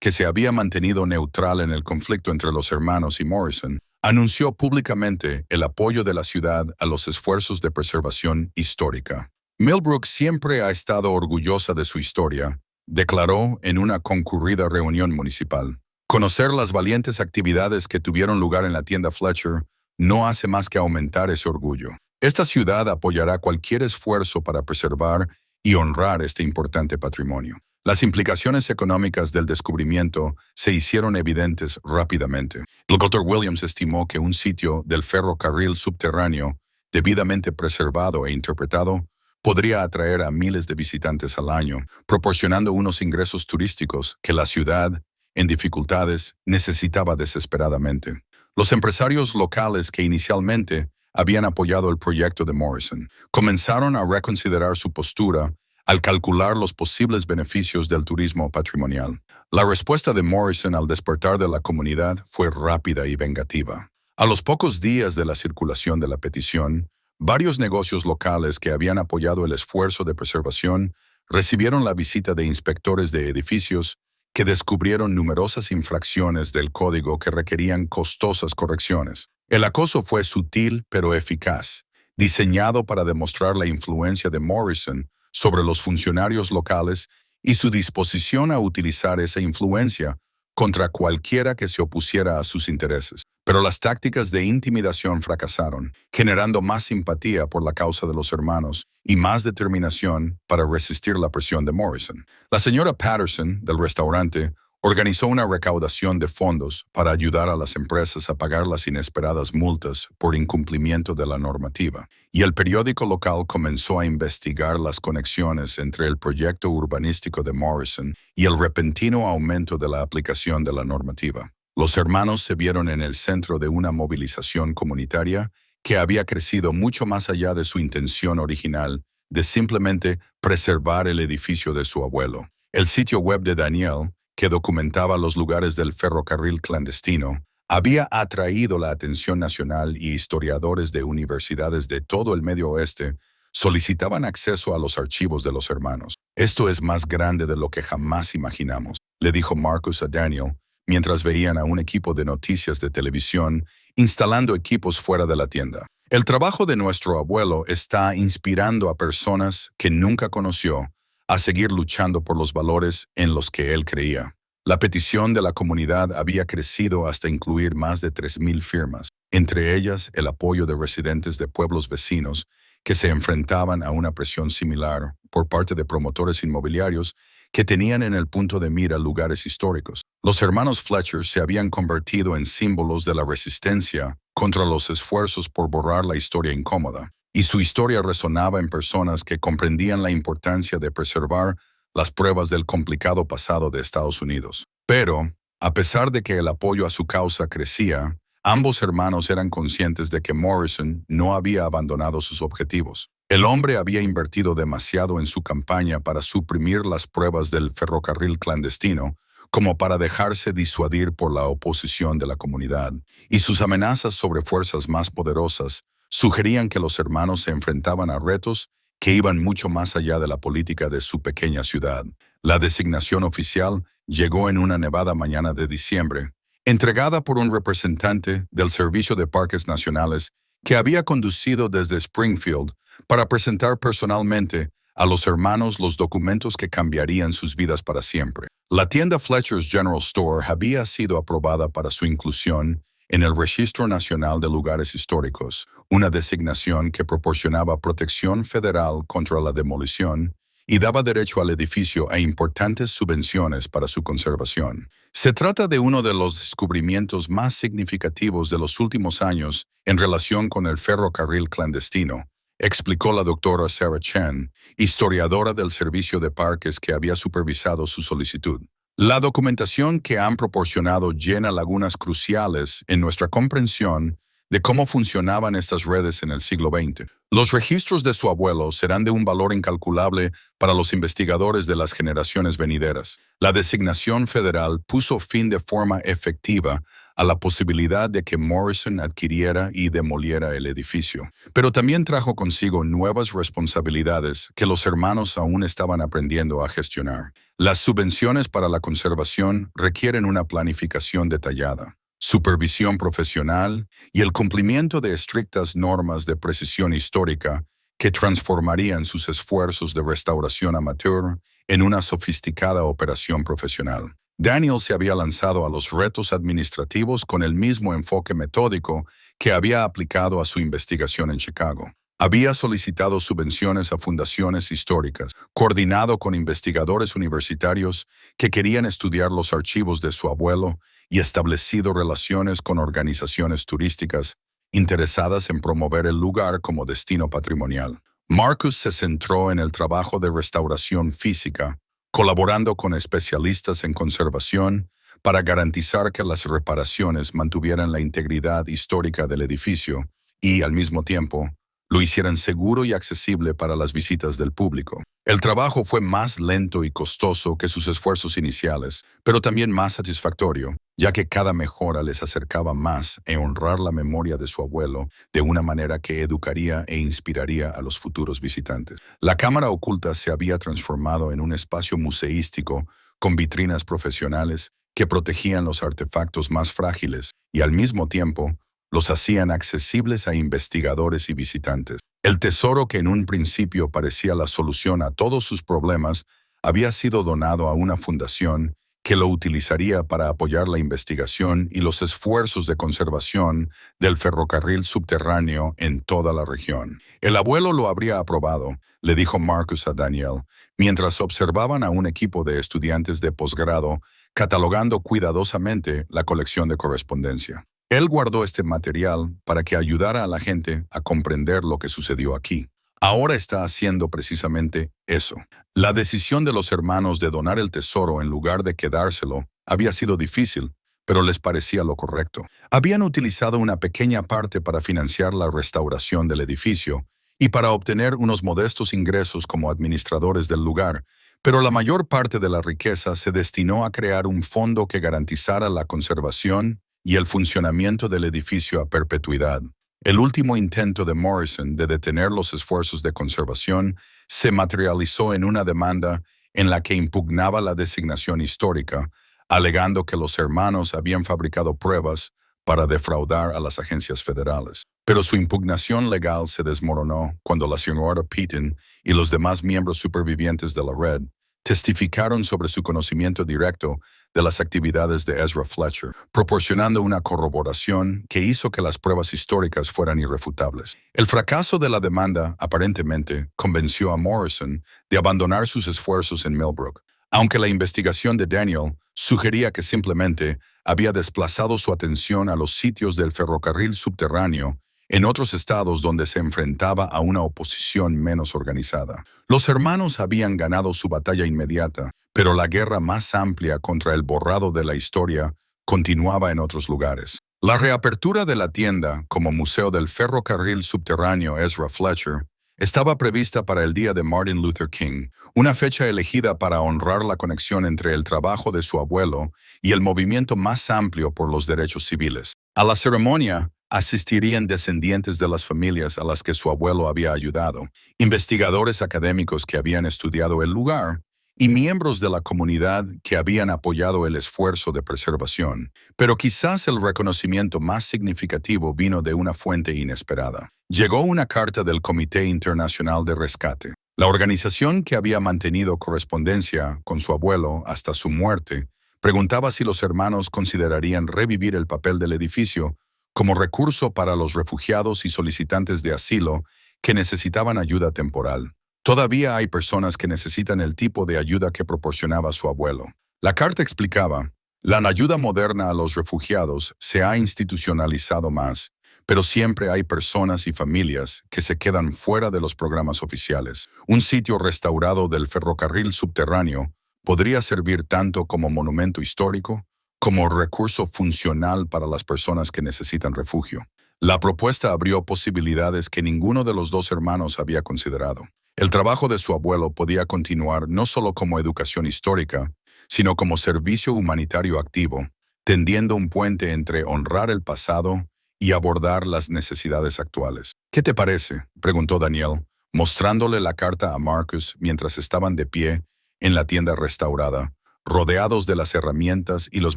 A: que se había mantenido neutral en el conflicto entre los hermanos y Morrison, anunció públicamente el apoyo de la ciudad a los esfuerzos de preservación histórica. Millbrook siempre ha estado orgullosa de su historia, declaró en una concurrida reunión municipal. Conocer las valientes actividades que tuvieron lugar en la tienda Fletcher no hace más que aumentar ese orgullo. Esta ciudad apoyará cualquier esfuerzo para preservar y honrar este importante patrimonio. Las implicaciones económicas del descubrimiento se hicieron evidentes rápidamente. El Dr. Williams estimó que un sitio del ferrocarril subterráneo, debidamente preservado e interpretado, podría atraer a miles de visitantes al año, proporcionando unos ingresos turísticos que la ciudad, en dificultades, necesitaba desesperadamente. Los empresarios locales que inicialmente habían apoyado el proyecto de Morrison comenzaron a reconsiderar su postura al calcular los posibles beneficios del turismo patrimonial. La respuesta de Morrison al despertar de la comunidad fue rápida y vengativa. A los pocos días de la circulación de la petición, varios negocios locales que habían apoyado el esfuerzo de preservación recibieron la visita de inspectores de edificios que descubrieron numerosas infracciones del código que requerían costosas correcciones. El acoso fue sutil pero eficaz, diseñado para demostrar la influencia de Morrison sobre los funcionarios locales y su disposición a utilizar esa influencia contra cualquiera que se opusiera a sus intereses. Pero las tácticas de intimidación fracasaron, generando más simpatía por la causa de los hermanos y más determinación para resistir la presión de Morrison. La señora Patterson, del restaurante, organizó una recaudación de fondos para ayudar a las empresas a pagar las inesperadas multas por incumplimiento de la normativa, y el periódico local comenzó a investigar las conexiones entre el proyecto urbanístico de Morrison y el repentino aumento de la aplicación de la normativa. Los hermanos se vieron en el centro de una movilización comunitaria que había crecido mucho más allá de su intención original de simplemente preservar el edificio de su abuelo. El sitio web de Daniel, que documentaba los lugares del ferrocarril clandestino, había atraído la atención nacional y historiadores de universidades de todo el Medio Oeste solicitaban acceso a los archivos de los hermanos. Esto es más grande de lo que jamás imaginamos. le dijo Marcus a Daniel, mientras veían a un equipo de noticias de televisión instalando equipos fuera de la tienda. El trabajo de nuestro abuelo está inspirando a personas que nunca conoció a seguir luchando por los valores en los que él creía. La petición de la comunidad había crecido hasta incluir más de 3,000 firmas, entre ellas el apoyo de residentes de pueblos vecinos que se enfrentaban a una presión similar por parte de promotores inmobiliarios que tenían en el punto de mira lugares históricos. Los hermanos Fletcher se habían convertido en símbolos de la resistencia contra los esfuerzos por borrar la historia incómoda, y su historia resonaba en personas que comprendían la importancia de preservar las pruebas del complicado pasado de Estados Unidos. Pero, a pesar de que el apoyo a su causa crecía, ambos hermanos eran conscientes de que Morrison no había abandonado sus objetivos. El hombre había invertido demasiado en su campaña para suprimir las pruebas del ferrocarril clandestino, como para dejarse disuadir por la oposición de la comunidad, y sus amenazas sobre fuerzas más poderosas sugerían que los hermanos se enfrentaban a retos que iban mucho más allá de la política de su pequeña ciudad. La designación oficial llegó en una nevada mañana de diciembre, entregada por un representante del Servicio de Parques Nacionales que había conducido desde Springfield para presentar personalmente a los hermanos los documentos que cambiarían sus vidas para siempre. La tienda Fletcher's General Store había sido aprobada para su inclusión en el Registro Nacional de Lugares Históricos, una designación que proporcionaba protección federal contra la demolición y daba derecho al edificio a importantes subvenciones para su conservación. Se trata de uno de los descubrimientos más significativos de los últimos años en relación con el ferrocarril clandestino, explicó la doctora Sarah Chen, historiadora del Servicio de Parques que había supervisado su solicitud. La documentación que han proporcionado llena lagunas cruciales en nuestra comprensión de cómo funcionaban estas redes en el siglo XX. Los registros de su abuelo serán de un valor incalculable para los investigadores de las generaciones venideras. La designación federal puso fin de forma efectiva a la posibilidad de que Morrison adquiriera y demoliera el edificio, pero también trajo consigo nuevas responsabilidades que los hermanos aún estaban aprendiendo a gestionar. Las subvenciones para la conservación requieren una planificación detallada, supervisión profesional y el cumplimiento de estrictas normas de precisión histórica que transformarían sus esfuerzos de restauración amateur en una sofisticada operación profesional. Daniel se había lanzado a los retos administrativos con el mismo enfoque metódico que había aplicado a su investigación en Chicago. Había solicitado subvenciones a fundaciones históricas, coordinado con investigadores universitarios que querían estudiar los archivos de su abuelo y establecido relaciones con organizaciones turísticas interesadas en promover el lugar como destino patrimonial. Marcus se centró en el trabajo de restauración física, colaborando con especialistas en conservación para garantizar que las reparaciones mantuvieran la integridad histórica del edificio y, al mismo tiempo, lo hicieran seguro y accesible para las visitas del público. El trabajo fue más lento y costoso que sus esfuerzos iniciales, pero también más satisfactorio, ya que cada mejora les acercaba más a honrar la memoria de su abuelo de una manera que educaría e inspiraría a los futuros visitantes. La cámara oculta se había transformado en un espacio museístico con vitrinas profesionales que protegían los artefactos más frágiles y al mismo tiempo los hacían accesibles a investigadores y visitantes. El tesoro que en un principio parecía la solución a todos sus problemas había sido donado a una fundación que lo utilizaría para apoyar la investigación y los esfuerzos de conservación del ferrocarril subterráneo en toda la región. El abuelo lo habría aprobado, le dijo Marcus a Daniel, mientras observaban a un equipo de estudiantes de posgrado catalogando cuidadosamente la colección de correspondencia. Él guardó este material para que ayudara a la gente a comprender lo que sucedió aquí. Ahora está haciendo precisamente eso. La decisión de los hermanos de donar el tesoro en lugar de quedárselo había sido difícil, pero les parecía lo correcto. Habían utilizado una pequeña parte para financiar la restauración del edificio y para obtener unos modestos ingresos como administradores del lugar, pero la mayor parte de la riqueza se destinó a crear un fondo que garantizara la conservación y el funcionamiento del edificio a perpetuidad. El último intento de Morrison de detener los esfuerzos de conservación se materializó en una demanda en la que impugnaba la designación histórica, alegando que los hermanos habían fabricado pruebas para defraudar a las agencias federales. Pero su impugnación legal se desmoronó cuando la señora Peyton y los demás miembros supervivientes de la red testificaron sobre su conocimiento directo de las actividades de Ezra Fletcher, proporcionando una corroboración que hizo que las pruebas históricas fueran irrefutables. El fracaso de la demanda, aparentemente, convenció a Morrison de abandonar sus esfuerzos en Millbrook, aunque la investigación de Daniel sugería que simplemente había desplazado su atención a los sitios del ferrocarril subterráneo en otros estados donde se enfrentaba a una oposición menos organizada. Los hermanos habían ganado su batalla inmediata, pero la guerra más amplia contra el borrado de la historia continuaba en otros lugares. La reapertura de la tienda como museo del ferrocarril subterráneo Ezra Fletcher estaba prevista para el día de Martin Luther King, una fecha elegida para honrar la conexión entre el trabajo de su abuelo y el movimiento más amplio por los derechos civiles. A la ceremonia asistirían descendientes de las familias a las que su abuelo había ayudado, investigadores académicos que habían estudiado el lugar y miembros de la comunidad que habían apoyado el esfuerzo de preservación. Pero quizás el reconocimiento más significativo vino de una fuente inesperada. Llegó una carta del Comité Internacional de Rescate. La organización que había mantenido correspondencia con su abuelo hasta su muerte preguntaba si los hermanos considerarían revivir el papel del edificio como recurso para los refugiados y solicitantes de asilo que necesitaban ayuda temporal. Todavía hay personas que necesitan el tipo de ayuda que proporcionaba su abuelo. La carta explicaba, la ayuda moderna a los refugiados se ha institucionalizado más, pero siempre hay personas y familias que se quedan fuera de los programas oficiales. Un sitio restaurado del ferrocarril subterráneo podría servir tanto como monumento histórico como recurso funcional para las personas que necesitan refugio. La propuesta abrió posibilidades que ninguno de los dos hermanos había considerado. El trabajo de su abuelo podía continuar no solo como educación histórica, sino como servicio humanitario activo, tendiendo un puente entre honrar el pasado y abordar las necesidades actuales. ¿Qué te parece?, preguntó Daniel, mostrándole la carta a Marcus mientras estaban de pie en la tienda restaurada, rodeados de las herramientas y los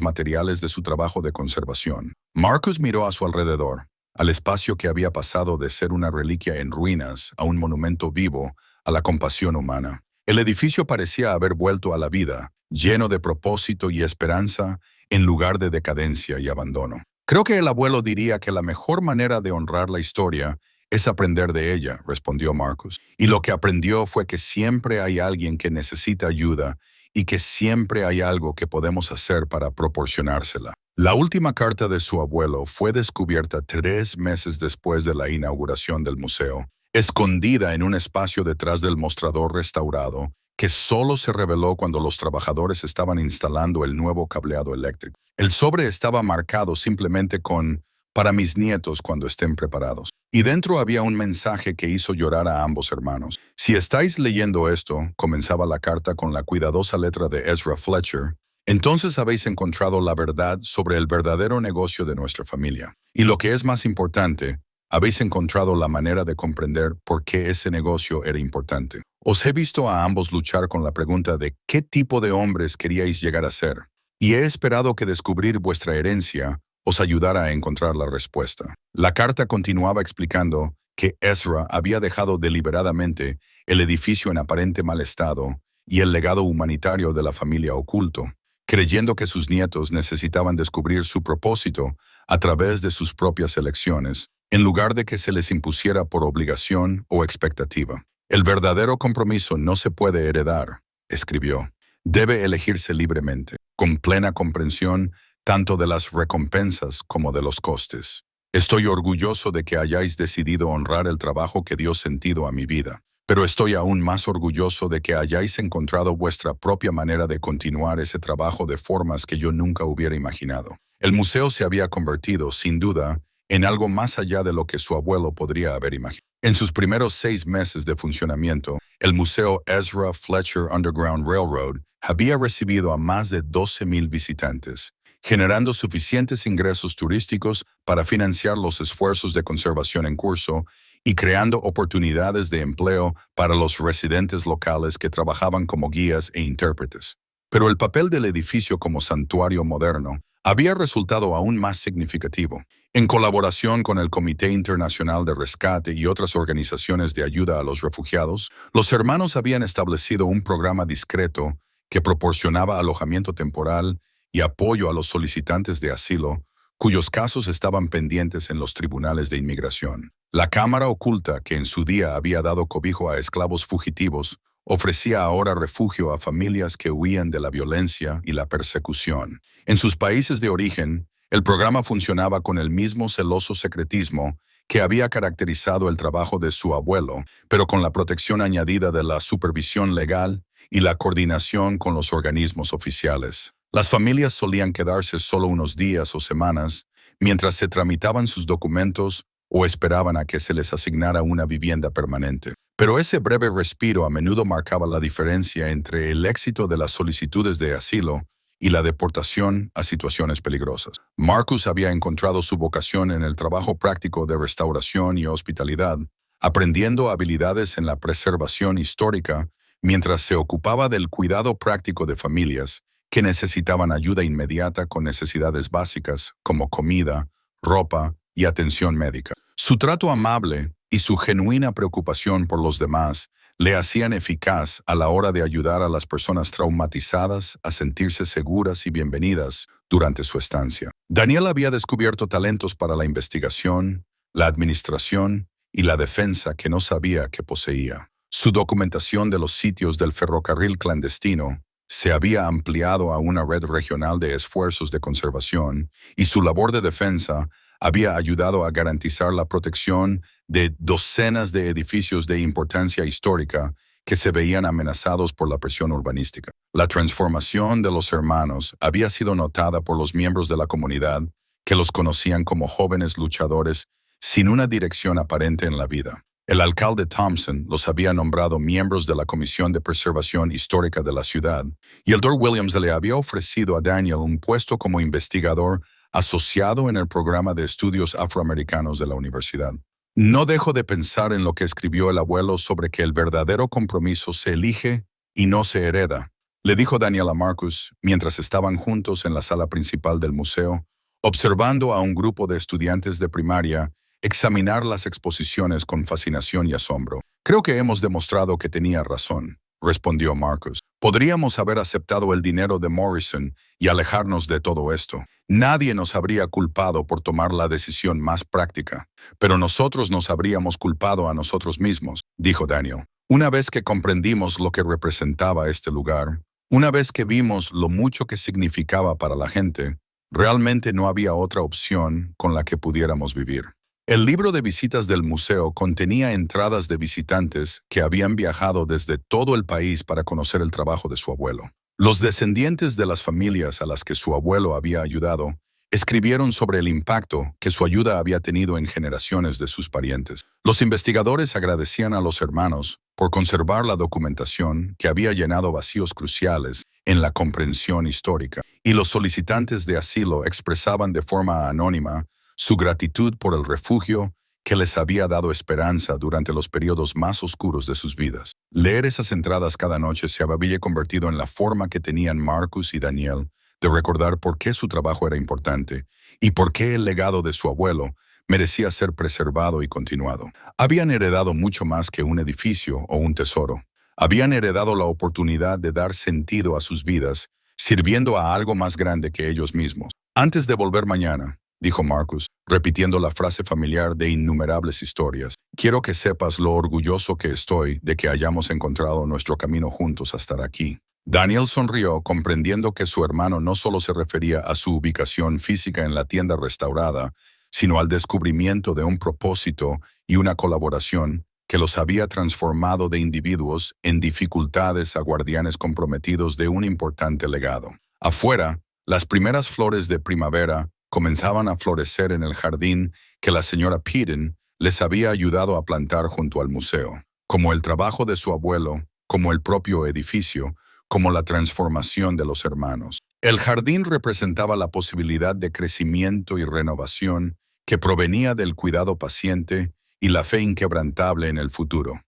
A: materiales de su trabajo de conservación. Marcus miró a su alrededor, al espacio que había pasado de ser una reliquia en ruinas a un monumento vivo a la compasión humana. El edificio parecía haber vuelto a la vida, lleno de propósito y esperanza en lugar de decadencia y abandono. Creo que el abuelo diría que la mejor manera de honrar la historia es aprender de ella, respondió Marcus. Y lo que aprendió fue que siempre hay alguien que necesita ayuda y que siempre hay algo que podemos hacer para proporcionársela. La última carta de su abuelo fue descubierta 3 meses después de la inauguración del museo, escondida en un espacio detrás del mostrador restaurado, que solo se reveló cuando los trabajadores estaban instalando el nuevo cableado eléctrico. El sobre estaba marcado simplemente con «Para mis nietos cuando estén preparados». Y dentro había un mensaje que hizo llorar a ambos hermanos. Si estáis leyendo esto, comenzaba la carta con la cuidadosa letra de Ezra Fletcher, entonces habéis encontrado la verdad sobre el verdadero negocio de nuestra familia. Y lo que es más importante, habéis encontrado la manera de comprender por qué ese negocio era importante. Os he visto a ambos luchar con la pregunta de qué tipo de hombres queríais llegar a ser, y he esperado que descubrir vuestra herencia os ayudara a encontrar la respuesta. La carta continuaba explicando que Ezra había dejado deliberadamente el edificio en aparente mal estado y el legado humanitario de la familia oculto, creyendo que sus nietos necesitaban descubrir su propósito a través de sus propias elecciones, en lugar de que se les impusiera por obligación o expectativa. El verdadero compromiso no se puede heredar, escribió. Debe elegirse libremente, con plena comprensión tanto de las recompensas como de los costes. Estoy orgulloso de que hayáis decidido honrar el trabajo que dio sentido a mi vida, pero estoy aún más orgulloso de que hayáis encontrado vuestra propia manera de continuar ese trabajo de formas que yo nunca hubiera imaginado. El museo se había convertido, sin duda, en algo más allá de lo que su abuelo podría haber imaginado. En sus primeros 6 meses de funcionamiento, el Museo Ezra Fletcher Underground Railroad había recibido a más de 12,000 visitantes, generando suficientes ingresos turísticos para financiar los esfuerzos de conservación en curso y creando oportunidades de empleo para los residentes locales que trabajaban como guías e intérpretes. Pero el papel del edificio como santuario moderno había resultado aún más significativo. En colaboración con el Comité Internacional de Rescate y otras organizaciones de ayuda a los refugiados, los hermanos habían establecido un programa discreto que proporcionaba alojamiento temporal y apoyo a los solicitantes de asilo, cuyos casos estaban pendientes en los tribunales de inmigración. La cámara oculta, que en su día había dado cobijo a esclavos fugitivos, ofrecía ahora refugio a familias que huían de la violencia y la persecución. En sus países de origen, el programa funcionaba con el mismo celoso secretismo que había caracterizado el trabajo de su abuelo, pero con la protección añadida de la supervisión legal y la coordinación con los organismos oficiales. Las familias solían quedarse solo unos días o semanas mientras se tramitaban sus documentos o esperaban a que se les asignara una vivienda permanente. Pero ese breve respiro a menudo marcaba la diferencia entre el éxito de las solicitudes de asilo y la deportación a situaciones peligrosas. Marcus había encontrado su vocación en el trabajo práctico de restauración y hospitalidad, aprendiendo habilidades en la preservación histórica mientras se ocupaba del cuidado práctico de familias que necesitaban ayuda inmediata con necesidades básicas como comida, ropa y atención médica. Su trato amable y su genuina preocupación por los demás le hacían eficaz a la hora de ayudar a las personas traumatizadas a sentirse seguras y bienvenidas durante su estancia. Daniel había descubierto talentos para la investigación, la administración y la defensa que no sabía que poseía. Su documentación de los sitios del ferrocarril clandestino se había ampliado a una red regional de esfuerzos de conservación y su labor de defensa había ayudado a garantizar la protección de docenas de edificios de importancia histórica que se veían amenazados por la presión urbanística. La transformación de los hermanos había sido notada por los miembros de la comunidad que los conocían como jóvenes luchadores sin una dirección aparente en la vida. El alcalde Thompson los había nombrado miembros de la Comisión de Preservación Histórica de la ciudad, y el Dr. Williams le había ofrecido a Daniel un puesto como investigador asociado en el programa de estudios afroamericanos de la universidad. No dejo de pensar en lo que escribió el abuelo sobre que el verdadero compromiso se elige y no se hereda, le dijo Daniel a Marcus mientras estaban juntos en la sala principal del museo, observando a un grupo de estudiantes de primaria examinar las exposiciones con fascinación y asombro. Creo que hemos demostrado que tenía razón, respondió Marcus. Podríamos haber aceptado el dinero de Morrison y alejarnos de todo esto. Nadie nos habría culpado por tomar la decisión más práctica, pero nosotros nos habríamos culpado a nosotros mismos, dijo Daniel. Una vez que comprendimos lo que representaba este lugar, una vez que vimos lo mucho que significaba para la gente, realmente no había otra opción con la que pudiéramos vivir. El libro de visitas del museo contenía entradas de visitantes que habían viajado desde todo el país para conocer el trabajo de su abuelo. Los descendientes de las familias a las que su abuelo había ayudado escribieron sobre el impacto que su ayuda había tenido en generaciones de sus parientes. Los investigadores agradecían a los hermanos por conservar la documentación que había llenado vacíos cruciales en la comprensión histórica, y los solicitantes de asilo expresaban de forma anónima su gratitud por el refugio que les había dado esperanza durante los periodos más oscuros de sus vidas. Leer esas entradas cada noche se había convertido en la forma que tenían Marcus y Daniel de recordar por qué su trabajo era importante y por qué el legado de su abuelo merecía ser preservado y continuado. Habían heredado mucho más que un edificio o un tesoro. Habían heredado la oportunidad de dar sentido a sus vidas, sirviendo a algo más grande que ellos mismos. Antes de volver mañana, dijo Marcus, repitiendo la frase familiar de innumerables historias, quiero que sepas lo orgulloso que estoy de que hayamos encontrado nuestro camino juntos hasta aquí. Daniel sonrió, comprendiendo que su hermano no solo se refería a su ubicación física en la tienda restaurada, sino al descubrimiento de un propósito y una colaboración que los había transformado de individuos en dificultades a guardianes comprometidos de un importante legado. Afuera, las primeras flores de primavera comenzaban a florecer en el jardín que la señora Peden les había ayudado a plantar junto al museo. Como el trabajo de su abuelo, como el propio edificio, como la transformación de los hermanos. El jardín representaba la posibilidad de crecimiento y renovación que provenía del cuidado paciente y la fe inquebrantable en el futuro.